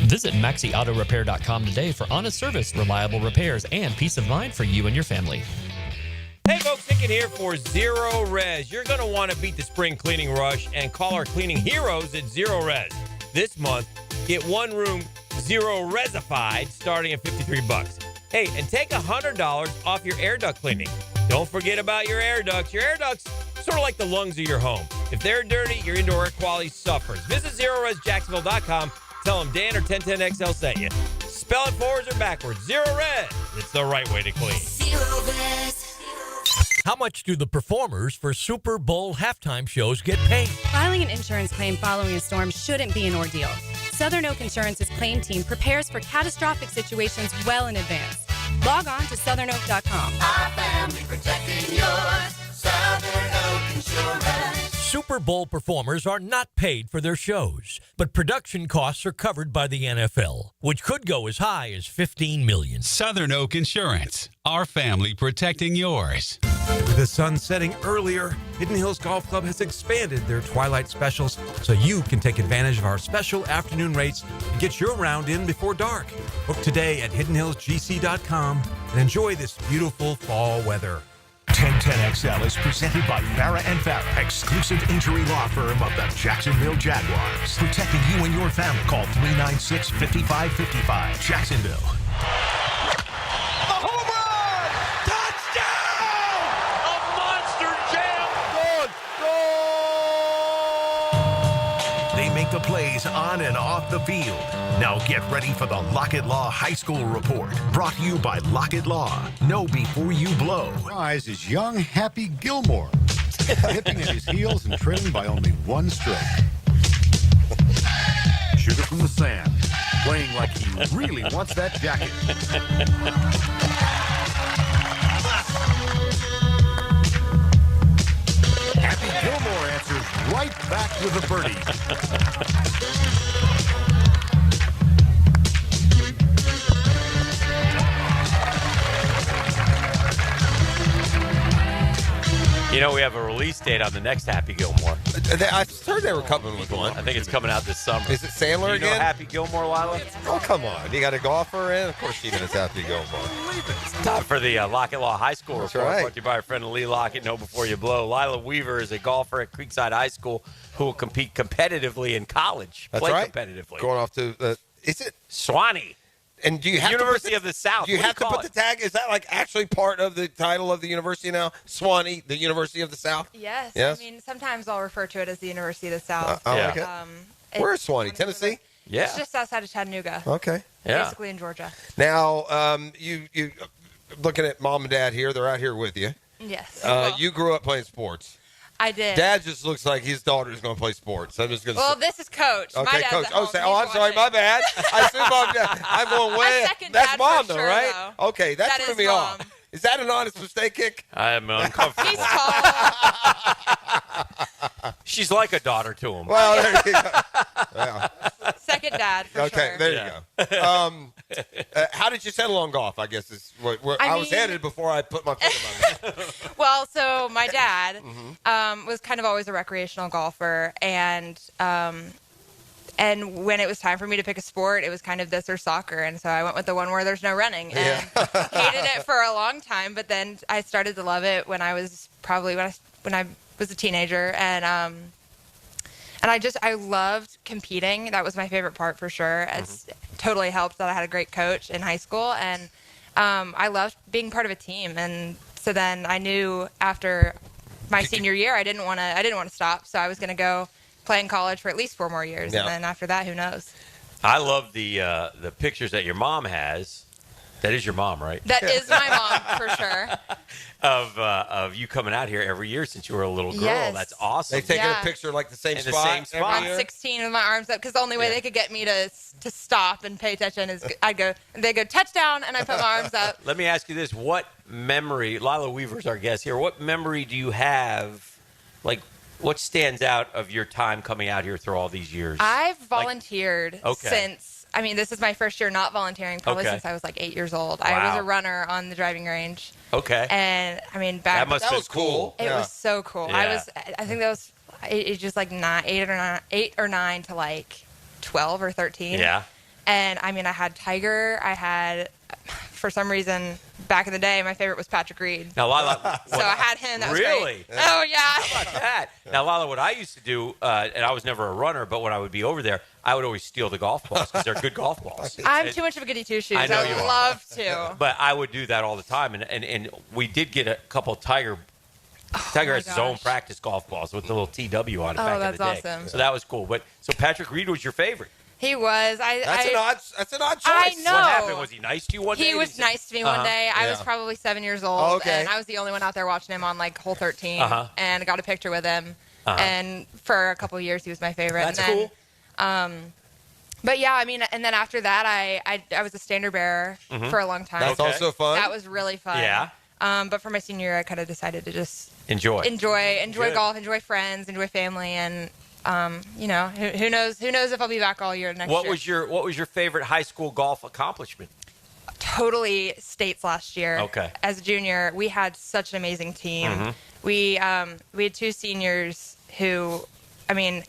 Visit MaxieAutoRepair.com today for honest service, reliable repairs, and peace of mind for you and your family. Hey folks, Hicken here for Zero Res. You're going to want to beat the spring cleaning rush and call our cleaning heroes at Zero Res. This month, get one room Zero Resified starting at $53. Hey, and take $100 off your air duct cleaning. Don't forget about your air ducts. Your air ducts sort of like the lungs of your home. If they're dirty, your indoor air quality suffers. Visit ZeroResJacksonville.com. Tell them Dan or 1010XL sent you. Spell it forwards or backwards. Zero Res. It's the right way to clean. Zero Res. How much do the performers for Super Bowl halftime shows get paid? Filing an insurance claim following a storm shouldn't be an ordeal. Southern Oak Insurance's claim team prepares for catastrophic situations well in advance. Log on to southernoak.com. Our family protecting yours. Southern Oak Insurance. Super Bowl performers are not paid for their shows, but production costs are covered by the NFL, which could go as high as $15 million. Southern Oak Insurance. Our family protecting yours. With the sun setting earlier, Hidden Hills Golf Club has expanded their twilight specials so you can take advantage of our special afternoon rates and get your round in before dark. Book today at hiddenhillsgc.com and enjoy this beautiful fall weather. 1010XL is presented by Farah & Farah, exclusive injury law firm of the Jacksonville Jaguars. Protecting you and your family. Call 396-5555. Jacksonville. The plays on and off the field. Now get ready for the Lockett Law High School Report. Brought to you by Lockett Law. Know before you blow. Rise is young, happy Gilmore, hipping at his heels and trailing by only one stroke. Shooter from the sand, playing like he really wants that jacket. Happy Gilmore answers right back with a birdie. You know, we have a release date on the next Happy Gilmore. I heard they were coming with one. I think it's coming out this summer. Is it Sandler Do you again? know Happy Gilmore, Lila? Oh, come on. You got a golfer in? Of course she knows Happy Gilmore. It's time for the Lockett Law High School That's Report. right. Brought to you by our friend Lee Lockett. Know before you blow. Lila Weaver is a golfer at Creekside High School who will compete competitively in college. That's Play right. competitively. Going off to, is it? Swanee. And do you have University of the South. Do you What have to call put it? the tag? Is that like actually part of the title of the university now? Swanee, the University of the South? Yes. Yes? I mean, sometimes I'll refer to it as the University of the South. I like it. Where is Swanee? Tennessee? It's just outside of Chattanooga. Okay. Basically in Georgia. Now, you looking at mom and dad here. They're out here with you. Yes. You grew up playing sports. I did. Dad just looks like his daughter's going to play sports. I'm just going to Well, this is Coach. Okay, My dad's Coach. at home. I'm sorry. My bad. I assume I'm going way. My second That's dad mom, for though, sure, right? though. Okay, that That threw is me mom. off. Is that an honest mistake kick? I am uncomfortable. He's tall. She's like a daughter to him. Well, there you go. Yeah. Second dad for Okay, sure. there you go. How did you settle on golf? I guess is where I was mean- headed before I put my foot in my mouth. Well, so my dad Mm-hmm. was kind of always a recreational golfer, and when it was time for me to pick a sport, it was kind of this or soccer, and so I went with the one where there's no running, and hated it for a long time. But then I started to love it when I was probably when I was a teenager, and I loved competing. That was my favorite part for sure. It's totally helped that I had a great coach in high school, and I loved being part of a team. And so then I knew after my senior year, I didn't want to stop. So I was going to go play in college for at least 4 more years, Yeah. and then after that, who knows? I love the pictures that your mom has. That is your mom, right? That is my mom for sure. Of you coming out here every year since you were a little girl. Yes. That's awesome. They've taken Yeah. a picture like the same In the spot. same spot. every I'm year? 16 with my arms up because the only way they could get me to stop and pay attention is they go touchdown, and I put my arms up. Let me ask you this: what memory? Lila Weaver's our guest here. What memory do you have? Like, what stands out of your time coming out here through all these years? I've volunteered Okay. since I mean, this is my first year not volunteering, probably since I was like 8 years old. I was a runner on the driving range. Okay. And I mean, that was cool. It was so cool. Yeah. I think that was it just like 8 or 9 to like 12 or 13. Yeah. And I mean, I had Tiger. I had, for some reason, back in the day, my favorite was Patrick Reed. Now, Lala, so I had him. That was really? great. Oh yeah. How about that? Now, Lala, what I used to do, and I was never a runner, but when I would be over there, I would always steal the golf balls because they're good golf balls. I'm too much of a goody two shoes. I know you would are. love to. But I would do that all the time, and we did get a couple of Tiger has his own practice golf balls with the little TW on it back in the day. that's awesome. So that was cool. But so Patrick Reed was your favorite. He was. That's an odd choice. I know. What happened? Was he nice to you one day? He was nice to me one day. I was probably 7 years old, and I was the only one out there watching him on like hole 13, and got a picture with him. And for a couple of years, he was my favorite. That's and then, cool. But yeah, I mean, and then after that, I was a standard bearer for a long time. That's also fun. That was really fun. Yeah. But for my senior year, I kind of decided to just enjoy Good. Golf, enjoy friends, enjoy family, and you know, who knows if I'll be back all year next year. What was your favorite high school golf accomplishment? Totally states last year. Okay. As a junior, we had such an amazing team. We had 2 seniors who, I mean,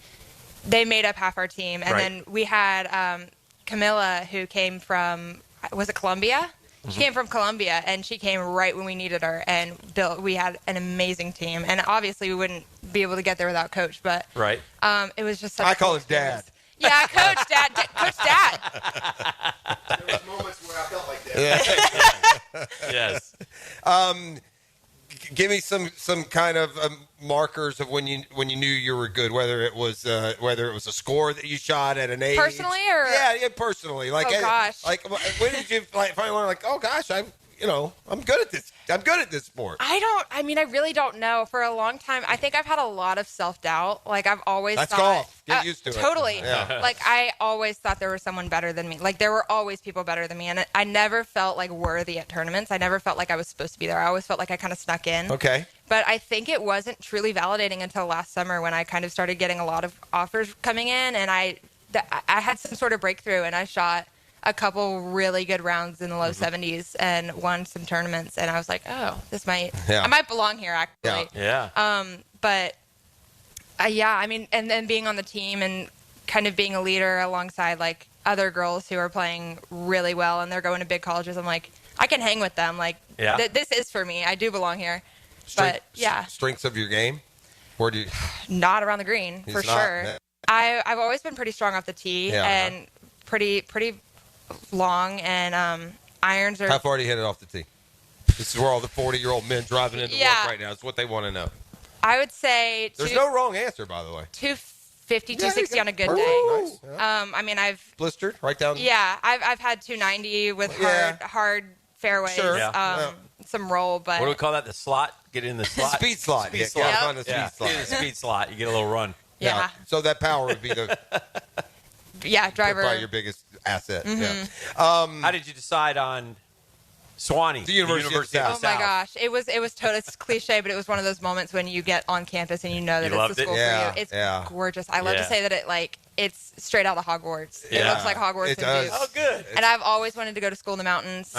they made up half our team, and then we had Camilla, who came from, was it Columbia? She came from Columbia, and she came right when we needed her, and we had an amazing team. And obviously, we wouldn't be able to get there without Coach, but it was just such I call him Dad. Yeah, Coach Dad. Coach Dad. There was moments where I felt like that. Yes. Give me some kind of markers of when you knew you were good, whether it was a score that you shot at an age. Personally, or personally. Like, oh gosh, like when did you finally learn? Like, oh gosh, I'm good at this. I'm good at this sport. I really don't know. For a long time, I think I've had a lot of self-doubt. Like, I've always thought. That's golf. Get used to it. Totally. Yeah. Like, I always thought there was someone better than me. Like, there were always people better than me. And I never felt, like, worthy at tournaments. I never felt like I was supposed to be there. I always felt like I kind of snuck in. Okay. But I think it wasn't truly validating until last summer when I kind of started getting a lot of offers coming in. And I had some sort of breakthrough, and I shot a couple really good rounds in the low 70s and won some tournaments, and I was like, oh, I might belong here, actually. Yeah. But I mean, and then being on the team and kind of being a leader alongside like other girls who are playing really well and they're going to big colleges, I'm like, I can hang with them. Like, this is for me. I do belong here. Strengths of your game? Where do you? Not around the green, for sure. I've always been pretty strong off the tee and pretty long, and irons are. How far do you hit it off the tee? This is where all the 40-year-old men driving into work right now. It's what they want to know. I would say there's no wrong answer, by the way. 250, 260 on a good day. Nice. Yeah. I mean, I've blistered right down. Yeah, I've had 290 with hard fairways. Sure. Some roll, but what do we call that? The slot? Get in the slot. Speed slot. Speed slot. Get on the speed slot. Get in the speed slot. You get a little run. Yeah. So that power would be the driver. Probably your biggest asset. Mm-hmm. Yeah. How did you decide on Swanee? The University of the South. Oh my gosh, it was totally, it's cliche, but it was one of those moments when you get on campus and you know that it's the school for you. It's gorgeous. I love to say that it's straight out of Hogwarts. It looks like Hogwarts. It does. Oh, good. And I've always wanted to go to school in the mountains.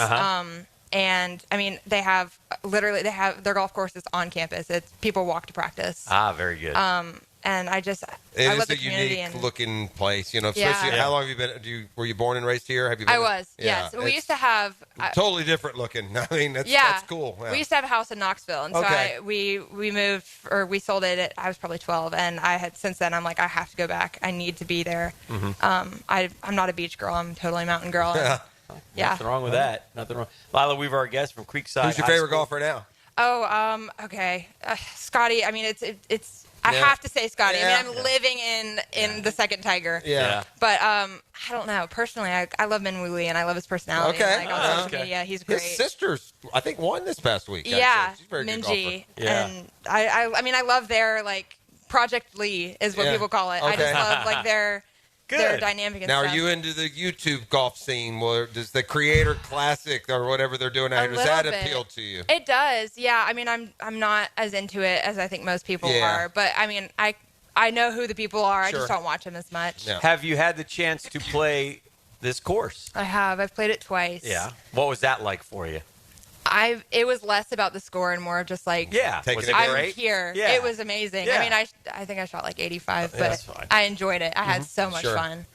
And I mean, they have their golf courses on campus. People walk to practice. Very good. And I love the community. It is a unique looking place, especially how long have you been, were you born and raised here? Have you been? I was, yes. We used to have. Totally different looking. I mean, that's cool. Yeah. We used to have a house in Knoxville. And so we moved, or we sold it I was probably 12. And since then, I'm like, I have to go back. I need to be there. Mm-hmm. I'm not a beach girl. I'm totally a mountain girl. Nothing wrong with that. Nothing wrong. Lila Weaver, our guest from Creekside. Who's your favorite golfer now? Oh, okay. Scotty. I mean, it's. I have to say Scotty. I mean, I'm living in the second Tiger. Yeah. But I don't know. Personally, I love Min Woo Lee, and I love his personality. Okay. On social media, he's great. His sister's, I think, won this past week. Yeah. She's a very good Minji. golfer. Yeah. And I mean, I love their Project Lee is what people call it. Okay. I just love their dynamic and now, stuff. are you into the YouTube golf scene? Does the Creator Classic or whatever they're doing out here, does that appeal to you? It does, yeah. I mean, I'm not as into it as I think most people are, but I mean, I know who the people are. I just don't watch them as much. Yeah. Have you had the chance to play this course. I have. I've played it twice. Yeah. What was that like for you? It was less about the score and more of just like, I'm here. Yeah. It was amazing. Yeah. I mean, I think I shot like 85, Yeah, but that's fine. I enjoyed it. I had so much fun.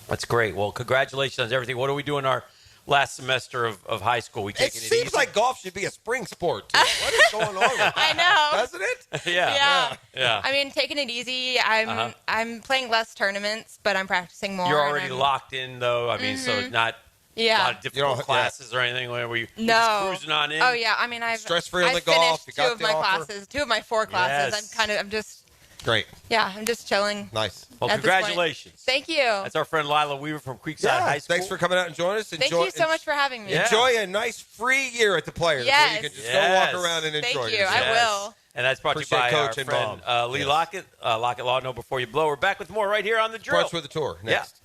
That's great. Well, congratulations on everything. What do we do in our last semester of high school? We taking it seems easy? like golf should be a spring sport, too. What is going on with that? I know. Doesn't it? Yeah. I mean, taking it easy. I'm playing less tournaments, but I'm practicing more. You're already locked in, though. I mean, so it's not a lot of difficult classes or anything where you're just cruising on in. Oh yeah. I mean, I've stress-free on I the golf. finished You got two of the my offer? classes, 2 of my 4 classes. Yes. I'm just great. Yeah, I'm just chilling. Nice. Well, at this point. congratulations. Tsk you. That's our friend Lila Weaver from Creekside High School. Thanks for coming out and joining us. Thank you so much for having me. Enjoy a nice free year at the Players. Where you can just go walk around and enjoy Thank you. yourself. I will. And that's brought to you Appreciate by Coach our and friend Mom. Lee Lockett. Lockett Law, Know Before You Blow. We're back with more right here on The Drill. Sports with the Tour. Next.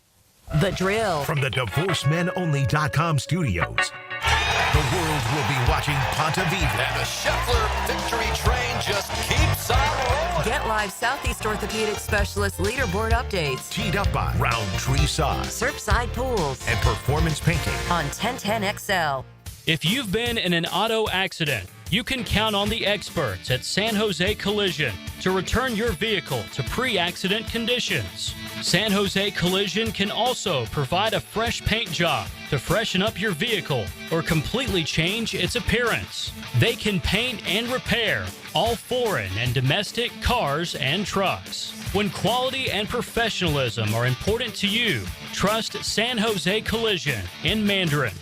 The Drill. From the DivorceMenOnly.com studios. The world will be watching Ponte Vedra. And the Scheffler victory train just keeps on rolling. Get live Southeast Orthopedic Specialist leaderboard updates. Teed up by Roundtree Sauce Surfside Pools. and Performance Painting. On 1010XL. If you've been in an auto accident, you can count on the experts at San Jose Collision to return your vehicle to pre-accident conditions. San Jose Collision can also provide a fresh paint job to freshen up your vehicle or completely change its appearance. They can paint and repair all foreign and domestic cars and trucks. When quality and professionalism are important to you, trust San Jose Collision in Mandarin.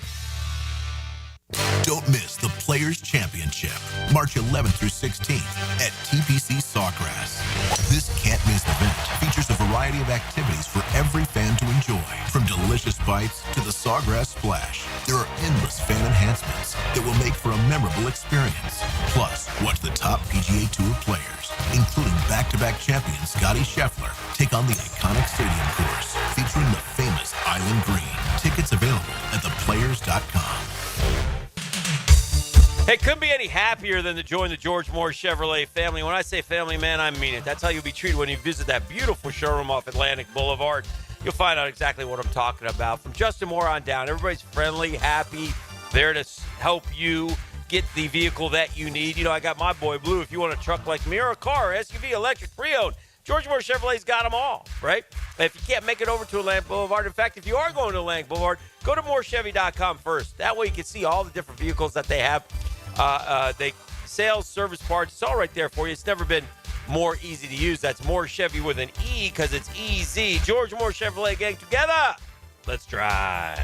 Don't miss the Players Championship, March 11th through 16th at TPC Sawgrass. This can't-miss event features a variety of activities for every fan to enjoy, from delicious bites to the Sawgrass Splash. There are endless fan enhancements that will make for a memorable experience. Plus, watch the top PGA Tour players, including back-to-back champion Scottie Scheffler, take on the iconic stadium course featuring the famous Island Green. Tickets available at theplayers.com. Hey, couldn't be any happier than to join the George Moore Chevrolet family. When I say family, man, I mean it. That's how you'll be treated when you visit that beautiful showroom off Atlantic Boulevard. You'll find out exactly what I'm talking about. From Justin Moore on down, everybody's friendly, happy, there to help you get the vehicle that you need. You know, I got my boy Blue. If you want a truck like me or a car, SUV, electric, pre-owned, George Moore Chevrolet's got them all, right? If you can't make it over to Atlantic Boulevard, in fact, if you are going to Atlantic Boulevard, go to morechevy.com first. That way you can see all the different vehicles that they have. They sales, service, parts, it's all right there for you. It's never been more easy to use. That's Moore Chevy with an E because it's easy. George Moore Chevrolet gang together. Let's drive.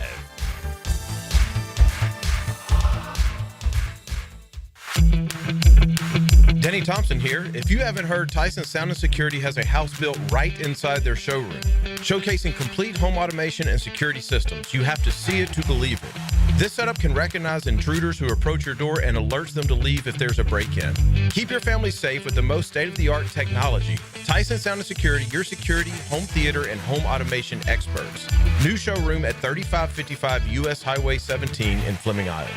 Denny Thompson here. If you haven't heard, Tyson Sound and Security has a house built right inside their showroom, showcasing complete home automation and security systems. You have to see it to believe it. This setup can recognize intruders who approach your door and alerts them to leave if there's a break-in. Keep your family safe with the most state-of-the-art technology. Tyson Sound and Security, your security, home theater, and home automation experts. New showroom at 3555 U.S. Highway 17 in Fleming Island.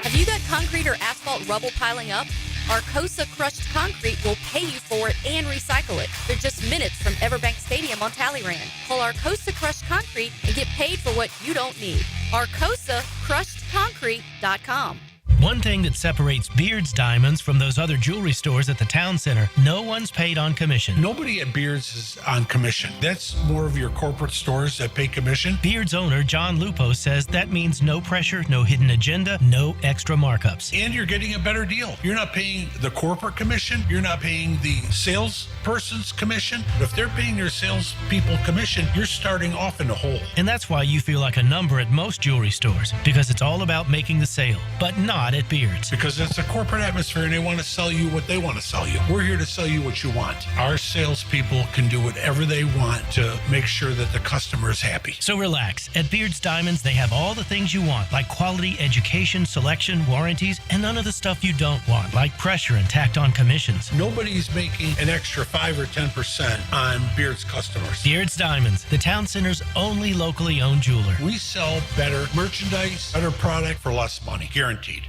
Have you got concrete or asphalt rubble piling up? Arcosa Crushed Concrete will pay you for it and recycle it. They're just minutes from Everbank Stadium on Talleyrand. Call Arcosa Crushed Concrete and get paid for what you don't need. ArcosaCrushedConcrete.com. One thing that separates Beard's Diamonds from those other jewelry stores at the town center, no one's paid on commission. Nobody at Beard's is on commission. That's more of your corporate stores that pay commission. Beard's owner, John Lupo, says that means no pressure, no hidden agenda, no extra markups. And you're getting a better deal. You're not paying the corporate commission. You're not paying the salesperson's commission. But if they're paying their salespeople commission, you're starting off in the hole. And that's why you feel like a number at most jewelry stores, because it's all about making the sale, but not at Beard's. Because it's a corporate atmosphere and they want to sell you what they want to sell you. We're here to sell you what you want. Our salespeople can do whatever they want to make sure that the customer is happy. So relax. At Beard's Diamonds, they have all the things you want, like quality education, selection, warranties, and none of the stuff you don't want, like pressure and tacked on commissions. Nobody's making an extra 5 or 10% on Beard's customers. Beard's Diamonds, the town center's only locally owned jeweler. We sell better merchandise, better product for less money, guaranteed.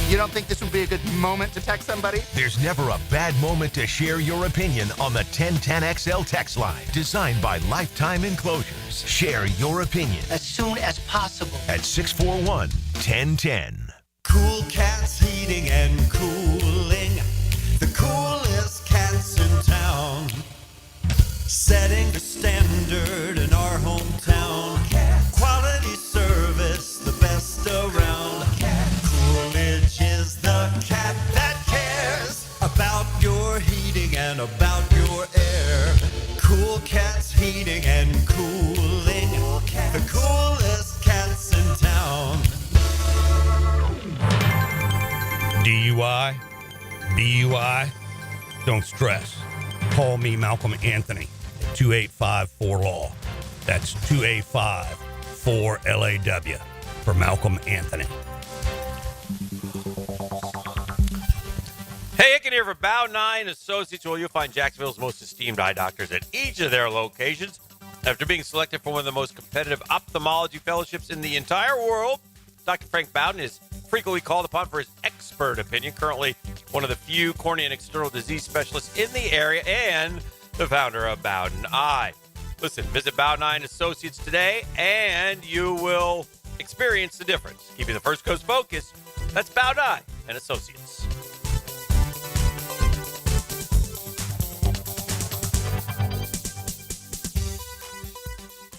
You don't think this would be a good moment to text somebody? There's never a bad moment to share your opinion on the 1010XL text line, designed by Lifetime Enclosures. Share your opinion As soon as possible. at 641-1010. Cool Cats Heating and Cooling, the coolest cats in town. Setting the standard in our hometown. Quality service, the best around. Coolidge is the cat that cares about your heating and about your air. Cool Cats Heating and Cooling, the coolest cats in town. DUI? BUI? Don't stress. Call me Malcolm Anthony at 2854-LAW. That's 2854-LAW for Malcolm Anthony. Hey, Hicken here for Bow 9 Associates. Well, you'll find Jacksonville's most esteemed eye doctors at each of their locations. After being selected for one of the most competitive ophthalmology fellowships in the entire world, Dr. Frank Bowden is frequently called upon for his expert opinion. Currently one of the few cornea and external disease specialists in the area and the founder of Bowden Eye. Listen, visit Bow 9 Associates today and you will experience the difference. Keeping the First Coast focused, that's Bow 9 and Associates.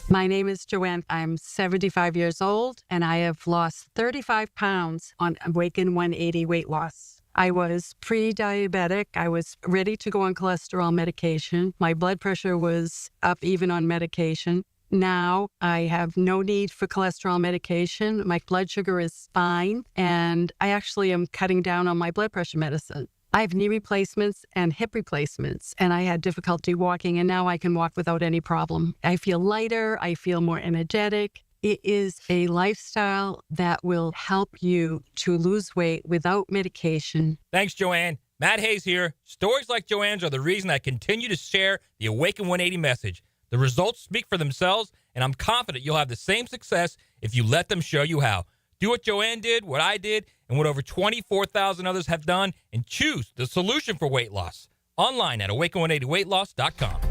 My name is Joanne. I'm 75 years old, and I have lost 35 pounds on Awaken 180 weight loss. I was pre-diabetic. I was ready to go on cholesterol medication. My blood pressure was up even on medication. Now I have no need for cholesterol medication. My blood sugar is fine, and I actually am cutting down on my blood pressure medicine. I have knee replacements and hip replacements, and I had difficulty walking, and now I can walk without any problem. I feel lighter. I feel more energetic. It is a lifestyle that will help you to lose weight without medication. Thanks, Joanne. Matt Hayes here. Stories like Joanne's are the reason I continue to share the Awaken 180 message. The results speak for themselves, and I'm confident you'll have the same success if you let them show you how. Do what Joanne did, what I did, and what over 24,000 others have done, and choose the solution for weight loss. Online at awaken180weightloss.com.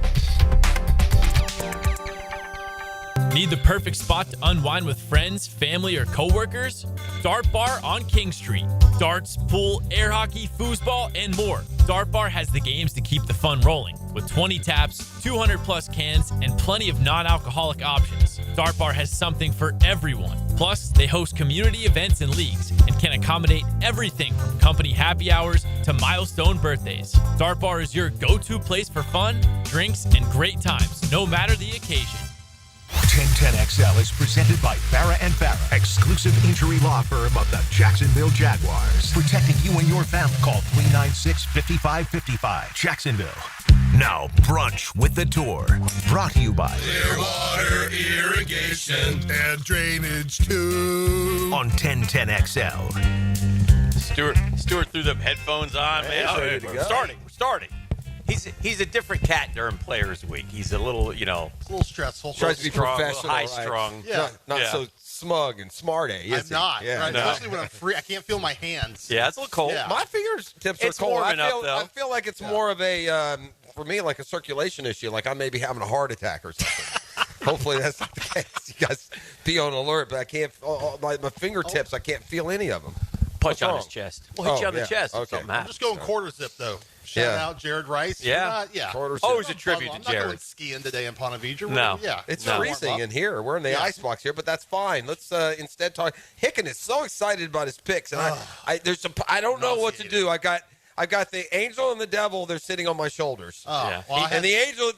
Need the perfect spot to unwind with friends, family, or coworkers? Dart Bar on King Street. Darts, pool, air hockey, foosball, and more. Dart Bar has the games to keep the fun rolling. With 20 taps, 200 plus cans, and plenty of non-alcoholic options. Dart Bar has something for everyone. Plus, they host community events and leagues and can accommodate everything from company happy hours to milestone birthdays. Dart Bar is your go-to place for fun, drinks, and great times, no matter the occasion. 1010XL is presented by Farrah & Farrah, exclusive injury law firm of the Jacksonville Jaguars. Protecting you and your family. Call 396-5555. Jacksonville. Now, Brunch with the Tour. Brought to you by Clearwater Irrigation and Drainage too. On 1010XL. Stuart threw them headphones on, man. We're starting. He's a different cat during Players Week. He's a little, a little stressful. Tries to be professional, high right? strung. Yeah. Not so smug and smart, I'm not. Yeah, right? no. Especially when I'm free. I can't feel my hands. Yeah, it's a little cold. Yeah. My fingertips are It's cold. warming up, though. I feel like it's more of a, for me, like a circulation issue. Like I may be having a heart attack or something. Hopefully that's not the case. You guys be on alert, but I can't. My fingertips, I can't feel any of them. Punch on his chest. We'll hit you on the chest. Okay. If something I'm happens. just going quarter zip though. Shout out Jared Rice. Yeah. Quarter Always zip. a tribute to I'm not Jared. going skiing today in Ponte Vedra. No. Yeah. It's freezing in here. We're in the icebox here, but that's fine. Let's instead talk. Hicken is so excited about his picks, and I don't know what to do. I got the angel and the devil. They're sitting on my shoulders. Oh, yeah. well, And the angel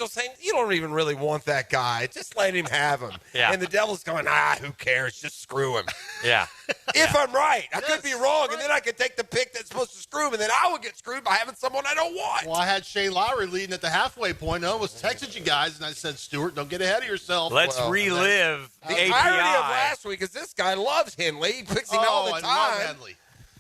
saying, you don't even really want that guy. Just let him have him. Yeah. And the devil's going, who cares? Just screw him. Yeah. If I'm right. I could be wrong, and then I could take the pick that's supposed to screw him, and then I would get screwed by having someone I don't want. Well, I had Shane Lowry leading at the halfway point. I almost texted you guys, and I said, Stuart, don't get ahead of yourself. Let's relive the API. irony of last week is this guy loves Henley. He picks him all the time. I love Henley.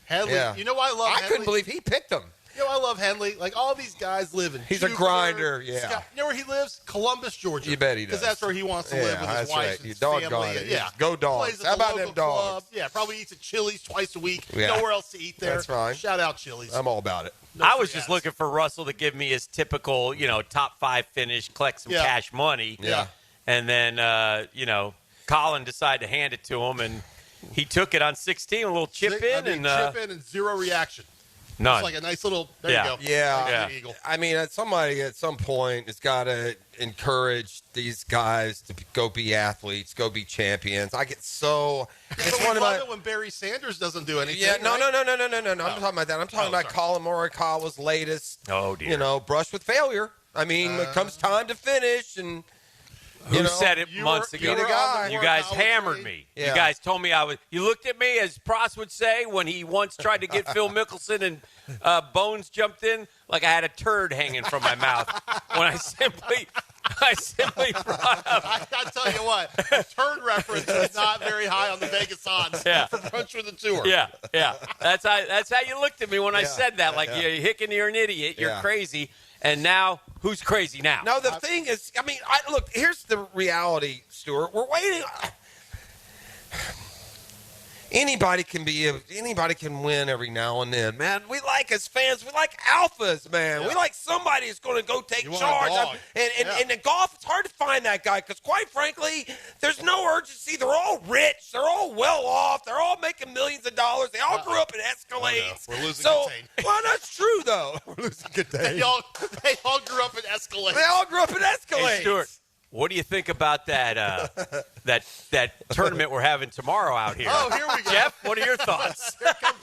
Henley, you know why I love Henley? I couldn't believe he picked him. You know, I love Henley. Like, all these guys live in He's Jupiter, a grinder, yeah. Scott. You know where he lives? Columbus, Georgia. You bet he does. Because that's where he wants to live with his that's wife right. and his Doggone family. it. Yeah. Go Dogs. Plays at How the about local them Dogs? club. Yeah, probably eats at Chili's twice a week. Yeah. Nowhere else to eat there. That's fine. Shout out Chili's. I'm all about it. No I was free just ads. looking for Russell to give me his typical, top 5 finish, collect some Yeah. cash money. Yeah. And then, Colin decided to hand it to him, and he took it on 16, a little chip chip in and zero reaction. none. It's like a nice little. There Yeah. you go. Yeah. Big Eagle. I mean, somebody at some point has got to encourage these guys to go be athletes, go be champions. I get so. It's But one we of love my. it when Barry Sanders doesn't do anything. Yeah, no. right? I'm not talking about that. I'm talking about Colin Morikawa's latest. Oh, dear. Brush with failure. I mean, when it comes time to finish, and Who said it months ago? You're the guy. You guys hammered me. Yeah. You guys told me I was. You looked at me, as Pross would say, when he once tried to get Phil Mickelson and Bones jumped in, like I had a turd hanging from my mouth. When I simply brought up. I gotta tell you what, the turn reference is not very high on the Vegas odds for Brunch with the Tour. Yeah. That's how you looked at me when I said that. Like, Yeah. you're Hicken, you're an idiot. You're Yeah. crazy. And now, who's crazy now? No, the thing is, I mean, look, here's the reality, Stuart. We're waiting. Anybody can win every now and then, man. We like, as fans, we like alphas, man. Yeah. We like somebody who's going to go take You want a charge. dog. And in golf, it's hard to find that guy because, quite frankly, there's no urgency. They're all rich. They're all well off. They're all making millions of dollars. They all grew up in Escalades. We're losing so, contain. well, that's true, though. We're losing contain. They all grew up in Escalades. They all grew up in Escalades. Hey, Stuart, what do you think about that that tournament we're having tomorrow out here? Oh, here we go. Jeff, what are your thoughts? Fat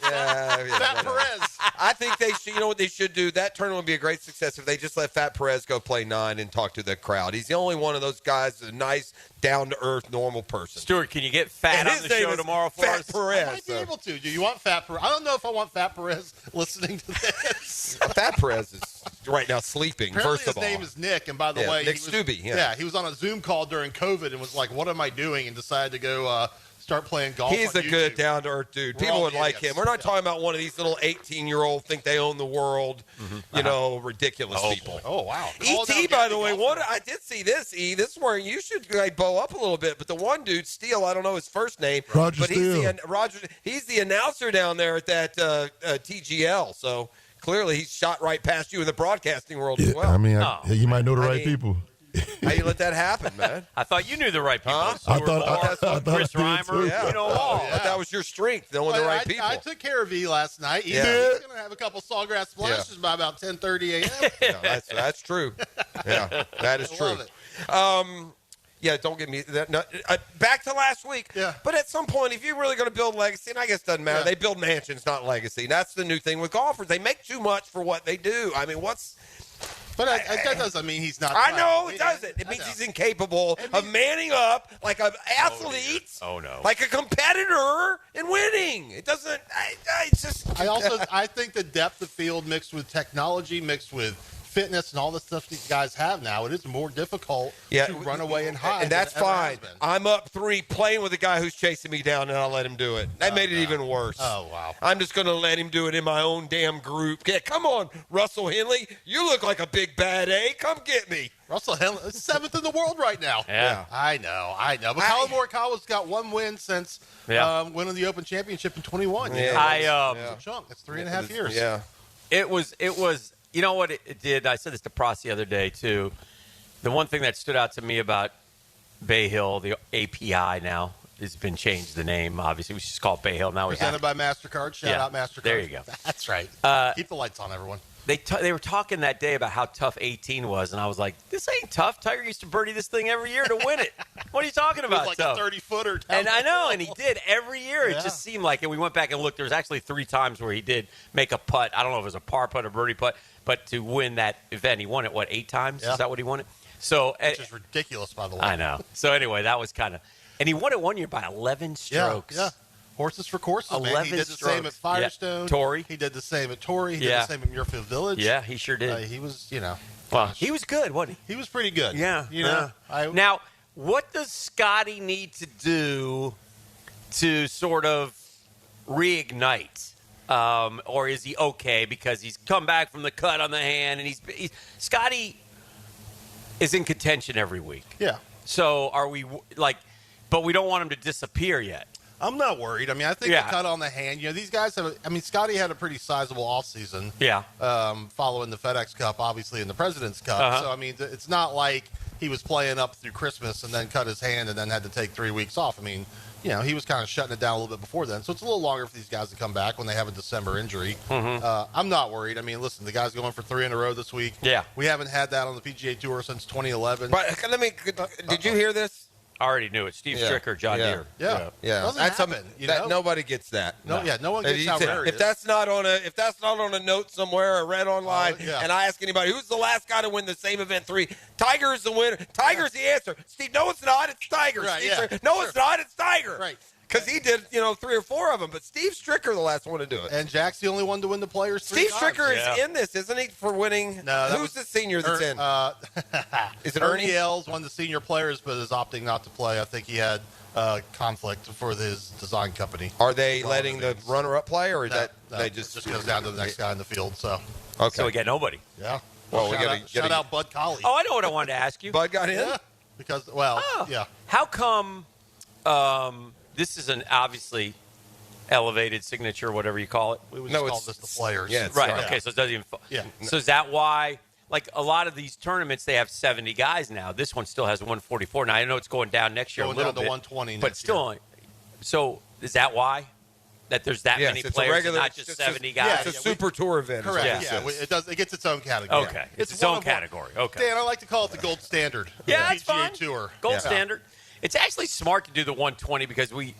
Perez. I think they should. You know what they should do? That tournament would be a great success if they just let Fat Perez go play 9 and talk to the crowd. He's the only one of those guys that's a nice, down-to-earth, normal person. Stuart, can you get Fat And on his the name show is tomorrow for Fat us? Perez. I might be able to. Do you want Fat Perez? I don't know if I want Fat Perez listening to this. Fat Perez is right now sleeping. Apparently First of all, his name is Nick, and by the Yeah, way, Nick he was, Stubbe, yeah. he was on a Zoom call during COVID and was like, "What am I doing?" and decided to go start playing golf. he's on a good, YouTube. down-to-earth dude. We're People all would like idiots. him. We're not talking about one of these little 18-year-old think they own the world, ridiculous people. Oh wow! E.T., by the way, I did see this, E. This is where you should bow up a little bit. But the one dude, Steele, I don't know his first name. Roger but Steele. He's the announcer down there at that TGL. So clearly he's shot right past you in the broadcasting world as well. I mean, you might know the right people. How you let that happen, man? I thought you knew the right people. Huh? I thought Chris I did Reimer, too. you know them all. But that was your strength, knowing the right people. I took care of E last night. He's Yeah. going to have a couple Sawgrass splashes by about 10:30 a.m. No, that's true. Yeah, that is I true. love it. Yeah, don't get me that. No, back to last week. Yeah. But at some point, if you're really going to build legacy, and I guess it doesn't matter, Yeah. they build mansions, not legacy. That's the new thing with golfers. They make too much for what they do. I mean, But that doesn't mean he's not. I trying. know it doesn't. It means he's incapable of manning up like an athlete, Oh, no. like a competitor, and winning. It doesn't. It's just. I think the depth of field mixed with technology, mixed with fitness and all the stuff these guys have now, it is more difficult to run away and hide. And that's than it ever fine. has been. I'm up 3 playing with a guy who's chasing me down, and I'll let him do it. That made it even worse. Oh, wow. I'm just going to let him do it in my own damn group. Yeah, come on, Russell Henley. You look like a big bad A. Come get me. Russell Henley is 7th in the world right now. Yeah. I know. But Colin Morikawa's got 1 win since winning the Open Championship in 21. Yeah. It's a chunk. That's 3.5 years. Yeah. It was. You know what it did? I said this to Pross the other day, too. The one thing that stood out to me about Bay Hill, the API now, has been changed the name, obviously. We should just call it Bay Hill. Now Presented by MasterCard. Shout out MasterCard. There you go. That's right. Keep the lights on, everyone. They were talking that day about how tough 18 was, and I was like, this ain't tough. Tiger used to birdie this thing every year to win it. What are you talking about? It was like tough? a 30-footer. And I know, and he did every year. It Yeah. just seemed like it. We went back and looked. There was actually 3 times where he did make a putt. I don't know if it was a par putt or birdie putt, but to win that event, he won it, 8 times? Yeah. Is that what he won it? So, Which is ridiculous, by the way. I know. So anyway, that was kind of – and he won it one year by 11 strokes. Yeah. Horses for courses, man. 11 He did the strokes. same at Firestone. Yeah. Torrey. He did the same at Torrey. He Yeah. did the same at Muirfield Village. Yeah, he sure did. He was, Well, he was good, wasn't he? He was pretty good. Yeah. Now, what does Scotty need to do to sort of reignite? or is he okay because he's come back from the cut on the hand, and Scotty is in contention every week. Yeah. So are we but we don't want him to disappear yet. I'm not worried. I mean, I think the cut on the hand, these guys Scotty had a pretty sizable offseason. Yeah. Following the FedEx Cup, obviously, and the President's Cup. Uh-huh. So, I mean, it's not like he was playing up through Christmas and then cut his hand and then had to take 3 weeks off. I mean, he was kind of shutting it down a little bit before then. So it's a little longer for these guys to come back when they have a December injury. Mm-hmm. I'm not worried. I mean, listen, the guy's going for 3 in a row this week. Yeah. We haven't had that on the PGA Tour since 2011. But did you hear this? I already knew it. Steve Stricker, John Deere. Yeah. That's happen, that nobody gets that. No one gets how rare it if that's not on a note somewhere or read online, and I ask anybody who's the last guy to win the same event 3, Tiger's the winner. Tiger's the answer. Steve, no, it's not. It's Tiger. Right, Steve, no, it's not. It's Tiger. Right. Because he did, 3 or 4 of them, but Steve Stricker the last one to do it. And Jack's the only one to win the Players 3 Steve times. Stricker is in this, isn't he, for winning? No, who's the senior that's in? Is it Ernie Els won the Senior Players, but is opting not to play. I think he had conflict for his design company. Are they letting the runner-up play, or is they just goes down to the next guy in the field? So okay, so we get nobody. Yeah. Well, shout out Bud Colley. Oh, I know what I wanted to ask you. Bud got in? Yeah. Because How come? This is an obviously elevated signature, whatever you call it. We would just call this the Players. Yeah, right. Okay, so it doesn't even. Yeah. So is that why? Like a lot of these tournaments, they have 70 guys now. This one still has 144. Now I know it's going down next year Going a little down to bit, 120 but next still. year. Only, so is that why? That there's that many it's players, a regular, not just 70 guys. It's a super tour event. Correct. Yeah. It gets its own category. Okay, it's its own category. Okay, Dan, I like to call it the gold standard. Yeah, that's PGA fine. Tour. Gold standard. It's actually smart to do the 120 because we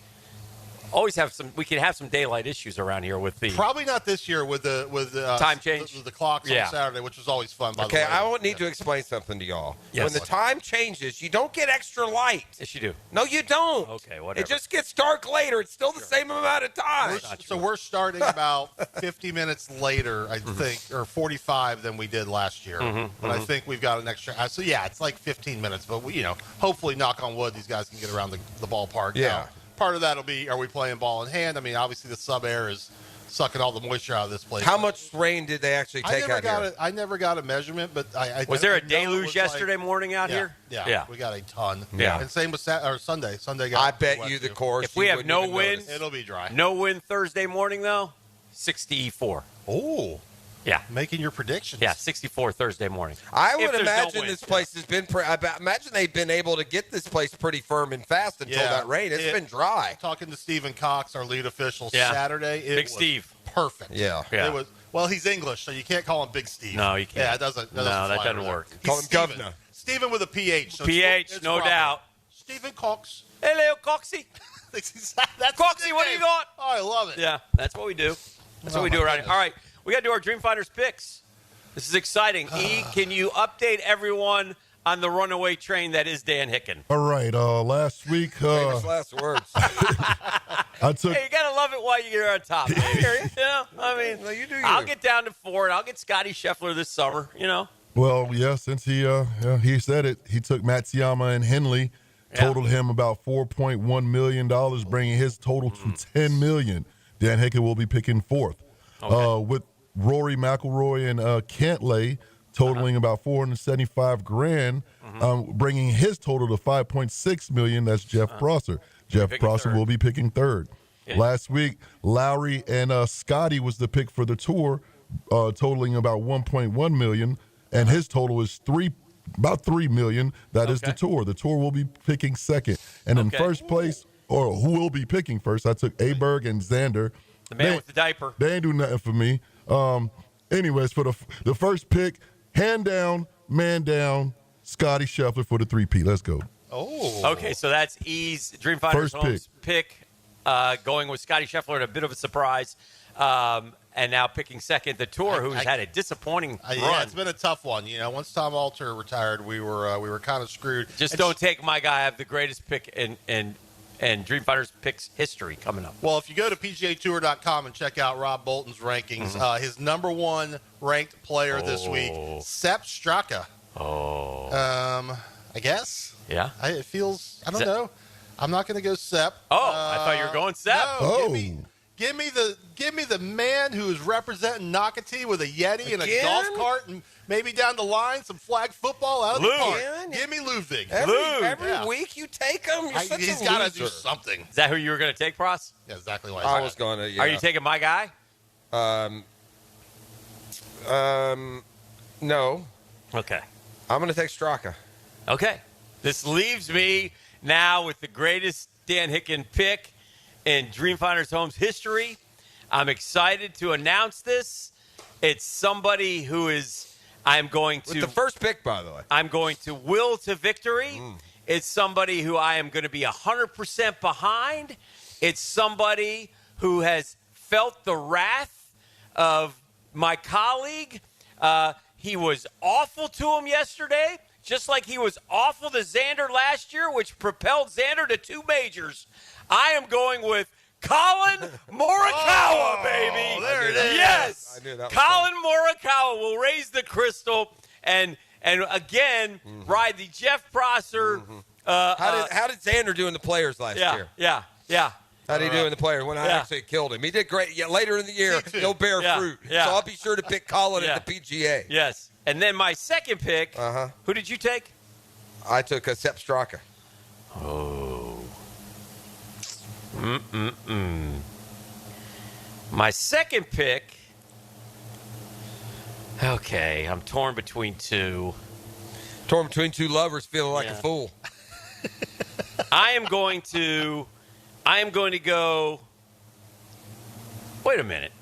always have some. We can have some daylight issues around here with the Probably not this year with the time change. the clocks on Saturday, which was always fun. By the way. I won't need to explain something to y'all. Yes. When the time changes, you don't get extra light. Yes, you do. No, you don't. Okay, whatever. It just gets dark later. It's still the same amount of time. So we're starting about 50 minutes later, I think, or 45 than we did last year. But I think we've got an extra. So yeah, it's like 15 minutes. But we, hopefully, knock on wood, these guys can get around the ballpark. Yeah. Now, part of that will be, are we playing ball in hand? I mean, obviously the sub air is sucking all the moisture out of this place. How much rain did they actually take out here? I never got a measurement, but was there a deluge yesterday morning out here? Yeah, we got a ton. Yeah, and same with Sunday. Sunday got. I bet you the course. If we have no wind, it'll be dry. No wind Thursday morning though. 64. Oh. Yeah, making your predictions. Yeah, 64 Thursday morning. I would imagine this place has been. I imagine they've been able to get this place pretty firm and fast until that rain. It's been dry. Talking to Stephen Cox, our lead official, Saturday. Big Steve. Perfect. Yeah. It was. Well, he's English, so you can't call him Big Steve. No, you can't. Yeah, it doesn't. No, that doesn't work. Call him Governor. Stephen with a PH. So PH, no doubt. Stephen Cox. Hello, Coxie. That's Coxie, what do you got? Oh, I love it. Yeah, that's what we do. That's what we do around here. All right, we got to do our Dream Finders picks. This is exciting. E, can you update everyone on the runaway train that is Dan Hicken? All right. Last week. Famous last words. I took. Hey, you gotta love it while you're on top, baby. I mean, you do. I'll get down to 4, and I'll get Scotty Scheffler this summer. Well, yeah. Since he said it, he took Matsuyama and Henley, totaled him about $4.1 million, bringing his total to $10 million. Dan Hicken will be picking 4th. Okay. With Rory McIlroy and Cantlay totaling about $475,000, bringing his total to $5.6 million. That's Jeff Prosser. Jeff Prosser will be picking 3rd. Yeah. Last week, Lowry and Scotty was the pick for the tour, totaling about $1.1 million, and his total is about $3 million. That is the tour. The tour will be picking 2nd, and in first place, or who will be picking first? I took Aberg and Xander. The man with the diaper. They ain't do nothing for me. Anyways, for the first pick, hand down, man down, Scotty Scheffler for the 3P. Let's go. Oh. Okay, so that's E's Dream Finders Homes pick, going with Scotty Scheffler at a bit of a surprise, and now picking 2nd, the tour, who's had a disappointing run. Yeah, it's been a tough one. Once Tom Alter retired, we were kind of screwed. Just don't take my guy. I have the greatest pick in Dream Finders picks history coming up. Well, if you go to PGAtour.com and check out Rob Bolton's rankings, his number 1 ranked player this week, Sepp Straka. I guess. Yeah. It feels. I don't know. I'm not going to go Sepp. I thought you were going Sepp. No, Give me the man who is representing Nocatee with a Yeti and a golf cart and maybe down the line some flag football out of the park. Give me Ludwig. Every week you take him. He's got to do something. Is that who you were going to take, Pross? Yeah, exactly what I was going to. Yeah. Are you taking my guy? No. Okay. I'm going to take Straka. Okay. This leaves me now with the greatest Dan Hicken pick in Dreamfinders Homes history. I'm excited to announce this. It's somebody who is, I'm going to. With the first pick, by the way. I'm going to will to victory. It's somebody who I am going to be 100% behind. It's somebody who has felt the wrath of my colleague. He was awful to him yesterday, just like he was awful to Xander last year, which propelled Xander to 2 majors. I am going with Colin Morikawa, baby. There it is. Yes. I knew that was Colin Morikawa will raise the crystal and again ride the Jeff Prosser. How did Xander do in the Players last year? Yeah. How did he do in the Players when I actually killed him? He did great. Yeah, later in the year, he'll bear fruit. Yeah. So I'll be sure to pick Colin at the PGA. Yes. And then my second pick, who did you take? I took Sepp Straka. Oh. My second pick. Okay, I'm torn between 2. Torn between 2 lovers, feeling like a fool. I am going to go. Wait a minute.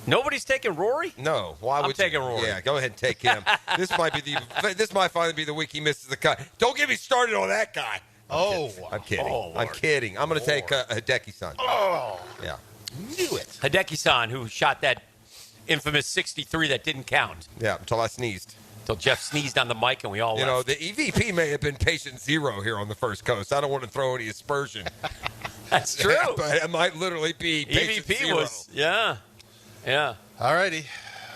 Nobody's taking Rory? No. Why would I'm taking you? Rory. Yeah, go ahead and take him. This might finally be the week he misses the cut. Don't get me started on that guy. I'm kidding. I'm kidding. I'm going to take Hideki-san. Oh. Yeah. Knew it. Hideki-san, who shot that infamous 63 that didn't count. Yeah, until I sneezed. Until Jeff sneezed on the mic and we all left. The EVP may have been patient 0 here on the first coast. I don't want to throw any aspersion. That's true. But it might literally be patient EVP 0. was, yeah. All righty.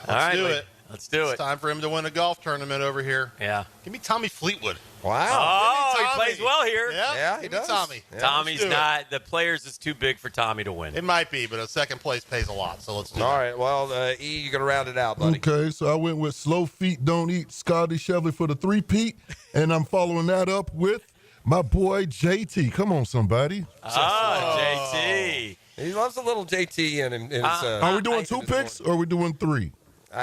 Let's do it. Let's do it. It's time for him to win a golf tournament over here. Yeah. Give me Tommy Fleetwood. Wow. Oh, he plays well here. Yeah, he give me does. Tommy. Yeah, Tommy's not. The Players is too big for Tommy to win. It might be, but a second place pays a lot, so let's do All it. right. Well, E, you're going to round it out, buddy. Okay, so I went with Slow Feet Don't Eat Scotty Chevrolet for the 3-peat, and I'm following that up with my boy JT. Come on, somebody. JT. He loves a little JT in his. Are we doing 2 picks or are we doing 3?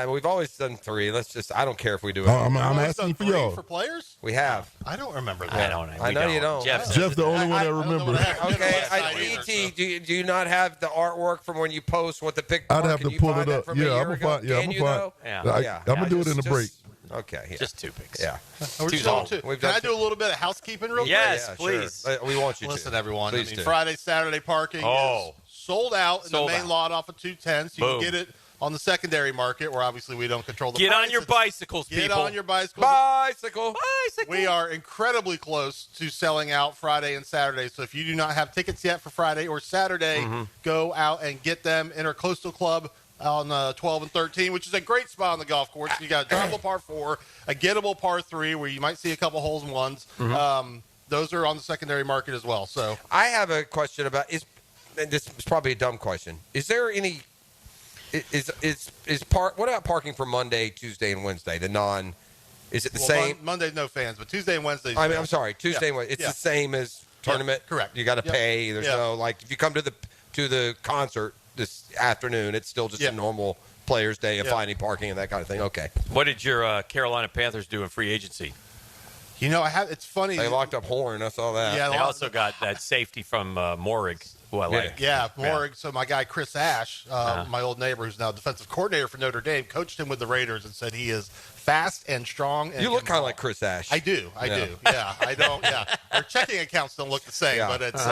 We've always done 3. I don't care if we do it. I'm asking for y'all. For players? We have. I don't remember that. I don't. I know you don't. Jeff's the only one that remembers. Okay, ET, do you not have the artwork from when you post what the pick? I'd have to pull it up. Yeah, I'm going to I'm going to do it in the break. Okay. Yeah. Just 2 picks. Yeah. We're just doing 2. Can I do a little bit of housekeeping real quick? Yes, Yeah, please. Sure. We want you Listen, to. everyone. Please do. Friday, Saturday parking is sold out in the main lot off of 210. So you can get it on the secondary market, where obviously we don't control the Get price. on your bicycles, Get people. on your bicycles. Bicycle. We are incredibly close to selling out Friday and Saturday. So if you do not have tickets yet for Friday or Saturday, go out and get them. Intercoastal Club on 12 and 13, which is a great spot on the golf course. You got a drivable par 4, a gettable par 3, where you might see a couple holes in ones. Those are on the secondary market as well. So I have a question about and this is probably a dumb question. Is there any what about parking for Monday, Tuesday, and Wednesday? Is it the same? Monday's no fans, but Tuesday and Wednesday. I'm sorry, Tuesday and Wednesday. It's the same as tournament. Correct. You got to pay. There's no if you come to the concert this afternoon, it's still just a normal players' day of finding parking and that kind of thing. Okay. What did your Carolina Panthers do in free agency? It's funny. They locked up Horn. I saw that. Yeah, they also got that safety from Morig, who I like. Yeah, Morig. So my guy Chris Ash, my old neighbor, who's now defensive coordinator for Notre Dame, coached him with the Raiders and said he is fast and strong. And you look kind of like Chris Ash. I do. Yeah, I don't. Yeah, our checking accounts don't look the same, but it's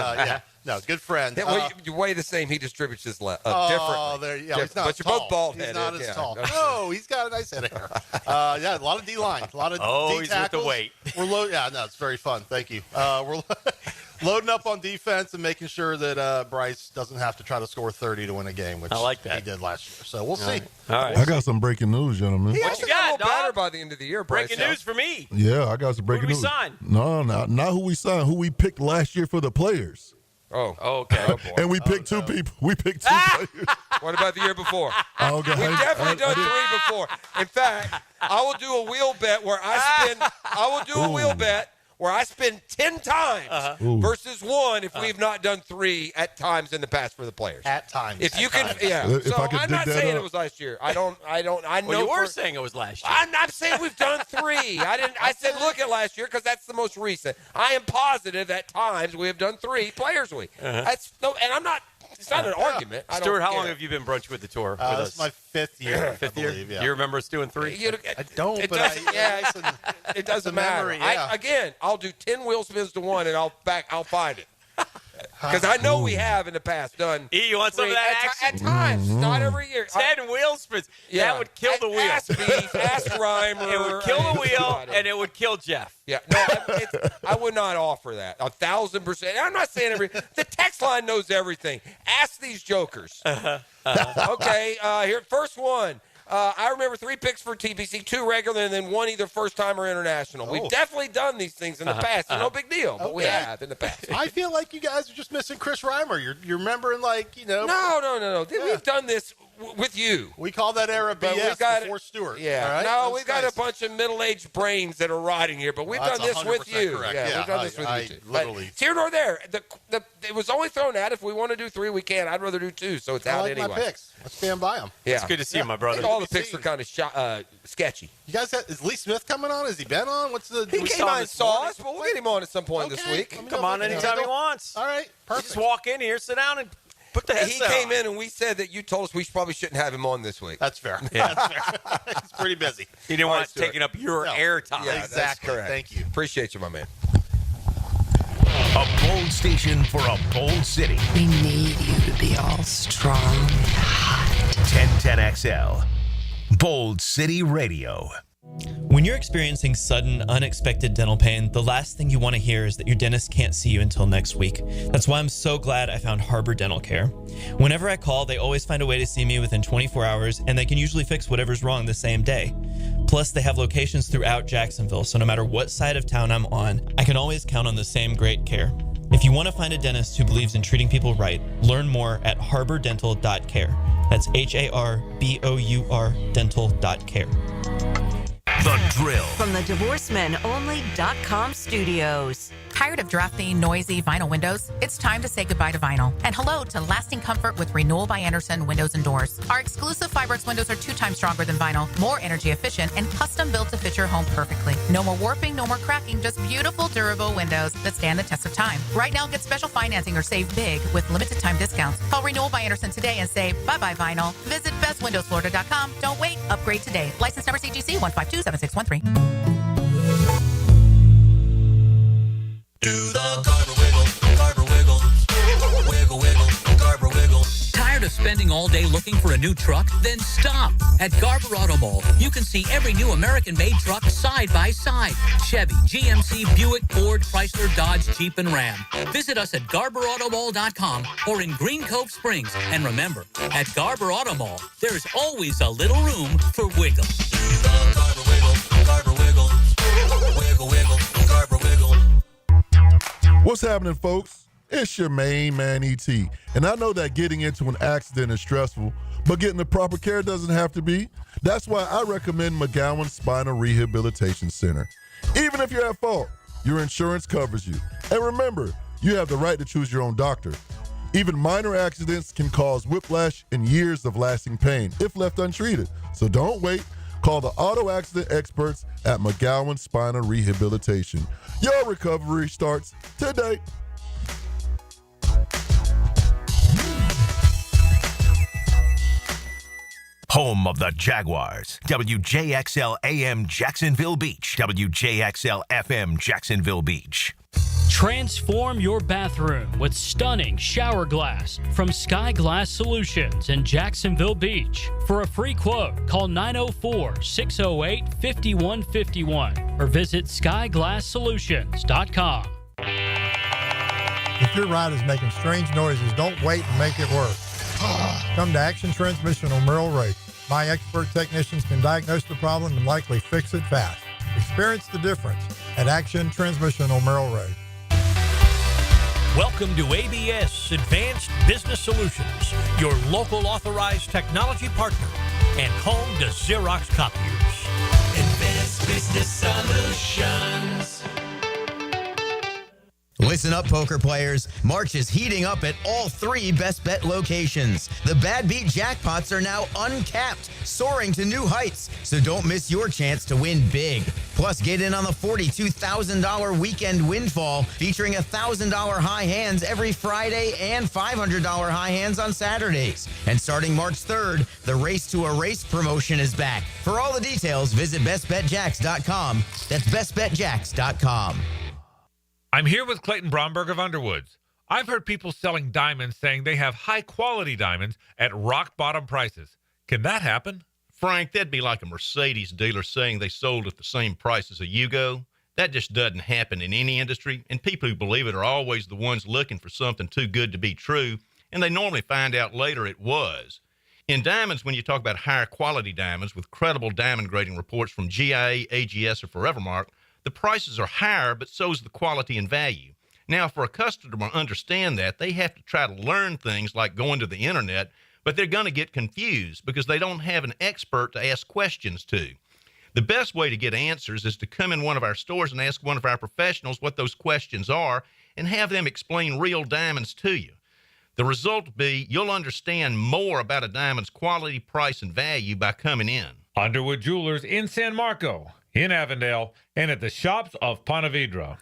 no, good friend. You weigh the same. He distributes his different. He's not but you're both bald headed. He's not as tall. No, he's got a nice head of hair. A lot of D line, a lot of D tackles. With the weight. We're loading. Yeah, no, it's very fun. Thank you. We're loading up on defense and making sure that Bryce doesn't have to try to score 30 to win a game, which I like that. he did last year. So we'll see. All right. I got some breaking news, gentlemen. He What actually you got, got a little better dog? by the end of the year. Bryce. Breaking news for me. Yeah, I got some breaking Who did we news. sign? No, not who we signed. Who we picked last year for the players. Oh, okay. Oh, boy. And we picked two people. We picked two players. What about the year before? Okay. We've definitely done three before. In fact, I will do a wheel bet where I spend 10 times versus one if we've not done three at times in the past for the players. At times. If you can, yeah. If So I could I'm dig not that saying up. it was last year. I know. Well, you were saying it was last year. I'm not saying we've done three. I said look at last year because that's the most recent. I am positive at times we have done three Players Week. That's no, and I'm not. It's not an argument. I Stuart, don't how care. long have you been brunch with the tour? This with is us? my fifth year. Fifth I year? believe, yeah. Do you remember us doing three? I don't, It but doesn't, it doesn't matter. memory, yeah. Again, I'll do 10 wheel spins to one, and I'll find it. Because I know we have in the past done. You want some of that at times, not every year. 10 wheel spins. Yeah. That would kill the wheel. Ask Beef, ask Reimer. It would kill the wheel, and it would kill Jeff. Yeah, no, I would not offer that. 1,000%. I'm not saying the text line knows everything. Ask these jokers. Okay, here, first one. I remember 3 picks for TPC, 2 regular, and then 1 either first time or international. We've definitely done these things in the past. It's no big deal, but we have in the past. I feel like you guys are just missing Chris Reimer. You're remembering, like, you know. No. We've done this with you. We call that era But BS we've got before Stewart. Yeah. all right? No, That's we've got nice. a bunch of middle-aged brains that are riding here, but we've That's done this with 100% you. correct. Yeah, Yeah, we've done this with I you too. literally- But it's here nor there. It was only thrown out. If we want to do 3, we can. I'd rather do 2, so it's I out like anyway. my picks. I stand by them. Yeah. It's good to see you, my I brother. think all the picks are kind of sketchy. You guys, is Lee Smith coming on? Has he been on? What's the? He we came saw on him and this saw morning. us, but we'll get him on at some point this week. Let me Come know on if I can anytime he handle- wants. All right, You perfect. just walk in here, sit down, and put the He headset came on. in and we said that you told us we probably shouldn't have him on this week. That's fair. That's fair. He's pretty busy. He didn't All want right, it taking up your No. airtime. Yeah, Exactly. that's correct. Thank you. Appreciate you, my man. A bold station for a bold city. We need you to be all strong and hot. 1010XL. Bold City Radio. When you're experiencing sudden, unexpected dental pain, the last thing you want to hear is that your dentist can't see you until next week. That's why I'm so glad I found Harbor Dental Care. Whenever I call, they always find a way to see me within 24 hours, and they can usually fix whatever's wrong the same day. Plus, they have locations throughout Jacksonville, so no matter what side of town I'm on, I can always count on the same great care. If you want to find a dentist who believes in treating people right, learn more at harbordental.care. That's HARBOUR dental.care. The Drill. From the DivorceMenOnly.com studios. Tired of drafty, noisy vinyl windows? It's time to say goodbye to vinyl. And hello to lasting comfort with Renewal by Andersen windows and doors. Our exclusive Fiberx windows are 2 times stronger than vinyl, more energy efficient, and custom built to fit your home perfectly. No more warping, no more cracking, just beautiful, durable windows that stand the test of time. Right now, get special financing or save big with limited time discounts. Call Renewal by Andersen today and say bye-bye vinyl. Visit bestwindowsflorida.com. Don't wait. Upgrade today. License number CGC 1527613. Do the Garber wiggle, Garber wiggle, wiggle, wiggle, Garber wiggle. Tired of spending all day looking for a new truck? Then stop. At Garber Auto Mall, you can see every new American-made truck side by side. Chevy, GMC, Buick, Ford, Chrysler, Dodge, Jeep, and Ram. Visit us at GarberAutomall.com or in Green Cove Springs. And remember, at Garber Auto Mall, there is always a little room for wiggle. Do the Garber wiggle, Garber wiggle, wiggle, wiggle, Garber wiggle. What's happening, folks? It's your main man, E.T. And I know that getting into an accident is stressful, but getting the proper care doesn't have to be. That's why I recommend McGowan Spinal Rehabilitation Center. Even if you're at fault, your insurance covers you. And remember, you have the right to choose your own doctor. Even minor accidents can cause whiplash and years of lasting pain if left untreated. So don't wait. Call the auto accident experts at McGowan Spinal Rehabilitation. Your recovery starts today. Home of the Jaguars. WJXL AM Jacksonville Beach. WJXL FM Jacksonville Beach. Transform your bathroom with stunning shower glass from Sky Glass Solutions in Jacksonville Beach. For a free quote, call 904-608-5151 or visit skyglasssolutions.com. If your ride is making strange noises, don't wait and make it work. Come to Action Transmission on Merrill Road. My expert technicians can diagnose the problem and likely fix it fast. Experience the difference at Action Transmission on Merrill Road. Welcome to ABS Advanced Business Solutions, your local authorized technology partner and home to Xerox copiers. Advanced Business Solutions. Listen up, poker players. March is heating up at all 3 Best Bet locations. The Bad Beat jackpots are now uncapped, soaring to new heights. So don't miss your chance to win big. Plus, get in on the $42,000 weekend windfall, featuring $1,000 high hands every Friday and $500 high hands on Saturdays. And starting March 3rd, the Race to a Race promotion is back. For all the details, visit bestbetjacks.com. That's bestbetjacks.com. I'm here with Clayton Bromberg of Underwoods. I've heard people selling diamonds saying they have high-quality diamonds at rock-bottom prices. Can that happen? Frank, that'd be like a Mercedes dealer saying they sold at the same price as a Yugo. That just doesn't happen in any industry, and people who believe it are always the ones looking for something too good to be true, and they normally find out later it was. In diamonds, when you talk about higher-quality diamonds with credible diamond grading reports from GIA, AGS, or Forevermark, the prices are higher, but so is the quality and value. Now, for a customer to understand that, they have to try to learn things like going to the internet, but they're going to get confused because they don't have an expert to ask questions to. The best way to get answers is to come in one of our stores and ask one of our professionals what those questions are and have them explain real diamonds to you. The result will be you'll understand more about a diamond's quality, price, and value by coming in. Underwood Jewelers in San Marco, in Avondale, and at the shops of Ponte Vedra.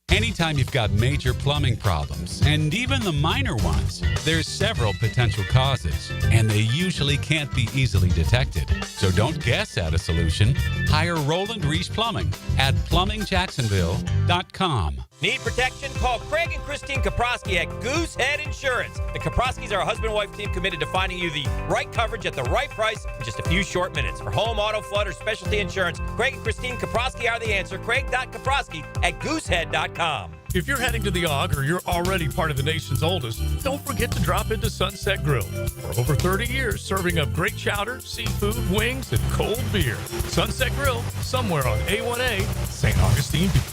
Anytime you've got major plumbing problems, and even the minor ones, there's several potential causes, and they usually can't be easily detected. So don't guess at a solution. Hire Roland Reese Plumbing at plumbingjacksonville.com. Need protection? Call Craig and Christine Kaprosky at Goosehead Insurance. The Kaproskys are a husband-wife team committed to finding you the right coverage at the right price in just a few short minutes. For home, auto, flood, or specialty insurance, Craig and Christine Kaprosky are the answer. Craig.Kaprosky at goosehead.com. If you're heading to the Og or you're already part of the nation's oldest, don't forget to drop into Sunset Grill. For over 30 years, serving up great chowder, seafood, wings, and cold beer. Sunset Grill, somewhere on A1A, St. Augustine Beach.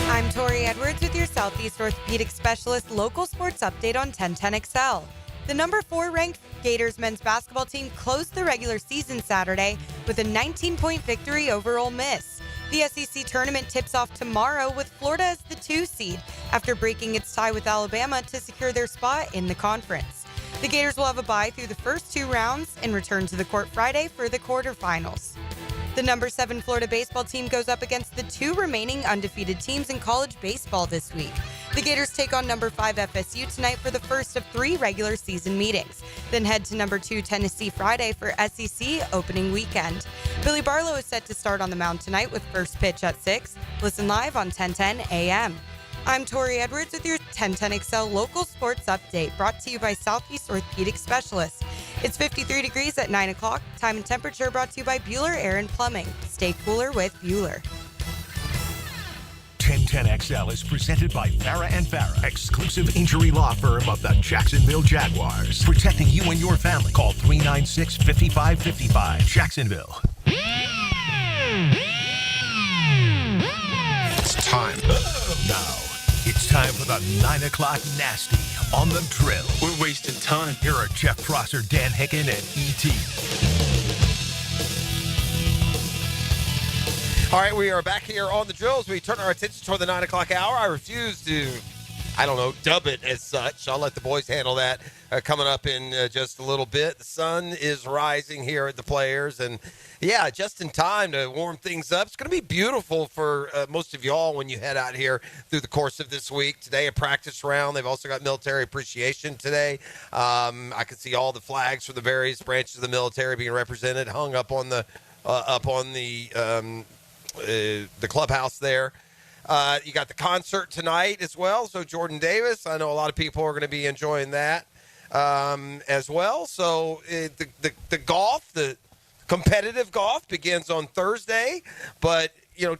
I'm Tori Edwards with your Southeast Orthopedic Specialist local sports update on 1010XL. The number 4 ranked Gators men's basketball team closed the regular season Saturday with a 19-point victory over Ole Miss. The SEC tournament tips off tomorrow with Florida as the 2 seed after breaking its tie with Alabama to secure their spot in the conference. The Gators will have a bye through the first 2 rounds and return to the court Friday for the quarterfinals. The number 7 Florida baseball team goes up against the 2 remaining undefeated teams in college baseball this week. The Gators take on number 5 FSU tonight for the first of 3 regular season meetings, then head to number 2 Tennessee Friday for SEC opening weekend. Billy Barlow is set to start on the mound tonight with first pitch at 6. Listen live on 1010 a.m. I'm Tori Edwards with your 1010XL local sports update, brought to you by Southeast Orthopedic Specialists. It's 53 degrees at 9 o'clock. Time and temperature brought to you by Bueller Air and Plumbing. Stay cooler with Bueller. 1010XL is presented by Farah & Farah, exclusive injury law firm of the Jacksonville Jaguars. Protecting you and your family. Call 396-5555. Jacksonville. It's time. Now, it's time for the 9 o'clock nasty on the drill. We're wasting time. Here are Jeff Prosser, Dan Hicken, and E.T. All right, we are back here on the drills. We turn our attention toward the 9 o'clock hour. I refuse to, dub it as such. I'll let the boys handle that coming up in just a little bit. The sun is rising here at the Players, and yeah, just in time to warm things up. It's going to be beautiful for most of y'all when you head out here through the course of this week. Today, a practice round. They've also got military appreciation today. I can see all the flags for the various branches of the military being represented, hung up on the clubhouse there. You got the concert tonight as well. So Jordan Davis, I know a lot of people are going to be enjoying that as well. So the golf, the competitive golf begins on Thursday, but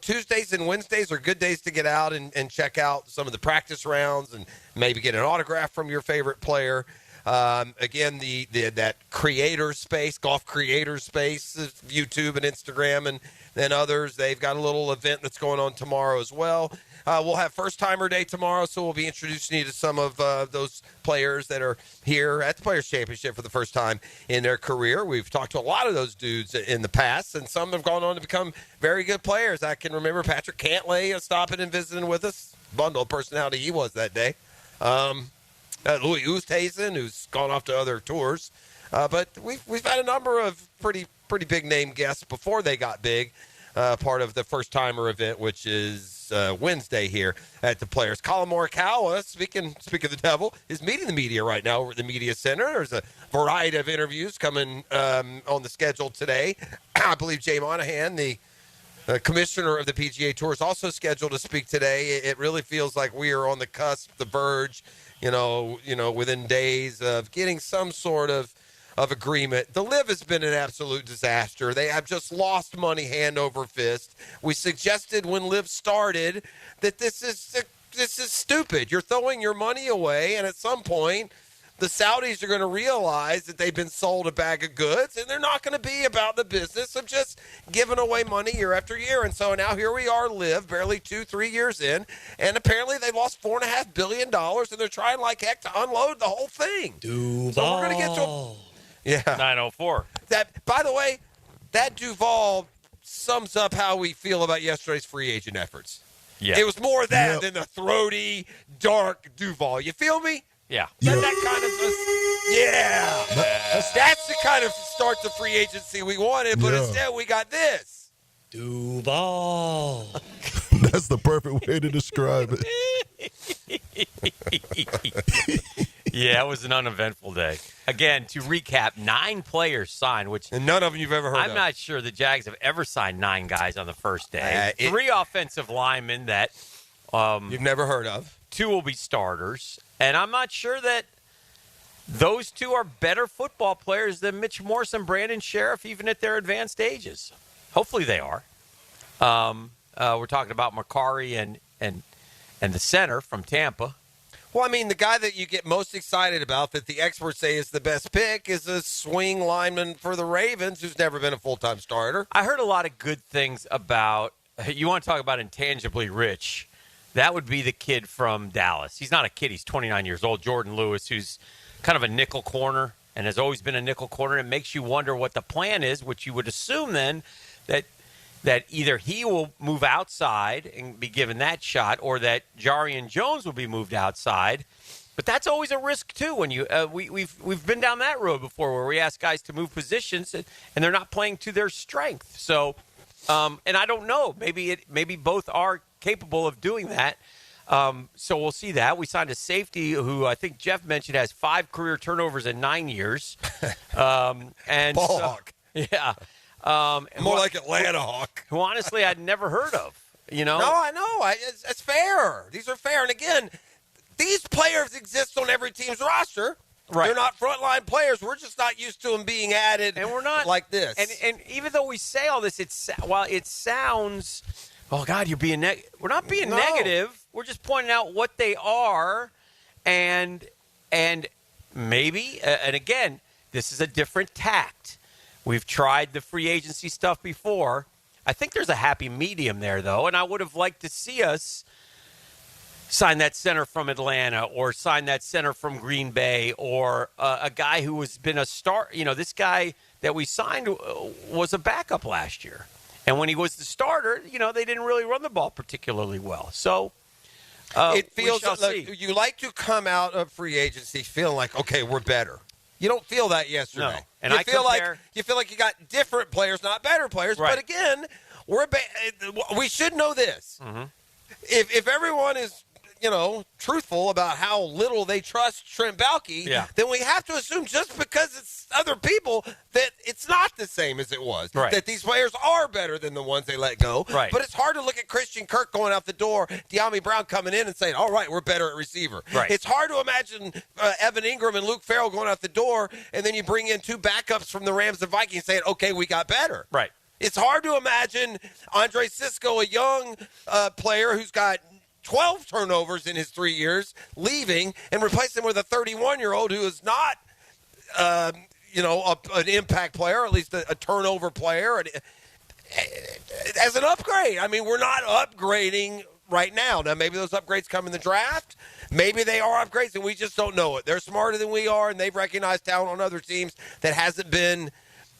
Tuesdays and Wednesdays are good days to get out and check out some of the practice rounds and maybe get an autograph from your favorite player. Again, that creator space, golf creator space, YouTube and Instagram and then others, they've got a little event that's going on tomorrow as well. We'll have First Timer Day tomorrow, so we'll be introducing you to some of those players that are here at the Players Championship for the first time in their career. We've talked to a lot of those dudes in the past, and some have gone on to become very good players. I can remember Patrick Cantlay stopping and visiting with us. Bundle of personality he was that day. Louis Oosthuizen, who's gone off to other tours. But we've had a number of pretty big name guests before they got big. Part of the First Timer event, which is Wednesday here at the Players. Colin Morikawa, speak of the devil, is meeting the media right now over at the Media Center. There's a variety of interviews coming on the schedule today. I believe Jay Monahan, the commissioner of the PGA Tour, is also scheduled to speak today. It really feels like we are on the cusp, the verge, within days of getting some sort of agreement. The LIV has been an absolute disaster. They have just lost money hand over fist. We suggested when LIV started that this is stupid. You're throwing your money away, and at some point, the Saudis are going to realize that they've been sold a bag of goods, and they're not going to be about the business of just giving away money year after year. And so now here we are, LIV, barely 2-3 years in, and apparently they lost $4.5 billion, and they're trying like heck to unload the whole thing. Duval. So we're going to get to Yeah. 904. That, by the way, that Duval sums up how we feel about yesterday's free agent efforts. Yeah. It was more of that than the throaty, dark Duval. You feel me? Yeah. That kind of that's the kind of start to free agency we wanted, but instead we got this. Duval. That's the perfect way to describe it. Yeah, it was an uneventful day. Again, to recap, 9 players signed, and none of them you've ever heard of. I'm not sure the Jags have ever signed 9 guys on the first day. 3 offensive linemen that you've never heard of. 2 will be starters. And I'm not sure that those 2 are better football players than Mitch Morse and Brandon Sheriff, even at their advanced ages. Hopefully they are. We're talking about Macari and the center from Tampa. Well, I mean, the guy that you get most excited about that the experts say is the best pick is a swing lineman for the Ravens who's never been a full-time starter. I heard a lot of good things about – you want to talk about intangibly rich. That would be the kid from Dallas. He's not a kid. He's 29 years old, Jordan Lewis, who's kind of a nickel corner and has always been a nickel corner. It makes you wonder what the plan is, which you would assume then that either he will move outside and be given that shot or that Jarian Jones will be moved outside. But that's always a risk, too, when you we've been down that road before where we ask guys to move positions and they're not playing to their strength. So, and I don't know. Maybe both are capable of doing that. So we'll see that. We signed a safety who I think Jeff mentioned has 5 career turnovers in 9 years. And Ball hawk. Yeah. More like Atlanta Hawk. Who honestly I'd never heard of. No, I know. It's fair. These are fair. And again, these players exist on every team's roster. Right. They're not frontline players. We're just not used to them being added and we're not like this. And even though we say all this, while it sounds, oh, God, you're being we're not being negative. We're just pointing out what they are. And maybe, and again, this is a different tact. We've tried the free agency stuff before. I think there's a happy medium there, though, and I would have liked to see us sign that center from Atlanta or sign that center from Green Bay or a guy who has been a star. This guy that we signed was a backup last year. And when he was the starter, they didn't really run the ball particularly well. So it feels like you like to come out of free agency feeling like, okay, we're better. You don't feel that yesterday. No. And you feel like you got different players, not better players. Right. But again, we should know this. Mm-hmm. If everyone is, truthful about how little they trust Trent Baalke, then we have to assume just because it's other people that it's not the same as it was. Right. That these players are better than the ones they let go. Right. But it's hard to look at Christian Kirk going out the door, De'Ami Brown coming in and saying, all right, we're better at receiver. Right. It's hard to imagine Evan Ingram and Luke Farrell going out the door, and then you bring in 2 backups from the Rams and Vikings saying, okay, we got better. Right. It's hard to imagine Andre Sisco, a young player who's got 12 turnovers in his 3 years, leaving and replace him with a 31-year-old who is not, an impact player, at least a turnover player, as an upgrade. I mean, we're not upgrading right now. Now, maybe those upgrades come in the draft. Maybe they are upgrades, and we just don't know it. They're smarter than we are, and they've recognized talent on other teams that hasn't been,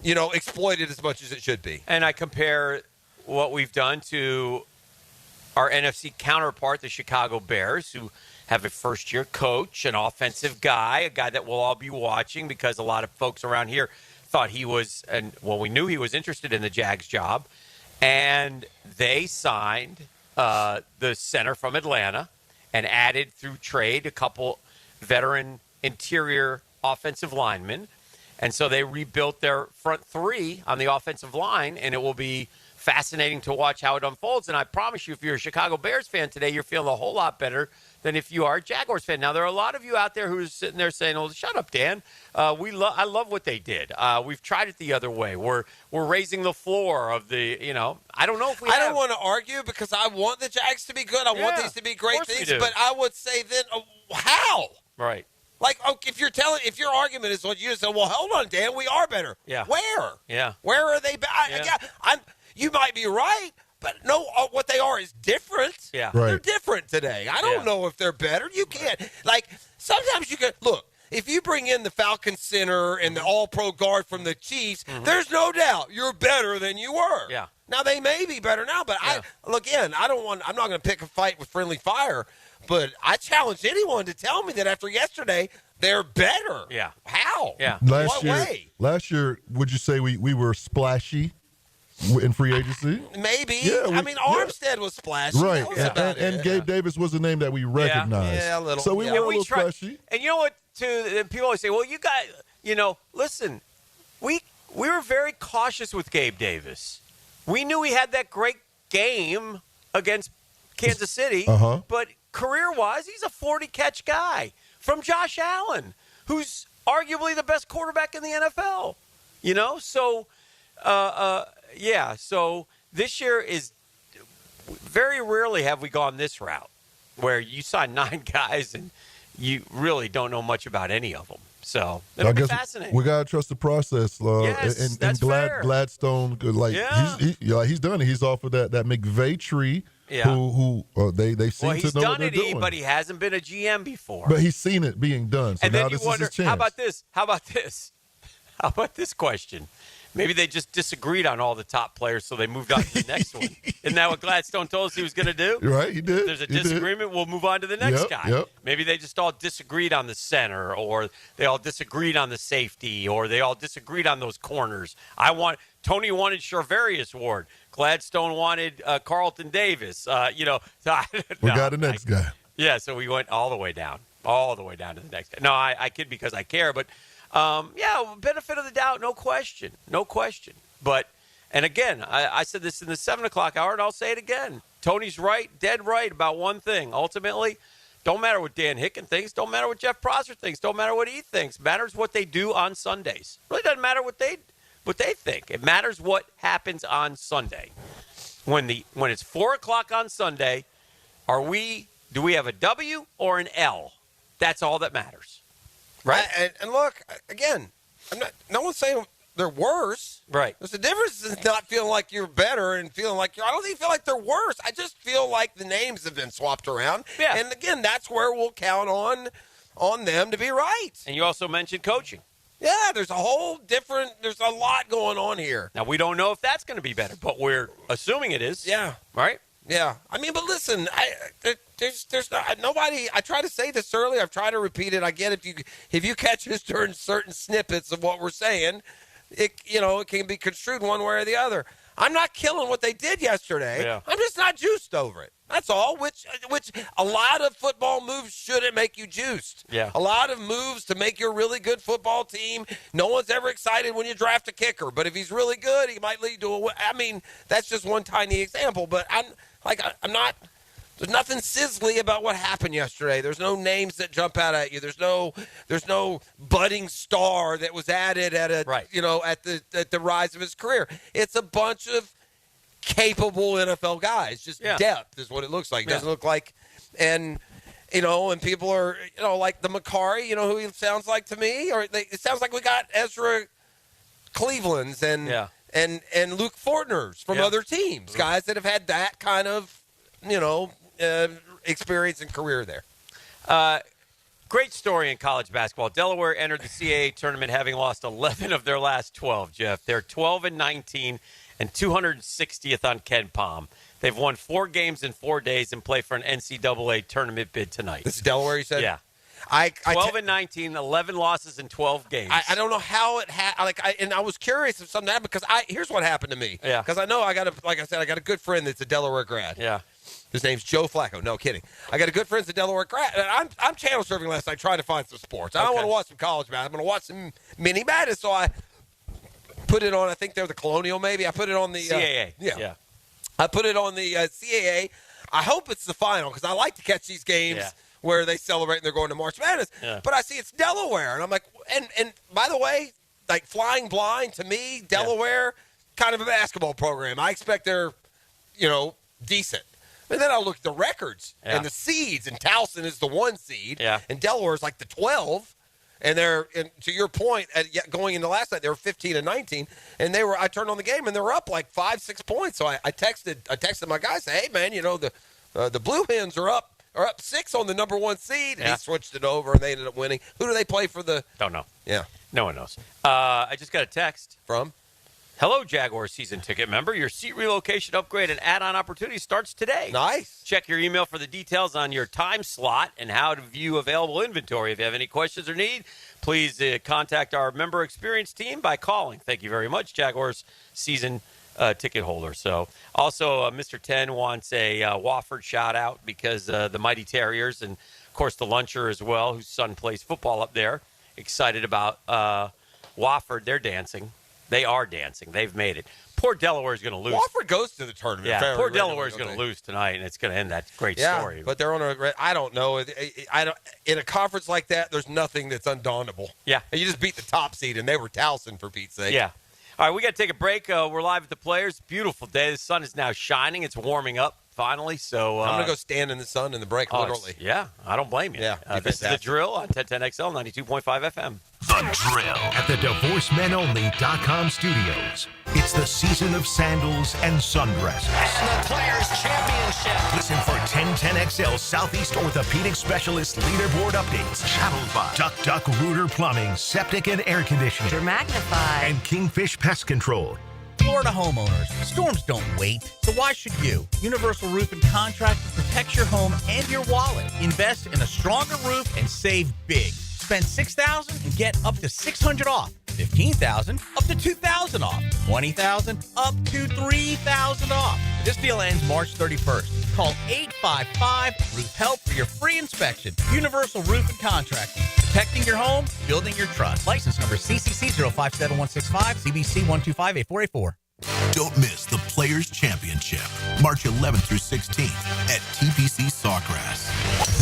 exploited as much as it should be. And I compare what we've done to our NFC counterpart, the Chicago Bears, who have a first-year coach, an offensive guy, a guy that we'll all be watching because a lot of folks around here thought he was, we knew he was interested in the Jags job. And they signed the center from Atlanta and added through trade a couple veteran interior offensive linemen. And so they rebuilt their front three on the offensive line, and it will be fascinating to watch how it unfolds. And I promise you, if you're a Chicago Bears fan today, you're feeling a whole lot better than if you are a Jaguars fan. Now, there are a lot of you out there who are sitting there saying, "Oh, shut up, Dan. I love what they did. We've tried it the other way. We're raising the floor of the, I don't know if I don't want to argue because I want the Jags to be good. I want these to be great things. But I would say then, how? Right. Like, if your argument is what you said, well, hold on, Dan, we are better. Yeah. Where? Yeah. Where are they? You might be right, but no, what they are is different. Yeah. Right. They're different today. I don't know if they're better. You can't. Like, sometimes you can look. If you bring in the Falcon center and the all-pro guard from the Chiefs, there's no doubt you're better than you were. Yeah. Now, they may be better now, but I'm not going to pick a fight with friendly fire, but I challenge anyone to tell me that after yesterday, they're better. Yeah. How? Yeah. What way? Last year, would you say we were splashy in free agency? Maybe. Yeah, Armstead was splashy. Right. That was about it. And Gabe Davis was a name that we recognized. Yeah, a little. So we were a little splashy. And you know what, too? People always say, well, you guys, listen, we were very cautious with Gabe Davis. We knew he had that great game against Kansas City, but career-wise, he's a 40-catch guy from Josh Allen, who's arguably the best quarterback in the NFL. So so this year is very rarely have we gone this route where you sign 9 guys and you really don't know much about any of them. So it'll be fascinating. We gotta trust the process. Yes, that's fair. Gladstone, he's done it. He's off of that McVay tree. Yeah. Who they seem to know what they're doing. But he hasn't been a GM before. But he's seen it being done. So and now then you this wonder, is his chance. How about this? How about this question? Maybe they just disagreed on all the top players, so they moved on to the next one. Isn't that what Gladstone told us he was going to do? Right, he did. If there's a disagreement, we'll move on to the next guy. Yep. Maybe they just all disagreed on the center, or they all disagreed on the safety, or they all disagreed on those corners. Tony wanted Charvarius Ward. Gladstone wanted Carlton Davis. We got the next guy. Yeah, so we went all the way down to the next guy. No, I kid because I care, but benefit of the doubt, no question. But, and again, I said this in the 7 o'clock hour, and I'll say it again. Tony's right, dead right about one thing. Ultimately, don't matter what Dan Hicken thinks, don't matter what Jeff Prosser thinks, don't matter what he thinks. Matters what they do on Sundays. It really doesn't matter what they think. It matters what happens on Sunday. When it's 4 o'clock on Sunday, do we have a W or an L? That's all that matters. Right. And look, again, no one's saying they're worse. Right. There's a difference in not feeling like you're better and feeling like I don't even feel like they're worse. I just feel like the names have been swapped around. Yeah. And again, that's where we'll count on them to be right. And you also mentioned coaching. Yeah, there's a lot going on here. Now, we don't know if that's going to be better, but we're assuming it is. Yeah. Right? Yeah. I mean, but listen, there's nobody. I tried to say this earlier. I've tried to repeat it. I get if you catch us during certain snippets of what we're saying, it can be construed one way or the other. I'm not killing what they did yesterday. Yeah. I'm just not juiced over it. That's all. Which a lot of football moves shouldn't make you juiced. Yeah. A lot of moves to make you a really good football team. No one's ever excited when you draft a kicker, but if he's really good, he might lead to that's just one tiny example. But I'm not. There's nothing sizzly about what happened yesterday. There's no names that jump out at you. There's no budding star that was added at the rise of his career. It's a bunch of capable NFL guys. Just depth is what it looks like. It doesn't look like, and people are, like the Macari, who he sounds like to me, it sounds like we got Ezra Cleveland's and Luke Fortner's from other teams, guys that have had that kind of, experience and career there. Great story in college basketball. Delaware entered the CAA tournament having lost 11 of their last 12, Jeff. They're 12-19 and 260th on Ken Palm. They've won 4 games in 4 days and play for an NCAA tournament bid tonight. This is Delaware, you said? Yeah. 12-19, 11 losses in 12 games. I don't know how it and I was curious if something happened because here's what happened to me. Yeah. Because I know I got a good friend that's a Delaware grad. Yeah. His name's Joe Flacco. No kidding. I got a good friend that's a Delaware grad. And I'm channel surfing last night trying to find some sports. I don't want to watch some college basketball. I'm going to watch some mini madness. So I put it on. I think they're the Colonial. Maybe I put it on the CAA. Yeah. I put it on the CAA. I hope it's the final because I like to catch these games. Yeah. Where they celebrate and they're going to March Madness. Yeah. But I see it's Delaware. And I'm like, and by the way, like Flying Blind, to me, Delaware, kind of a basketball program. I expect they're, decent. And then I look at the records and the seeds, and Towson is the 1 seed. Yeah. And Delaware is like the 12. And to your point, going into last night, they were 15-19. And I turned on the game, and they were up like 5-6 points. So I texted my guy, say, hey, man, the Blue Hens are up 6 on the number 1 seed, and he switched it over, and they ended up winning. Who do they play for the? Don't know. Yeah. No one knows. I just got a text from. Hello, Jaguars season ticket member. Your seat relocation upgrade and add-on opportunity starts today. Nice. Check your email for the details on your time slot and how to view available inventory. If you have any questions or need, please contact our member experience team by calling. Thank you very much, Jaguars season ticket holder. So also Mr. 10 wants a Wofford shout out because the Mighty Terriers and of course the Luncher as well, whose son plays football up there, excited about Wofford. They're dancing. They are dancing. They've made it. Poor Delaware's going to lose. Wofford goes to the tournament. Yeah, poor Delaware's going to lose tonight, and it's going to end that great story. But they're on I don't know. In a conference like that, there's nothing that's undauntable. Yeah. And you just beat the top seed, and they were Towson, for Pete's sake. Yeah. All right, we got to take a break. We're live at the Players. Beautiful day. The sun is now shining. It's warming up finally. So I'm going to go stand in the sun in the break, literally. Yeah, I don't blame you. Yeah, this is The Drill on 1010XL 92.5 FM. The Drill at the DivorceMenOnly.com studios. It's the season of sandals and sundresses. And the Players Championship. Listen for 1010XL Southeast Orthopedic Specialist leaderboard updates. Channeled by Duck Rooter Plumbing, Septic and Air Conditioning. Magnify. And Kingfish Pest Control. Florida homeowners, storms don't wait, so why should you? Universal Roof and Contracting protects your home and your wallet. Invest in a stronger roof and save big. Spend $6,000 and get up to $600 off. $15,000 up to $2,000 off. $20,000 up to $3,000 off. This deal ends March 31st. Call 855-ROOF-HELP for your free inspection. Universal Roof and Contracting. Protecting your home, building your trust. License number CCC 057165, CBC 1258484. Don't miss the Players Championship, March 11th through 16th at TPC Sawgrass.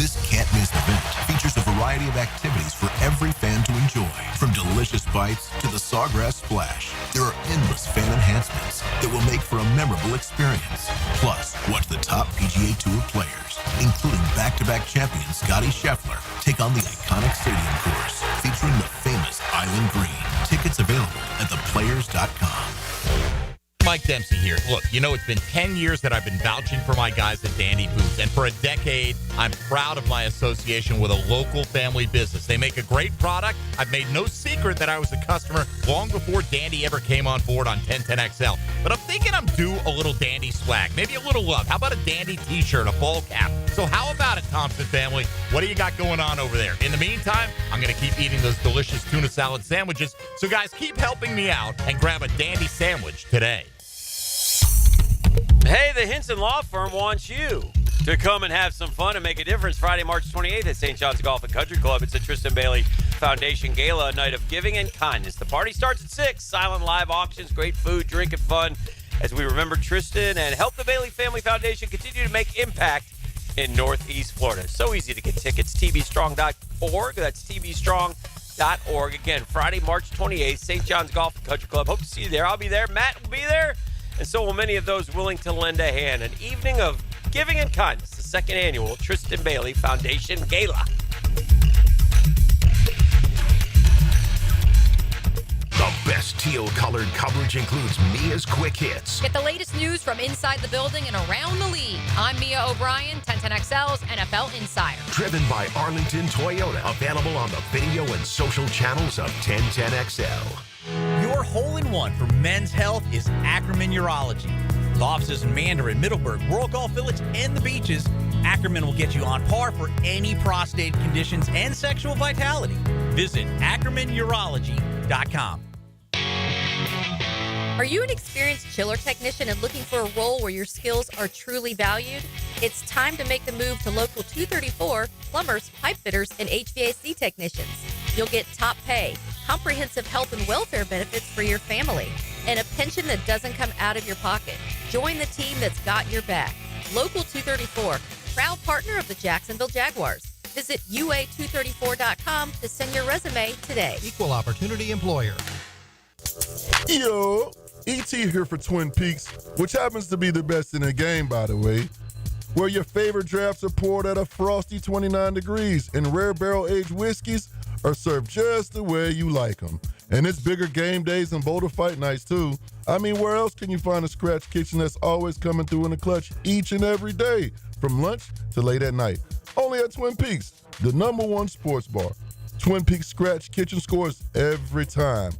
This can't-miss event features a variety of activities for every fan to enjoy, from delicious bites to the Sawgrass Splash. There are endless fan enhancements that will make for a memorable experience. Plus, watch the top PGA Tour players, including back-to-back champion Scotty Scheffler, take on the iconic stadium course featuring the famous Island Green. Tickets available at theplayers.com. Mike Dempsey here. Look, it's been 10 years that I've been vouching for my guys at Dandy Foods, and for a decade, I'm proud of my association with a local family business. They make a great product. I've made no secret that I was a customer long before Dandy ever came on board on 1010XL. But I'm thinking I'm due a little Dandy swag, maybe a little love. How about a Dandy t-shirt, a ball cap? So how about it, Thompson family? What do you got going on over there? In the meantime, I'm going to keep eating those delicious tuna salad sandwiches. So guys, keep helping me out and grab a Dandy sandwich today. Hey, the Hinson Law Firm wants you to come and have some fun and make a difference Friday, March 28th at St. John's Golf and Country Club. It's a Tristan Bailey Foundation Gala, a night of giving and kindness. The party starts at 6. Silent live auctions, great food, drink, and fun as we remember Tristan and help the Bailey Family Foundation continue to make impact in Northeast Florida. So easy to get tickets, tbstrong.org. That's tbstrong.org. Again, Friday, March 28th, St. John's Golf and Country Club. Hope to see you there. I'll be there. Matt will be there. and so will many of those willing to lend a hand. An evening of giving and kindness, the second annual Tristan Bailey Foundation Gala. The best teal-colored coverage includes Mia's Quick Hits. Get the latest news from inside the building and around the league. I'm Mia O'Brien, 1010XL's NFL Insider. Driven by Arlington Toyota. Available on the video and social channels of 1010XL. Your hole-in-one for men's health is Ackerman Urology. With offices in Mandarin, Middleburg, World Golf Village, and the beaches, Ackerman will get you on par for any prostate conditions and sexual vitality. Visit AckermanUrology.com. Are you an experienced chiller technician and looking for a role where your skills are truly valued? It's time to make the move to Local 234, plumbers, pipe fitters, and HVAC technicians. You'll get top pay, comprehensive health and welfare benefits for your family, and a pension that doesn't come out of your pocket. Join the team that's got your back. Local 234, proud partner of the Jacksonville Jaguars. Visit UA234.com to send your resume today. Equal opportunity employer. Yo, ET here for Twin Peaks, which happens to be the best in the game, by the way, where your favorite drafts are poured at a frosty 29 degrees and rare barrel-aged whiskeys are served just the way you like them. And it's bigger game days and bolder fight nights, too. I mean, where else can you find a scratch kitchen that's always coming through in the clutch each and every day, from lunch to late at night? Only at Twin Peaks, the #1 sports bar. Twin Peaks Scratch Kitchen scores every time.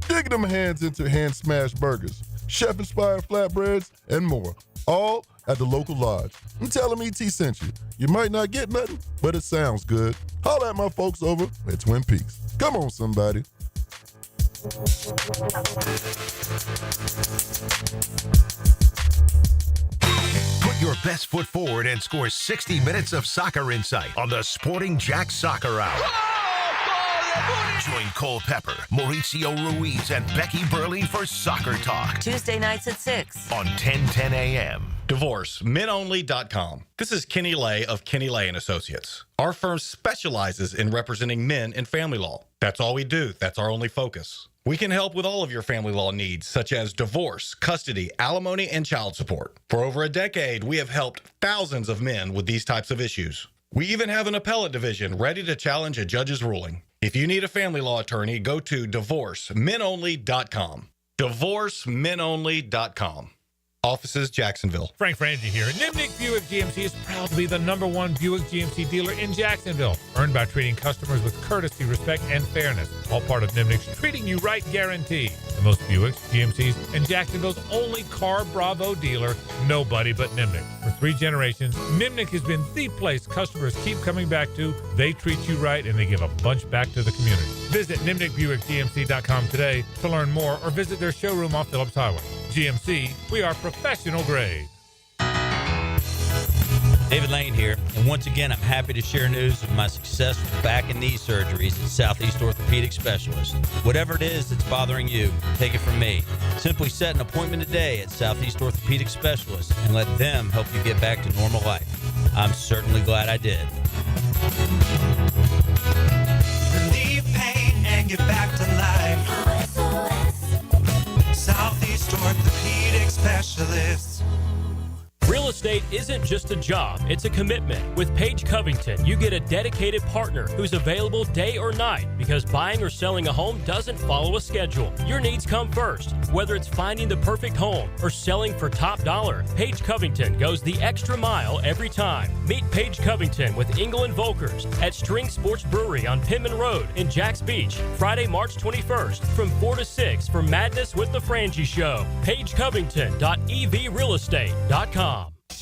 Dig them hands into hand-smashed burgers, chef-inspired flatbreads, and more. All at the local lodge. And tell them ET sent you. You might not get nothing, but it sounds good. Holla at my folks over at Twin Peaks. Come on, somebody. Put your best foot forward and score 60 minutes of soccer insight on the Sporting Jack Soccer Hour. Join Cole Pepper, Mauricio Ruiz, and Becky Burley for Soccer Talk. Tuesday nights at 6 on 1010 a.m. DivorceMenOnly.com. This is Kenny Lay of Kenny Lay & Associates. Our firm specializes in representing men in family law. That's all we do. That's our only focus. We can help with all of your family law needs, such as divorce, custody, alimony, and child support. For over a decade, we have helped thousands of men with these types of issues. We even have an appellate division ready to challenge a judge's ruling. If you need a family law attorney, go to DivorceMenOnly.com. DivorceMenOnly.com. Offices, Jacksonville. Frank Frangie here. Nimnick Buick GMC is proud to be the #1 Buick GMC dealer in Jacksonville. Earned by treating customers with courtesy, respect, and fairness. All part of Nimnick's Treating You Right guarantee. The most Buicks, GMCs, and Jacksonville's only Car Bravo dealer. Nobody but Nimnick. For 3 generations, Nimnick has been the place customers keep coming back to. They treat you right, and they give a bunch back to the community. Visit NimnickBuickGMC.com today to learn more, or visit their showroom off Phillips Highway. GMC, we are professional grade. David Lane here, and once again, I'm happy to share news of my success with back and knee surgeries at Southeast Orthopedic Specialist. Whatever it is that's bothering you, take it from me. Simply set an appointment today at Southeast Orthopedic Specialist and let them help you get back to normal life. I'm certainly glad I did. Relieve pain and get back to life. Southeast Orthopedic Specialists. Real estate isn't just a job, it's a commitment. With Paige Covington, you get a dedicated partner who's available day or night because buying or selling a home doesn't follow a schedule. Your needs come first. Whether it's finding the perfect home or selling for top dollar, Paige Covington goes the extra mile every time. Meet Paige Covington with England Volkers at String Sports Brewery on Pittman Road in Jacks Beach, Friday, March 21st from 4 to 6 for Madness with the Frangie Show. PaigeCovington.evrealestate.com.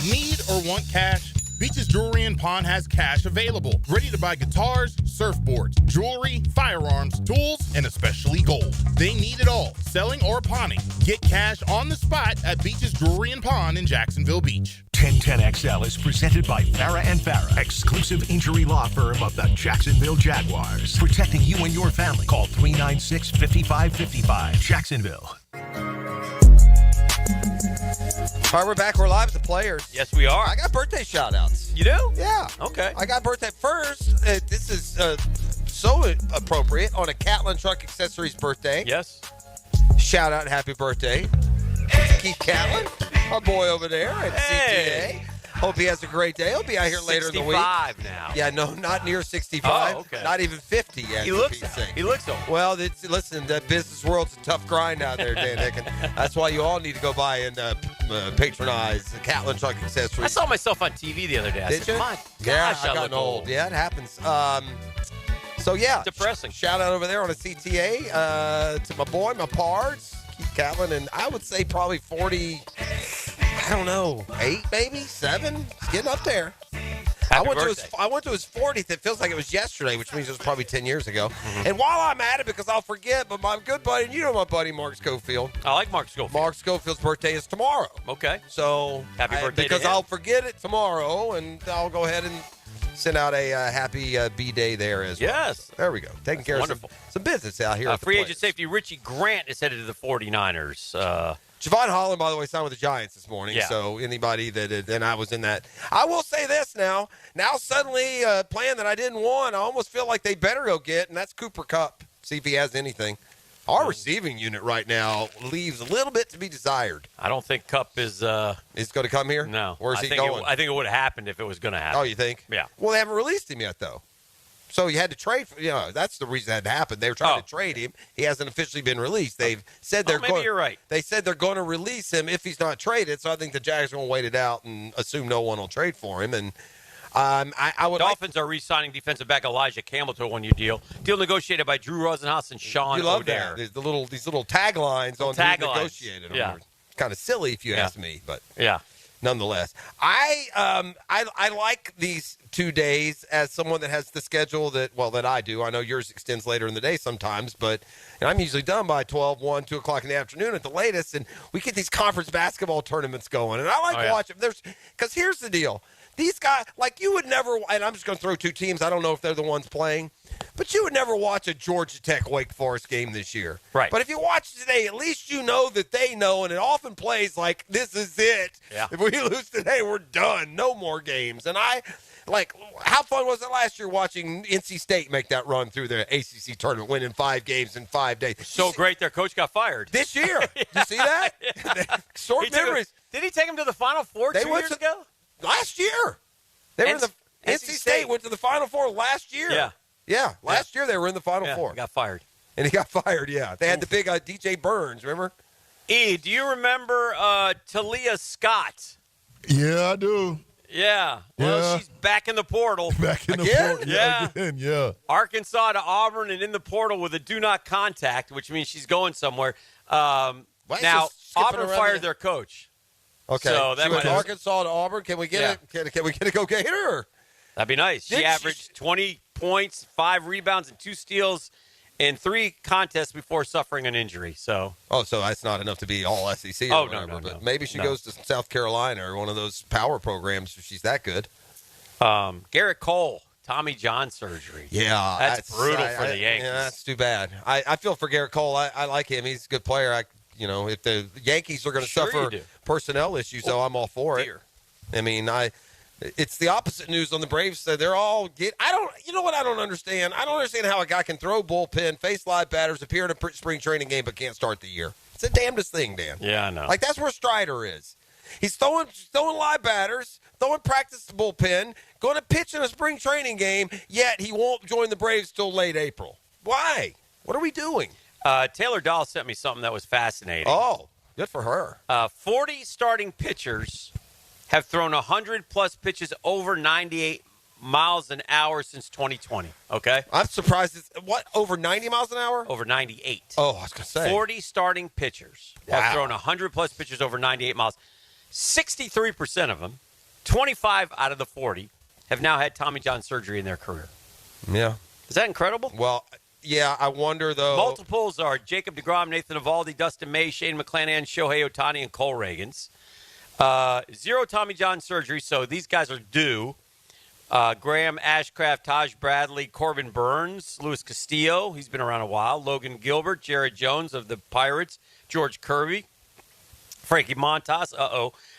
Need or want cash? Beaches Jewelry and Pawn has cash available. Ready to buy guitars, surfboards, jewelry, firearms, tools, and especially gold. They need it all, selling or pawning. Get cash on the spot at Beaches Jewelry and Pawn in Jacksonville Beach. 1010XL is presented by Farah & Farah, exclusive injury law firm of the Jacksonville Jaguars. Protecting you and your family. Call 396-5555. Jacksonville. All right, we're back. We're live with the players. Yes, we are. I got birthday shout-outs. You do? Yeah. Okay. I got birthday first. This is so appropriate on a Catlin Truck Accessories birthday. Yes. Shout out and happy birthday to Keith Catlin, our boy over there at CTA. Hope he has a great day. He'll be out here later in the week. 65 now. Yeah, no, not near 65. Oh, okay. Not even 50 yet. He looks old. Well, listen, the business world's a tough grind out there, Dan Hicken. That's why you all need to go by and patronize the Catlin Truck Accessories. I saw myself on TV the other day. Did you? My Yeah, gosh, I've I gotten look old. Yeah, it happens. So, yeah. Depressing. Shout out over there on a CTA to my boy, my pards, Keith Catlin, and I would say probably 40, I don't know, 8 maybe, 7. It's getting up there. I went to his 40th. It feels like it was yesterday, which means it was probably 10 years ago. Mm-hmm. And while I'm at it, because I'll forget, but my good buddy, and you know my buddy Mark Schofield. I like Mark Schofield. Mark Schofield's birthday is tomorrow. Okay. So Happy birthday because to him. I'll forget it tomorrow, and I'll go ahead and send out a happy B-Day there as well. Yes. There we go. Taking care wonderful. of some business out here. At the Free place. agent safety Richie Grant is headed to the 49ers. Javon Holland, by the way, signed with the Giants this morning. Yeah. So anybody and I was in that. I will say this now. Now suddenly a plan that I didn't want, I almost feel like they better go get, and that's Cooper Kupp. See if he has anything. Our receiving unit right now leaves a little bit to be desired. I don't think Kupp is going to come here? No. Where's he going? I think it would have happened if it was going to happen. Oh, you think? Yeah. Well, they haven't released him yet, though. So you had to trade. That's the reason that happened. They were trying to trade him. He hasn't officially been released. They've said they're maybe you're right. They said they're going to release him if he's not traded. So I think the Jags are going to wait it out and assume no one will trade for him. And I would. Dolphins are re-signing defensive back Elijah Campbell to a one-year deal. Deal negotiated by Drew Rosenhaus and Sean You love O'Dare. that. These little taglines on who's negotiated. Yeah. Kind of silly if you ask me, but yeah. Nonetheless, I like these 2 days as someone that has the schedule that I do. I know yours extends later in the day sometimes, but I'm usually done by 12, 1, 2 o'clock in the afternoon at the latest, and we get these conference basketball tournaments going, and I like watching. Because here's the deal. These guys, like you would never, and I'm just going to throw 2 teams. I don't know if they're the ones playing, but you would never watch a Georgia Tech Wake Forest game this year. Right. But if you watch today, at least you know that they know, and it often plays like this is it. Yeah. If we lose today, we're done. No more games. And how fun was it last year watching NC State make that run through the ACC tournament, winning 5 games in 5 days? So great, their coach got fired. This year. You see that? Short memories. Did he take him to the Final Four 2 years ago? Last year. They were in the NC State went to the Final Four last year. Yeah. Yeah, last year they were in the Final Four. He got fired. And he got fired, yeah. They had the big DJ Burns, remember? E, do you remember Talia Scott? Yeah, I do. Yeah. Well, she's back in the portal. Back in the portal. Yeah. Again, yeah. Arkansas to Auburn and in the portal with a do not contact, which means she's going somewhere. Now, Auburn fired their coach. Okay. So that she went might Arkansas to Auburn. Can we get it? Can we get a go Gator? That'd be nice. She averaged 20 points, 5 rebounds, and 2 steals in 3 contests before suffering an injury. So that's not enough to be all SEC or whatever. No. But maybe she goes to South Carolina or one of those power programs if she's that good. Garrett Cole, Tommy John surgery. Yeah. That's brutal for the Yankees. Yeah, that's too bad. I feel for Garrett Cole. I like him. He's a good player. If the Yankees are going to suffer personnel issues, though, I'm all for it. I mean, it's the opposite news on the Braves. So they're all you know what I don't understand? I don't understand how a guy can throw bullpen, face live batters, appear in a spring training game, but can't start the year. It's the damnedest thing, Dan. Yeah, I know. Like, that's where Strider is. He's throwing live batters, throwing practice to bullpen, going to pitch in a spring training game, yet he won't join the Braves till late April. Why? What are we doing? Taylor Dahl sent me something that was fascinating. Oh, good for her. 40 starting pitchers have thrown 100-plus pitches over 98 miles an hour since 2020, okay? I'm surprised. Over 90 miles an hour? Over 98. Oh, I was going to say. 40 starting pitchers have thrown 100-plus pitches over 98 miles. 63% of them, 25 out of the 40, have now had Tommy John surgery in their career. Yeah. Is that incredible? Well, yeah, I wonder, though. Multiples are Jacob deGrom, Nathan Eovaldi, Dustin May, Shane McClanahan, Shohei Ohtani, and Cole Reagans. 0 Tommy John surgery, so these guys are due. Graham Ashcraft, Taj Bradley, Corbin Burns, Luis Castillo, he's been around a while, Logan Gilbert, Jared Jones of the Pirates, George Kirby, Frankie Montas,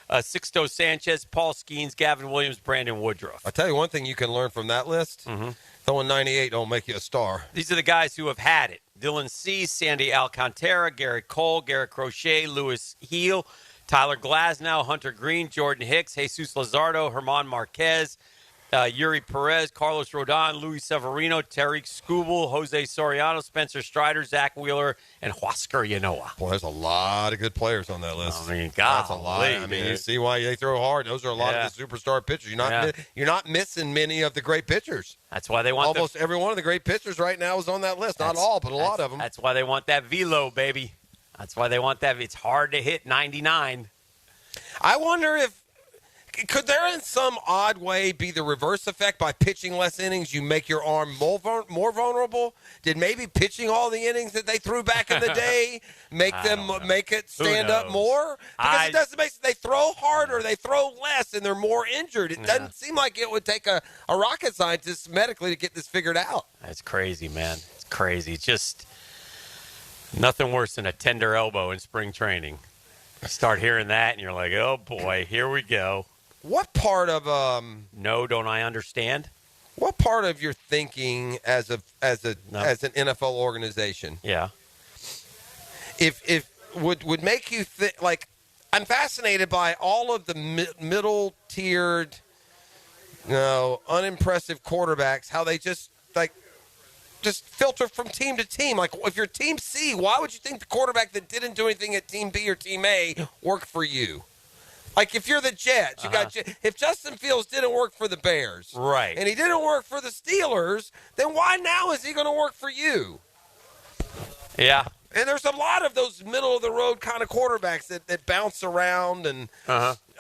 Sixto Sanchez, Paul Skeens, Gavin Williams, Brandon Woodruff. I'll tell you one thing you can learn from that list. Mm-hmm. Throwing 98 don't make you a star. These are the guys who have had it. Dylan Cease, Sandy Alcantara, Garrett Cole, Garrett Crochet, Lewis Heel, Tyler Glasnow, Hunter Green, Jordan Hicks, Jesus Lazardo, Herman Marquez, Yuri Perez, Carlos Rodon, Luis Severino, Tariq Skubal, Jose Soriano, Spencer Strider, Zach Wheeler, and Huascar Yanoa. Boy, there's a lot of good players on that list. I mean, God, that's a lot. I mean, you see why they throw hard. Those are a lot of the superstar pitchers. You're not missing many of the great pitchers. That's why they want almost every one of the great pitchers right now is on that list. Not all, but a lot of them. That's why they want that velo, baby. That's why they want that. It's hard to hit 99. I wonder if could there in some odd way be the reverse effect by pitching less innings? You make your arm more vulnerable? Did maybe pitching all the innings that they threw back in the day make it stand up more? Because it doesn't make sense. They throw harder, they throw less, and they're more injured. It doesn't seem like it would take a rocket scientist medically to get this figured out. That's crazy, man. It's crazy. It's just nothing worse than a tender elbow in spring training. You start hearing that, and you're like, oh, boy, here we go. What part of no, don't I understand? What part of your thinking as an NFL organization? Yeah. If would make you think like I'm fascinated by all of the middle tiered, unimpressive quarterbacks. How they just filter from team to team. Like if you're Team C, why would you think the quarterback that didn't do anything at Team B or Team A worked for you? Like, if you're the Jets, if Justin Fields didn't work for the Bears, right, and he didn't work for the Steelers, then why now is he going to work for you? Yeah. And there's a lot of those middle-of-the-road kind of quarterbacks that bounce around and, who –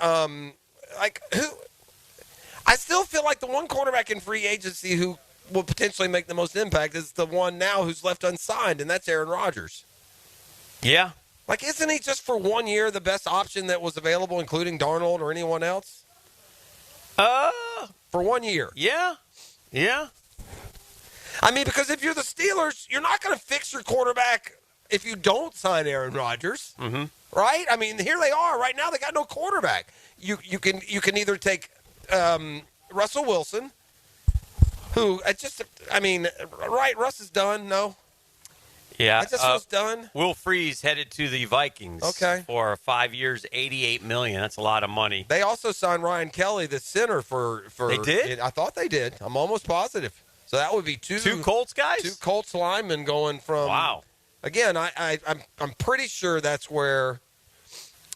I still feel like the one quarterback in free agency who will potentially make the most impact is the one now who's left unsigned, and that's Aaron Rodgers. Yeah. Like, isn't he just for 1 year the best option that was available, including Darnold or anyone else? For 1 year. Yeah. Yeah. I mean, because if you're the Steelers, you're not going to fix your quarterback if you don't sign Aaron Rodgers. Mm-hmm. Right? I mean, here they are. Right now, they got no quarterback. You can either take Russell Wilson, who, Russ is done, no? Yeah, I just was done. Will Freeze headed to the Vikings for 5 years, $88 million. That's a lot of money. They also signed Ryan Kelly, the center, for They did? I thought they did. I'm almost positive. So that would be two Colts guys? 2 Colts linemen going from. Wow. Again, I'm pretty sure that's where.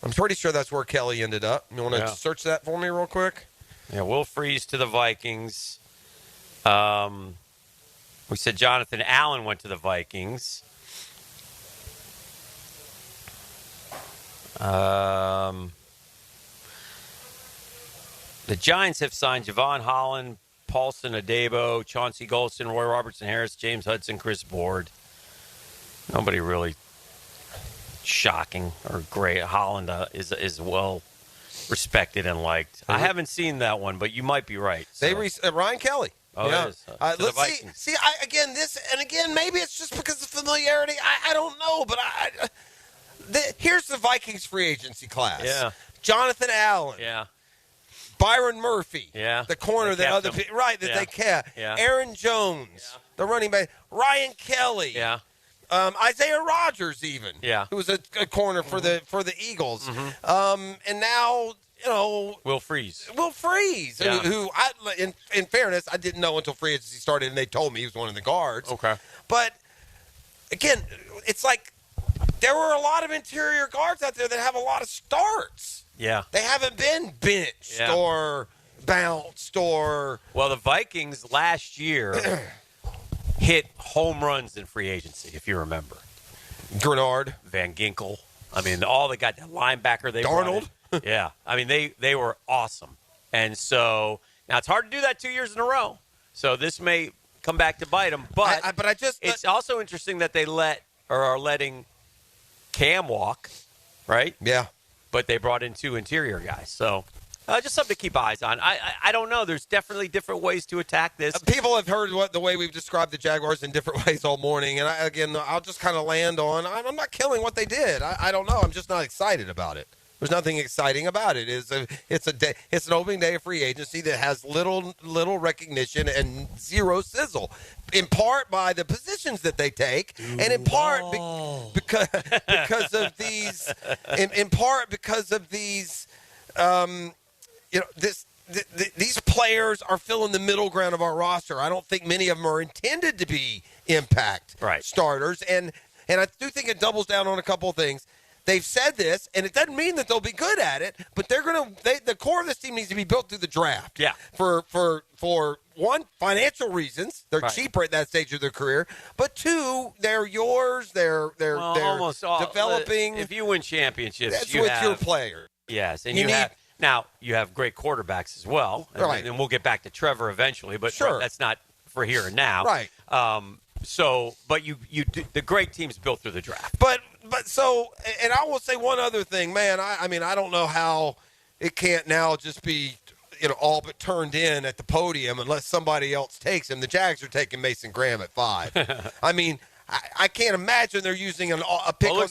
I'm pretty sure that's where Kelly ended up. You want to search that for me real quick? Yeah, Will Freeze to the Vikings. We said Jonathan Allen went to the Vikings. The Giants have signed Javon Holland, Paulson Adebo, Chauncey Golston, Roy Robertson Harris, James Hudson, Chris Board. Nobody really shocking or great. Holland is well respected and liked. I haven't seen that one, but you might be right. So. Ryan Kelly. Oh, yeah. it is. Let's see. Again, maybe it's just because of familiarity. I don't know, but here's the Vikings free agency class. Yeah. Jonathan Allen. Yeah. Byron Murphy. Yeah. The corner that they kept. Yeah. Aaron Jones. The running back. Ryan Kelly. Yeah. Isaiah Rodgers even. Yeah. Who was a corner for the Eagles. Mm-hmm. And now, Will Freeze. Yeah. Who in fairness, I didn't know until free agency started and they told me he was one of the guards. Okay. But again, it's like there were a lot of interior guards out there that have a lot of starts. Yeah. They haven't been benched or bounced or. Well, the Vikings last year hit home runs in free agency, if you remember. Grenard. Van Ginkel. I mean, all they got, that linebacker they Darnold. Yeah. I mean, they were awesome. And so, now it's hard to do that 2 years in a row. So this may come back to bite them. But it's also interesting that they are letting Cam walk, right? Yeah. But they brought in 2 interior guys. So just something to keep eyes on. I don't know. There's definitely different ways to attack this. People have heard the way we've described the Jaguars in different ways all morning. And I'll just kind of land on, I'm not killing what they did. I don't know. I'm just not excited about it. There's nothing exciting about it. It's an opening day of free agency that has little recognition and zero sizzle, in part by the positions that they take, and in part because of these, in part because of these, these players are filling the middle ground of our roster. I don't think many of them are intended to be impact starters, and I do think it doubles down on a couple of things. They've said this, and it doesn't mean that they'll be good at it, but the core of this team needs to be built through the draft. Yeah. For one, financial reasons. They're cheaper at that stage of their career. But two, they're yours. They're almost all, developing. If you win championships, that's with your player. Yes, and you have great quarterbacks as well. Right. And we'll get back to Trevor eventually, but that's not for here and now. Right. But the great team's built through the draft. But and I will say one other thing, man. I mean, I don't know how it can't now just be, all but turned in at the podium unless somebody else takes him. The Jags are taking Mason Graham at 5. I mean, I can't imagine they're using a pick. Well,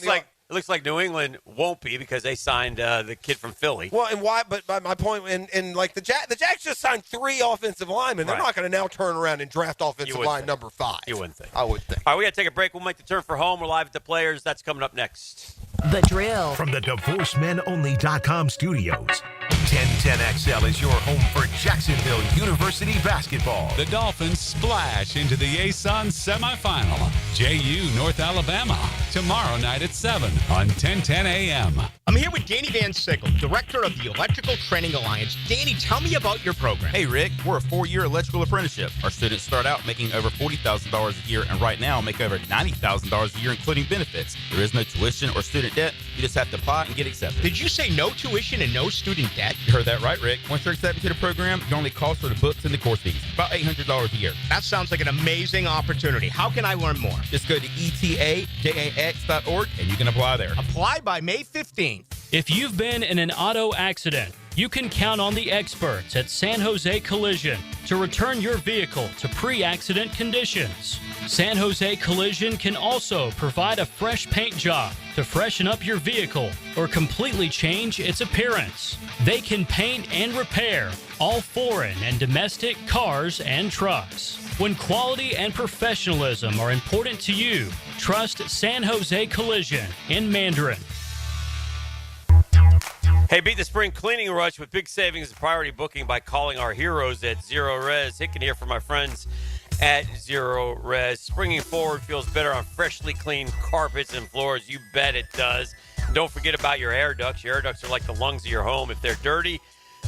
it looks like New England won't be because they signed the kid from Philly. Well, and why? But my point, and like the Jags just signed 3 offensive linemen. They're not going to now turn around and draft offensive line number 5. You wouldn't think. I would think. All right, we got to take a break. We'll make the turn for home. We're live at the Players. That's coming up next. The Drill. From the DivorceMenOnly.com studios, 1010XL is your home for Jacksonville University basketball. The Dolphins splash into the ASUN semifinal. JU North Alabama. Tomorrow night at 7 on 1010 a.m. I'm here with Danny Van Sickle, Director of the Electrical Training Alliance. Danny, tell me about your program. Hey, Rick, we're a 4-year electrical apprenticeship. Our students start out making over $40,000 a year, and right now make over $90,000 a year, including benefits. There is no tuition or student debt. You just have to apply and get accepted. Did you say no tuition and no student debt? You heard that right, Rick. Once you're accepted to the program, your only cost are the books and the course fees. About $800 a year. That sounds like an amazing opportunity. How can I learn more? Just go to etajax.org and you can apply there. Apply by May 15th. If you've been in an auto accident, you can count on the experts at San Jose Collision to return your vehicle to pre-accident conditions. San Jose Collision can also provide a fresh paint job to freshen up your vehicle or completely change its appearance. They can paint and repair all foreign and domestic cars and trucks. When quality and professionalism are important to you, trust San Jose Collision in Mandarin. Hey, beat the spring cleaning rush with big savings and priority booking by calling our heroes at Zero Res. Hicken here for my friends at Zero Res. Springing forward feels better on freshly cleaned carpets and floors. You bet it does. And don't forget about your air ducts. Your air ducts are like the lungs of your home. If they're dirty,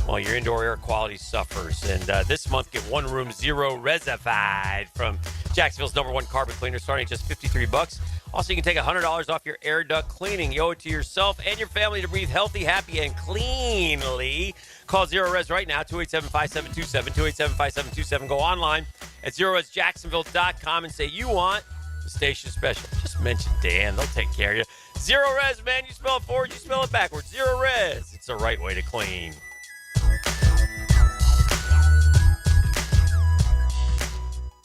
well, your indoor air quality suffers. And this month, get one room Zero Resified from Jacksonville's #1 carpet cleaner, starting at just $53. Also, you can take $100 off your air duct cleaning. You owe it to yourself and your family to breathe healthy, happy, and cleanly. Call Zero Res right now, 287-5727, 287-5727. Go online at ZeroResJacksonville.com and say you want the station special. Just mention Dan. They'll take care of you. Zero Res, man. You spell it forward, you spell it backwards. Zero Res. It's the right way to clean.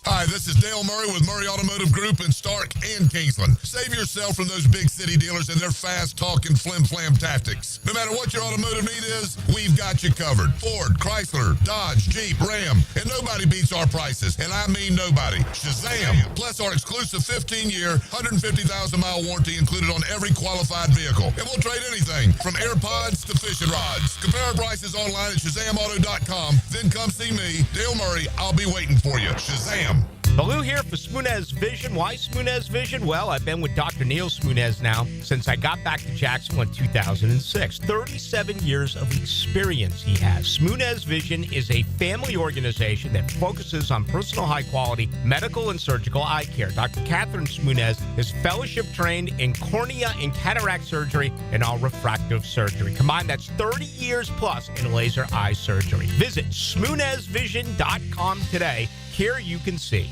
Hi, this is Dale Murray with Murray Automotive Group in Stark and Kingsland. Save yourself from those big city dealers and their fast-talking flim-flam tactics. No matter what your automotive need is, we've got you covered. Ford, Chrysler, Dodge, Jeep, Ram, and nobody beats our prices, and I mean nobody. Shazam! Plus our exclusive 15-year, 150,000-mile warranty included on every qualified vehicle. And we'll trade anything from AirPods to fishing rods. Compare our prices online at ShazamAuto.com. Then come see me, Dale Murray. I'll be waiting for you. Shazam! Baloo here for Smoonez Vision. Why Smoonez Vision? Well, I've been with Dr. Neil Smoonez now since I got back to Jacksonville in 2006. 37 years of experience he has. Smoonez Vision is a family organization that focuses on personal high-quality medical and surgical eye care. Dr. Catherine Smoonez is fellowship trained in cornea and cataract surgery and all refractive surgery. Combined, that's 30 years plus in laser eye surgery. Visit SmoonezVision.com today. Here you can see.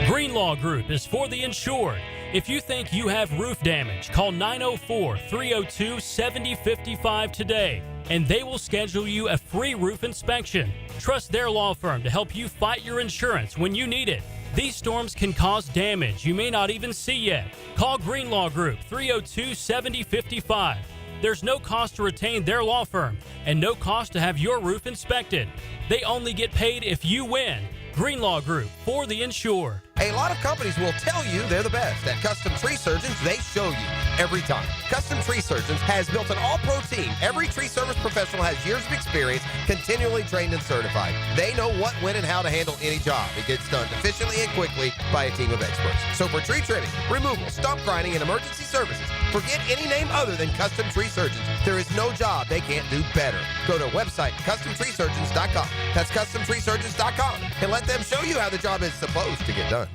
Greenlaw Group is for the insured. If you think you have roof damage, call 904-302-7055 today, and they will schedule you a free roof inspection. Trust their law firm to help you fight your insurance when you need it. These storms can cause damage you may not even see yet. Call Greenlaw Group, 302-7055. There's no cost to retain their law firm and no cost to have your roof inspected. They only get paid if you win. Greenlaw Group, for the insured. A lot of companies will tell you they're the best. At Custom Tree Surgeons, they show you every time. Custom Tree Surgeons has built an all-pro team. Every tree service professional has years of experience, continually trained and certified. They know what, when, and how to handle any job. It gets done efficiently and quickly by a team of experts. So for tree trimming, removal, stump grinding, and emergency services, forget any name other than Custom Tree Surgeons. There is no job they can't do better. Go to website CustomTreeSurgeons.com. That's CustomTreeSurgeons.com, and let them show you how the job is supposed to get done.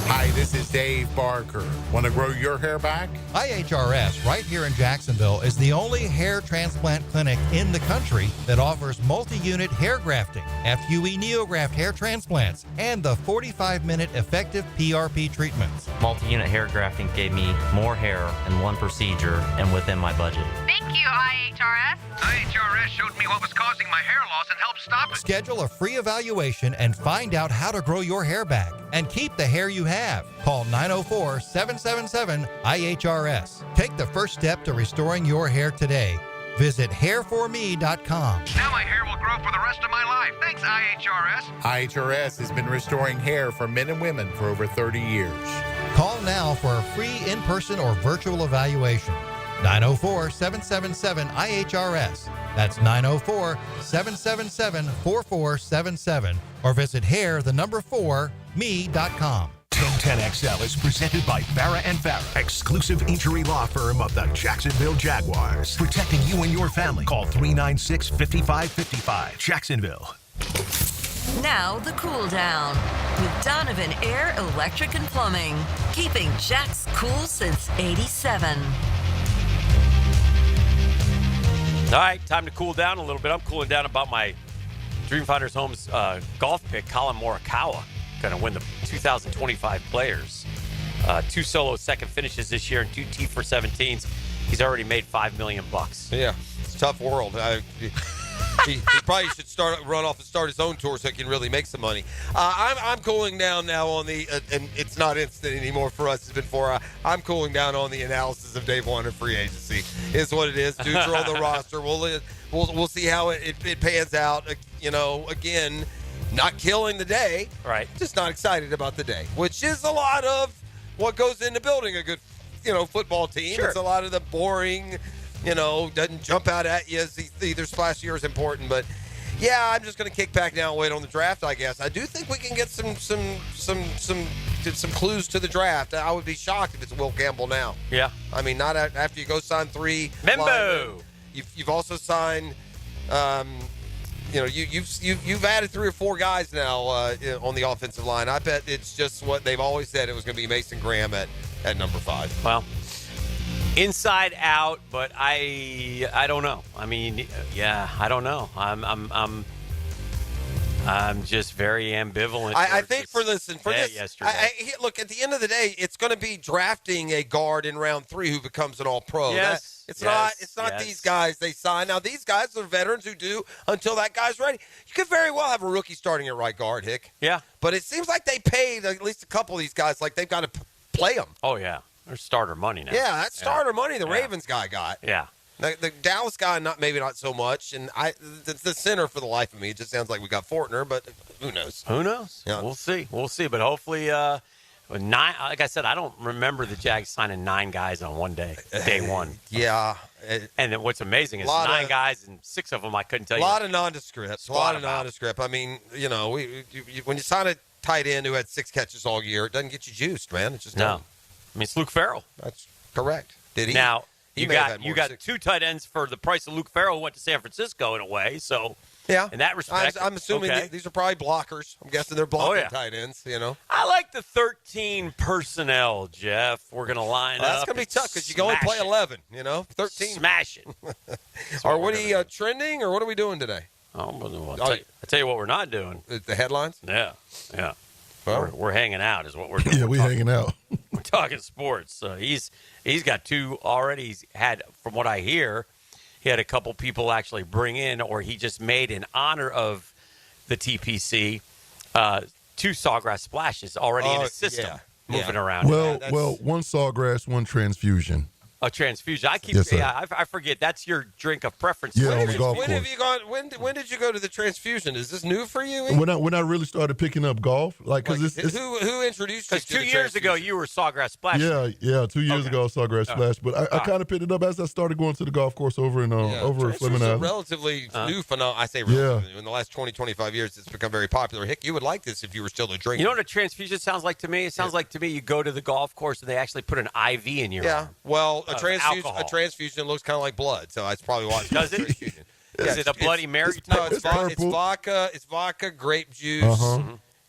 Hi, this is Dave Barker. Want to grow your hair back? IHRS, right here in Jacksonville, is the only hair transplant clinic in the country that offers multi-unit hair grafting, FUE NeoGraft hair transplants, and the 45-minute effective PRP treatments. Multi-unit hair grafting gave me more hair in one procedure and within my budget. Thank you, IHRS. IHRS showed me what was causing my hair loss and helped stop it. Schedule a free evaluation and find out how to grow your hair back and keep the hair you have. Call 904-777-IHRS. Take the first step to restoring your hair today. Visit hairforme.com. Now my hair will grow for the rest of my life. Thanks, IHRS. IHRS has been restoring hair for men and women for over 30 years. Call now for a free in-person or virtual evaluation. 904-777-IHRS. That's 904-777-4477. Or visit hair4me.com. 1010XL is presented by Farah & Farah, exclusive injury law firm of the Jacksonville Jaguars. Protecting you and your family. Call 396-5555. Jacksonville. Now the cool down with Donovan Air, Electric and Plumbing, keeping Jack's cool since '87. All right, time to cool down a little bit. I'm cooling down about my Dreamfinders Homes golf pick, Colin Morikawa, going to win the 2025 Players. 2 solo second finishes this year and 2 T for 17s. He's already made $5 million. Yeah, it's a tough world. He probably should run off and start his own tour so he can really make some money. I'm cooling down now on the, and it's not instant anymore for us. It's been 4 hours. I'm cooling down on the analysis of day one of free agency. Is what it is. Dudes are on the roster. We'll see how it pans out. You know, again, not killing the day. Right. Just not excited about the day, which is a lot of what goes into building a good, football team. Sure. It's a lot of the boring. Doesn't jump out at you as either splashy or is important. But, yeah, I'm just going to kick back now and wait on the draft, I guess. I do think we can get some clues to the draft. I would be shocked if it's Will Campbell now. Yeah. I mean, not after you go sign 3. Membo. You've also signed, you've added 3 or 4 guys now on the offensive line. I bet it's just what they've always said. It was going to be Mason Graham at number 5. Well, inside out, but I don't know. I mean, yeah, I don't know. I'm just very ambivalent. I think for this, yesterday. Look, at the end of the day, it's going to be drafting a guard in round 3 who becomes an all-pro. Yes. It's not these guys they sign. Now, these guys are veterans who do until that guy's ready. You could very well have a rookie starting at right guard, Hick. Yeah. But it seems like they paid at least a couple of these guys like they've got to play them. Oh, yeah. There's starter money now. Yeah, that's starter money the Ravens guy got. Yeah. The Dallas guy, maybe not so much. And the center for the life of me, it just sounds like we got Fortner, but who knows? Who knows? Yeah. We'll see. But hopefully, 9. Like I said, I don't remember the Jags signing 9 guys on one day, day one. Yeah. And then what's amazing is 9 guys, and 6 of them I couldn't tell you. A lot of nondescript. I mean, when you sign a tight end who had 6 catches all year, it doesn't get you juiced, man. It's just no. I mean, it's Luke Farrell. That's correct. Did he? Now, you got 2 tight ends for the price of Luke Farrell, who went to San Francisco in a way. So, yeah, in that respect, I'm assuming these are probably blockers. I'm guessing they're blocking tight ends, I like the 13 personnel, Jeff. We're going to line up. That's going to be tough because you can only play 11, 13. Smash it. What are you trending, or what are we doing today? I'll tell you what we're not doing. The headlines? Yeah. Well, we're hanging out is what we're doing. Yeah, we're hanging out. We're talking sports. He's got 2 already. He's had, from what I hear, he had a couple people actually bring in, or he just made in honor of the TPC, 2 Sawgrass splashes already in his system moving around. Well, 1 Sawgrass, 1 transfusion. A transfusion. I keep. Yes, sir. Yeah, I forget. That's your drink of preference. Yeah, When on did the golf When course. have you gone? When did you go to the transfusion? Is this new for you? When I really started picking up golf, because it's Who introduced you? Because to 2 years ago you were Sawgrass Splash. yeah, 2 years ago I saw Grass Splash, but I kind of picked it up as I started going to the golf course over in over It's Fleming a Island. relatively new phenomenon. I say relatively. In the last 20, 25 years, it's become very popular. Hick, you would like this if you were still a drinker. You know what a transfusion sounds like to me? It sounds like to me you go to the golf course and they actually put an IV in your arm. Well, a alcohol. transfusion looks kind of like blood, so that's probably why. Does it? Is it a Bloody Mary? No, It's purple. It's vodka, grape juice.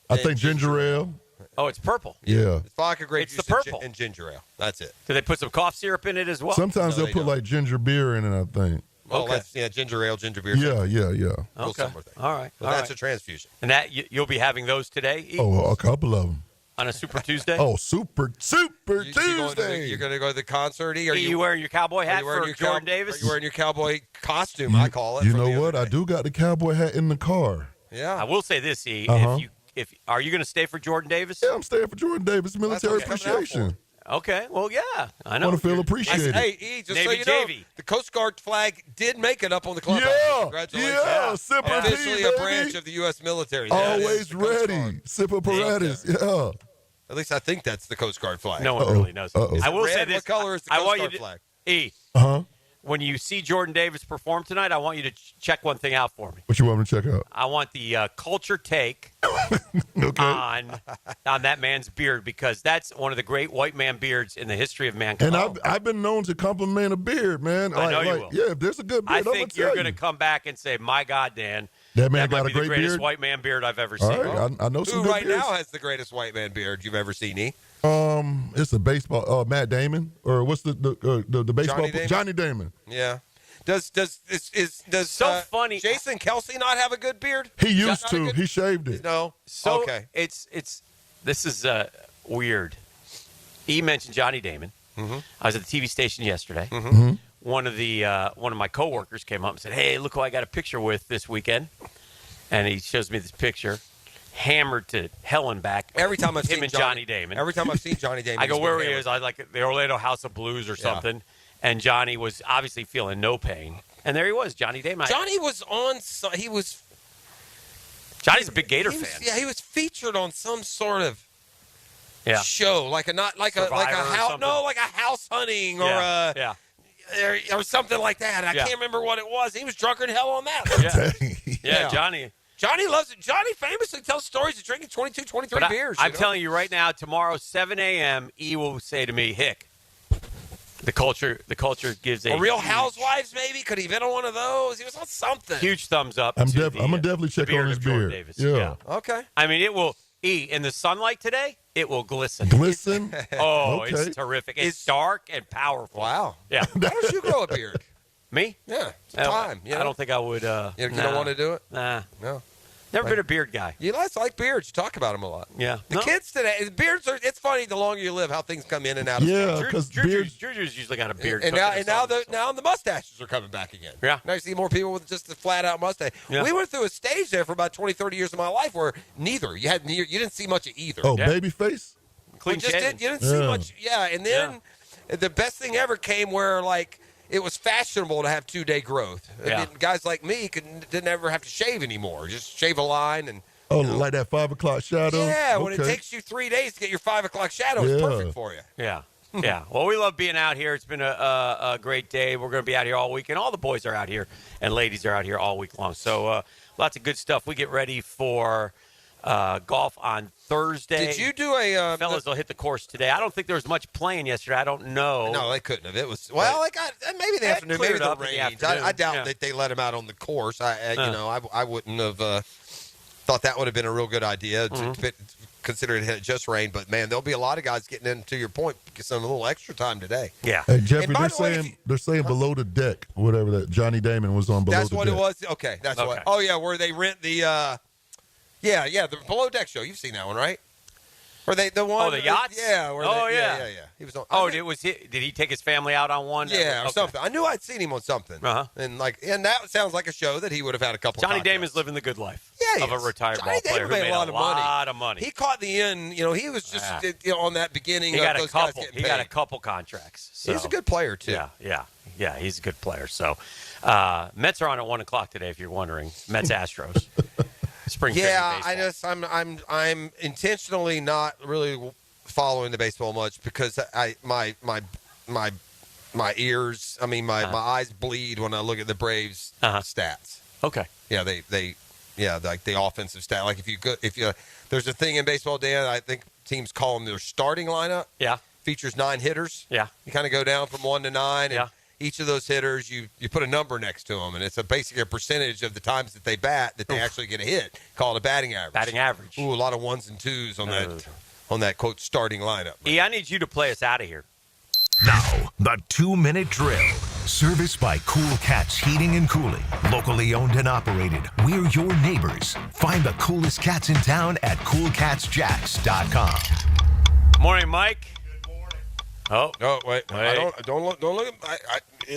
I think ginger ale. Oh, it's purple. Yeah. It's vodka, grape It's juice, the purple. and ginger ale. That's it. Do they put some cough syrup in it as well? Sometimes they'll put like ginger beer in it, I think. Well, that's ginger ale, ginger beer. Yeah. Little Okay. similar thing. All right. But All that's right. a transfusion. And that you'll be having those today? E? Oh, a couple of them. On a Super Tuesday? Oh, Super Tuesday. You're going to go to the concert? Are you wearing your cowboy hat for Jordan Davis? Are you wearing your cowboy costume, I call it? You from know the what? other I do got the cowboy hat in the car. Yeah. I will say this, E. Uh-huh. If are you going to stay for Jordan Davis? Yeah, I'm staying for Jordan Davis military what I'm coming out appreciation. Okay. Well, yeah. I know. Want to feel appreciated. Hey, E, just so Navy you know, JV. the Coast Guard flag did make it up on the clubhouse. Yeah, Congratulations. yeah, Semper Fi, Officially a baby. branch of the U.S. military. Always ready. Sipper Paradis. Yeah. At least I think that's the Coast Guard flag. No one really knows. Uh-oh. I will say Red? this. What color is the I Coast want Guard you to, flag? E. Uh-huh. When you see Jordan Davis perform tonight, I want you to check one thing out for me. What you want me to check out? I want the culture take on that man's beard, because that's one of the great white man beards in the history of mankind. And I've been known to compliment a beard, man. I know you will. Yeah, if there's a good beard, I I'm gonna think you're tell going to you. come back and say, "My God, Dan, That man might got a be the great greatest beard. white man beard I've ever All seen." right, I know some Who good right beards. now has the greatest white man beard you've ever seen, E? It's a baseball. Matt Damon, or what's the baseball? Johnny Damon? Johnny Damon. Yeah. Does funny. Jason Kelsey not have a good beard? He used to. He shaved it. No. So okay. This is weird. E mentioned Johnny Damon. Mm-hmm. I was at the TV station yesterday. Mm-hmm. One of my coworkers came up and said, "Hey, look who I got a picture with this weekend," and he shows me this picture, hammered to hell and back. Every time I've him seen and Johnny Damon. Every time I've seen Johnny Damon, I go, he's where been he is? I like the Orlando House of Blues or something. And Johnny was obviously feeling no pain. And there he was, Johnny Damon. Johnny was on. Johnny's a big Gator fan. Yeah, he was featured on some sort of Yeah. show, like a Survivor or house. something. No, like a house hunting or or something like that. I can't remember what it was. He was drunker than hell on that. Yeah, Johnny. Johnny loves it. Johnny famously tells stories of drinking 22, 23 But beers. I'm telling you right now, tomorrow, 7 a.m., E will say to me, Hick, the culture gives a Real Housewives, maybe? Could he have been on one of those? He was on something. huge thumbs up. I'm to gonna definitely check on his of Jordan beard. Davis. Yeah. Okay. I mean, it will, E, in the sunlight today, it will glisten. Glisten. Oh, Okay. it's terrific. It's dark and powerful. Wow. Yeah. Why don't you grow a beard? Me? Yeah. It's time. You know? I don't think I would. You don't want to do it? Nah. No. Never been a beard guy. You guys like beards. You talk about them a lot. Yeah. The kids today, beards are, it's funny the longer you live, how things come in and out of Yeah, style. because Juju's usually got a beard. And now the mustaches are coming back again. Yeah. Now you see more people with just a flat out mustache. Yeah. We went through a stage there for about 20, 30 years of my life where neither. You didn't see much of either. Oh, baby face. Clean shaven. You didn't see much. Yeah. And then the best thing ever came where it was fashionable to have 2-day growth. Yeah. And guys like me didn't ever have to shave anymore. Just shave a line and. Oh, like that 5 o'clock shadow. Yeah, when it Okay. takes you 3 days to get your 5 o'clock shadow, it's Yeah. perfect for you. Yeah. Yeah. Well, we love being out here. It's been a great day. We're going to be out here all week, and all the boys are out here, and ladies are out here all week long. So lots of good stuff. We get ready for golf on Thursday. Did you do a fellas? Will hit the course today. I don't think there was much playing yesterday. I don't know. No, they couldn't have. It was maybe the afternoon, maybe cleared the up in the range. afternoon. I doubt Yeah. that they let him out on the course. I wouldn't have thought that would have been a real good idea, considering it had just rained. But man, there'll be a lot of guys getting in. To your point, get some a little extra time today. Yeah. Hey, Jeffrey, And by the way, they're saying below the deck, whatever that Johnny Damon was on below That's the what deck. it was. Okay, that's what. Oh yeah, where they rent the. The below deck show. You've seen that one, right? Where the one? the yachts? Yeah. Yeah. He was on. Did he take his family out on one? Yeah, or Okay. something. I knew I'd seen him on something. Uh-huh. And that sounds like a show that he would have had a couple. Johnny cocktails. Damon's living the good life. Yeah, of a retired Johnny ball player Damon who made made a a lot of money. He caught the end. He was just on that beginning. He got of a those guys couple. getting He got a paid. couple contracts. So. He's a good player too. Yeah. He's a good player. So, Mets are on at 1:00 today. If you're wondering, Mets Astros. Spring training baseball. I'm intentionally not really following the baseball much because my ears, my eyes bleed when I look at the Braves stats. Okay. Yeah, like the offensive stat. Like if you there's a thing in baseball, Dan. I think teams call them their starting lineup. Yeah. Features 9 hitters. Yeah. You kind of go down from 1 to 9. And each of those hitters, you put a number next to them, and it's basically a percentage of the times that they bat that they actually get a hit. Call it a batting average. Batting average. Ooh, a lot of 1s and 2s on that quote starting lineup. I need you to play us out of here. Now, the 2-minute drill. Serviced by Cool Cats Heating and Cooling. Locally owned and operated. We're your neighbors. Find the coolest cats in town at coolcatsjacks.com. Morning, Mike. Oh wait! I don't look. I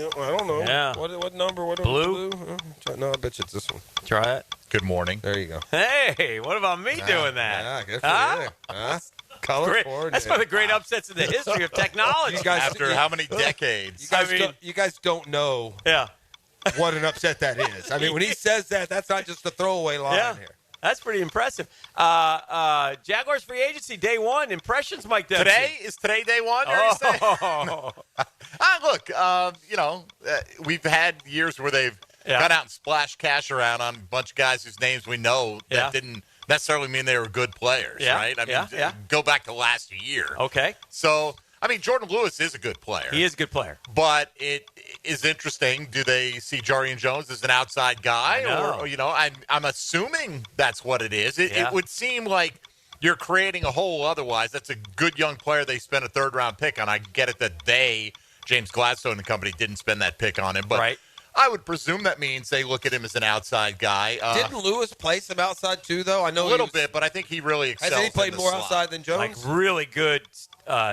don't know. Yeah. What number? What Blue? No, I bet you it's this one. Try it. Good morning. There you go. Hey, what about me doing that? Good for you. Color great. That's one of the great upsets in the history of technology. You guys, After how many decades? You guys don't know. Yeah. What an upset that is. When he says that, that's not just a throwaway line here. That's pretty impressive. Jaguars free agency, day 1. Impressions, Mike Dempsey. Is today day 1? Look, we've had years where they've gone out and splashed cash around on a bunch of guys whose names we know that didn't necessarily mean they were good players, right? Go back to last year. Okay. So, Jordan Lewis is a good player. He is a good player. But it is interesting. Do they see Jarian Jones as an outside guy? I'm assuming that's what it is. It would seem like you're creating a hole otherwise. That's a good young player they spent a third-round pick on. I get it that James Gladstone and company, didn't spend that pick on him. But I would presume that means they look at him as an outside guy. Didn't Lewis play some outside too, though? I know a little bit, but I think he really excels. Has he played more slot. outside than Jones? Like really good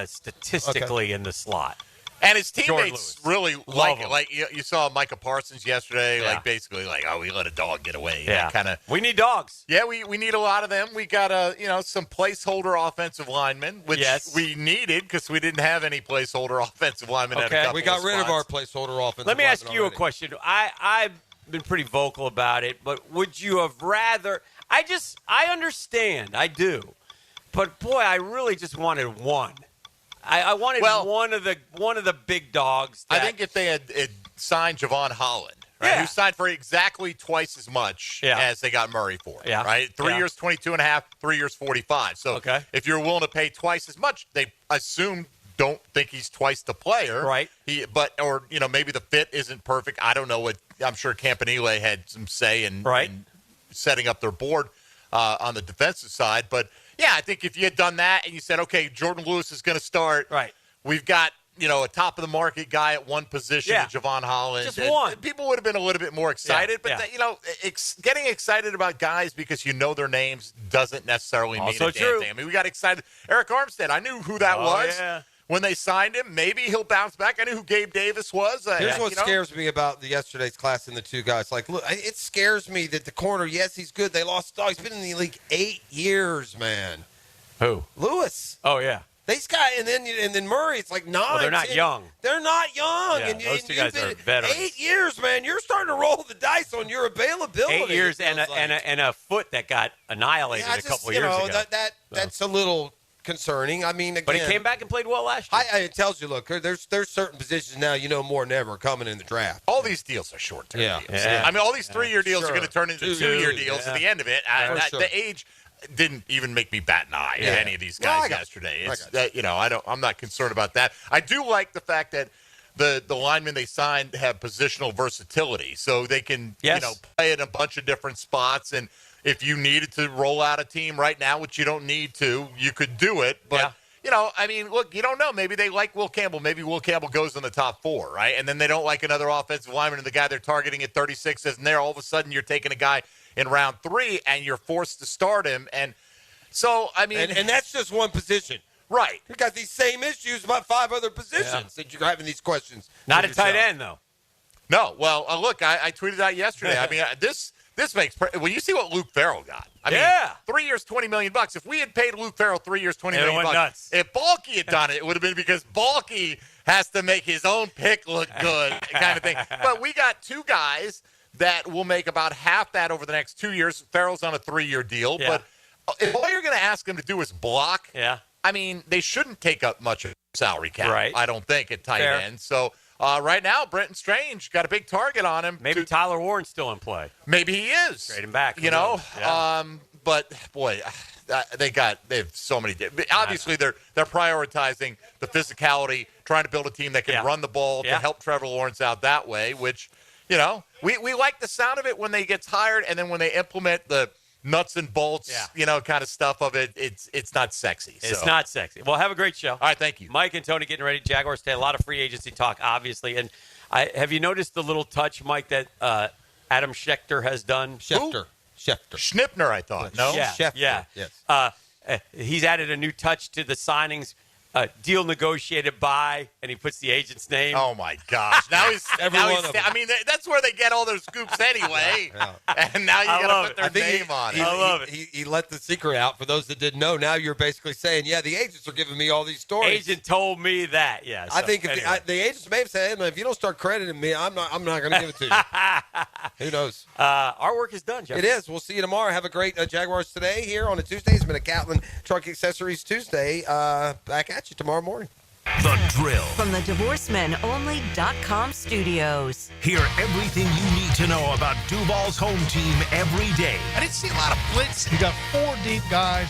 statistically in the slot. And his teammates really like him. it. Like you saw Micah Parsons yesterday, basically we let a dog get away. Yeah. We need dogs. Yeah, we need a lot of them. We got some placeholder offensive linemen, which we needed because we didn't have any placeholder offensive linemen. Okay. At a couple we got of rid spots. of our placeholder offensive Let me ask linemen you already. a question. I've been pretty vocal about it, but would you have rather? I understand, I do, but boy, I really just wanted one. I wanted one of the big dogs. I think if they had signed Javon Holland, right, who signed for exactly twice as much as they got Murray for, right? 3 years, 22.5, 3 years, 45. So if you're willing to pay twice as much, they don't think he's twice the player, right? Or maybe the fit isn't perfect. I don't know what. I'm sure Campanile had some say in setting up their board on the defensive side, but. Yeah, I think if you had done that and you said, okay, Jordan Lewis is going to start. Right. We've got, a top-of-the-market guy at one position, Javon Holland. Just one. People would have been a little bit more excited. But, getting excited about guys because you know their names doesn't necessarily mean also a damn true. thing. We got excited. Eric Armstead, I knew who that was. Yeah. When they signed him, maybe he'll bounce back. I knew who Gabe Davis was. Here's what scares me about yesterday's class and the two guys. Like, look, it scares me that the corner, yes, he's good. They lost. He's been in the league 8 years, man. Who? Lewis. Oh, yeah. These guys, and then Murray, it's like 9. Well, they're not young. They're not young. Yeah, and those two guys are veterans. 8 years, man. You're starting to roll the dice on your availability. 8 years and a foot that got annihilated a couple years ago. That's a little concerning. Again, but he came back and played well last year. It tells you, look, there's certain positions now more than ever coming in the draft. All these deals are short-term deals. Yeah. All these 3-year deals are going to turn into 2-year deals at the end of it. The age didn't even make me bat an eye at any of these guys yesterday. I'm not concerned about that. I do like the fact that the linemen they signed have positional versatility, so they can play in a bunch of different spots. And if you needed to roll out a team right now, which you don't need to, you could do it. But look, you don't know. Maybe they like Will Campbell. Maybe Will Campbell goes in the top 4, right? And then they don't like another offensive lineman, and the guy they're targeting at 36 isn't there. All of a sudden, you're taking a guy in round 3, and you're forced to start him. And so, and that's just one position. Right. You got these same issues about 5 other positions that you're having these questions. Not a tight end, though. No. Well, look, I tweeted out yesterday. This makes when you see what Luke Farrell got. I mean, 3 years, $20 million. If we had paid Luke Farrell 3 years, $20 million, nuts. If Balky had done it, it would have been because Balky has to make his own pick look good, kind of thing. But we got two guys that will make about half that over the next 2 years. Farrell's on a 3-year deal, but if all you're going to ask him to do is block, I mean, they shouldn't take up much of salary cap. Right. I don't think at tight end. So. Right now, Brenton Strange got a big target on him. Maybe Tyler Warren's still in play. Maybe he is. Trade him back. You know, but boy, they have so many. Obviously, they're prioritizing the physicality, trying to build a team that can run the ball to help Trevor Lawrence out that way. Which, you know, we like the sound of it when they get tired, and then when they implement the nuts and bolts, you know, kind of stuff of it, it's not sexy. It's not sexy. Well, have a great show. All right, thank you. Mike and Tony getting ready. Jaguars today. A lot of free agency talk, obviously. And have you noticed the little touch, Mike, that Adam Schefter has done? Schefter. Schnipner, I thought. No? Yeah. Schefter. Yeah. Yes. He's added a new touch to the signings. Deal negotiated by, and he puts the agent's name. Oh my gosh! Now he's. I mean, that's where they get all their scoops anyway. And now you got to put their name on it. I love it. He let the secret out. For those that didn't know, now you're basically saying, the agents are giving me all these stories. Agent told me that. Yeah. I think if the agents may have said, if you don't start crediting me, I'm not going to give it to you. Who knows? Our work is done, Jeff. It is. We'll see you tomorrow. Have a great Jaguars today here on a Tuesday. It's been a Catlin Truck Accessories Tuesday. Back at you tomorrow morning. The Drill. From the DivorceMenOnly.com studios. Hear everything you need to know about Duval's home team every day. I didn't see a lot of blitz. You got 4 deep guys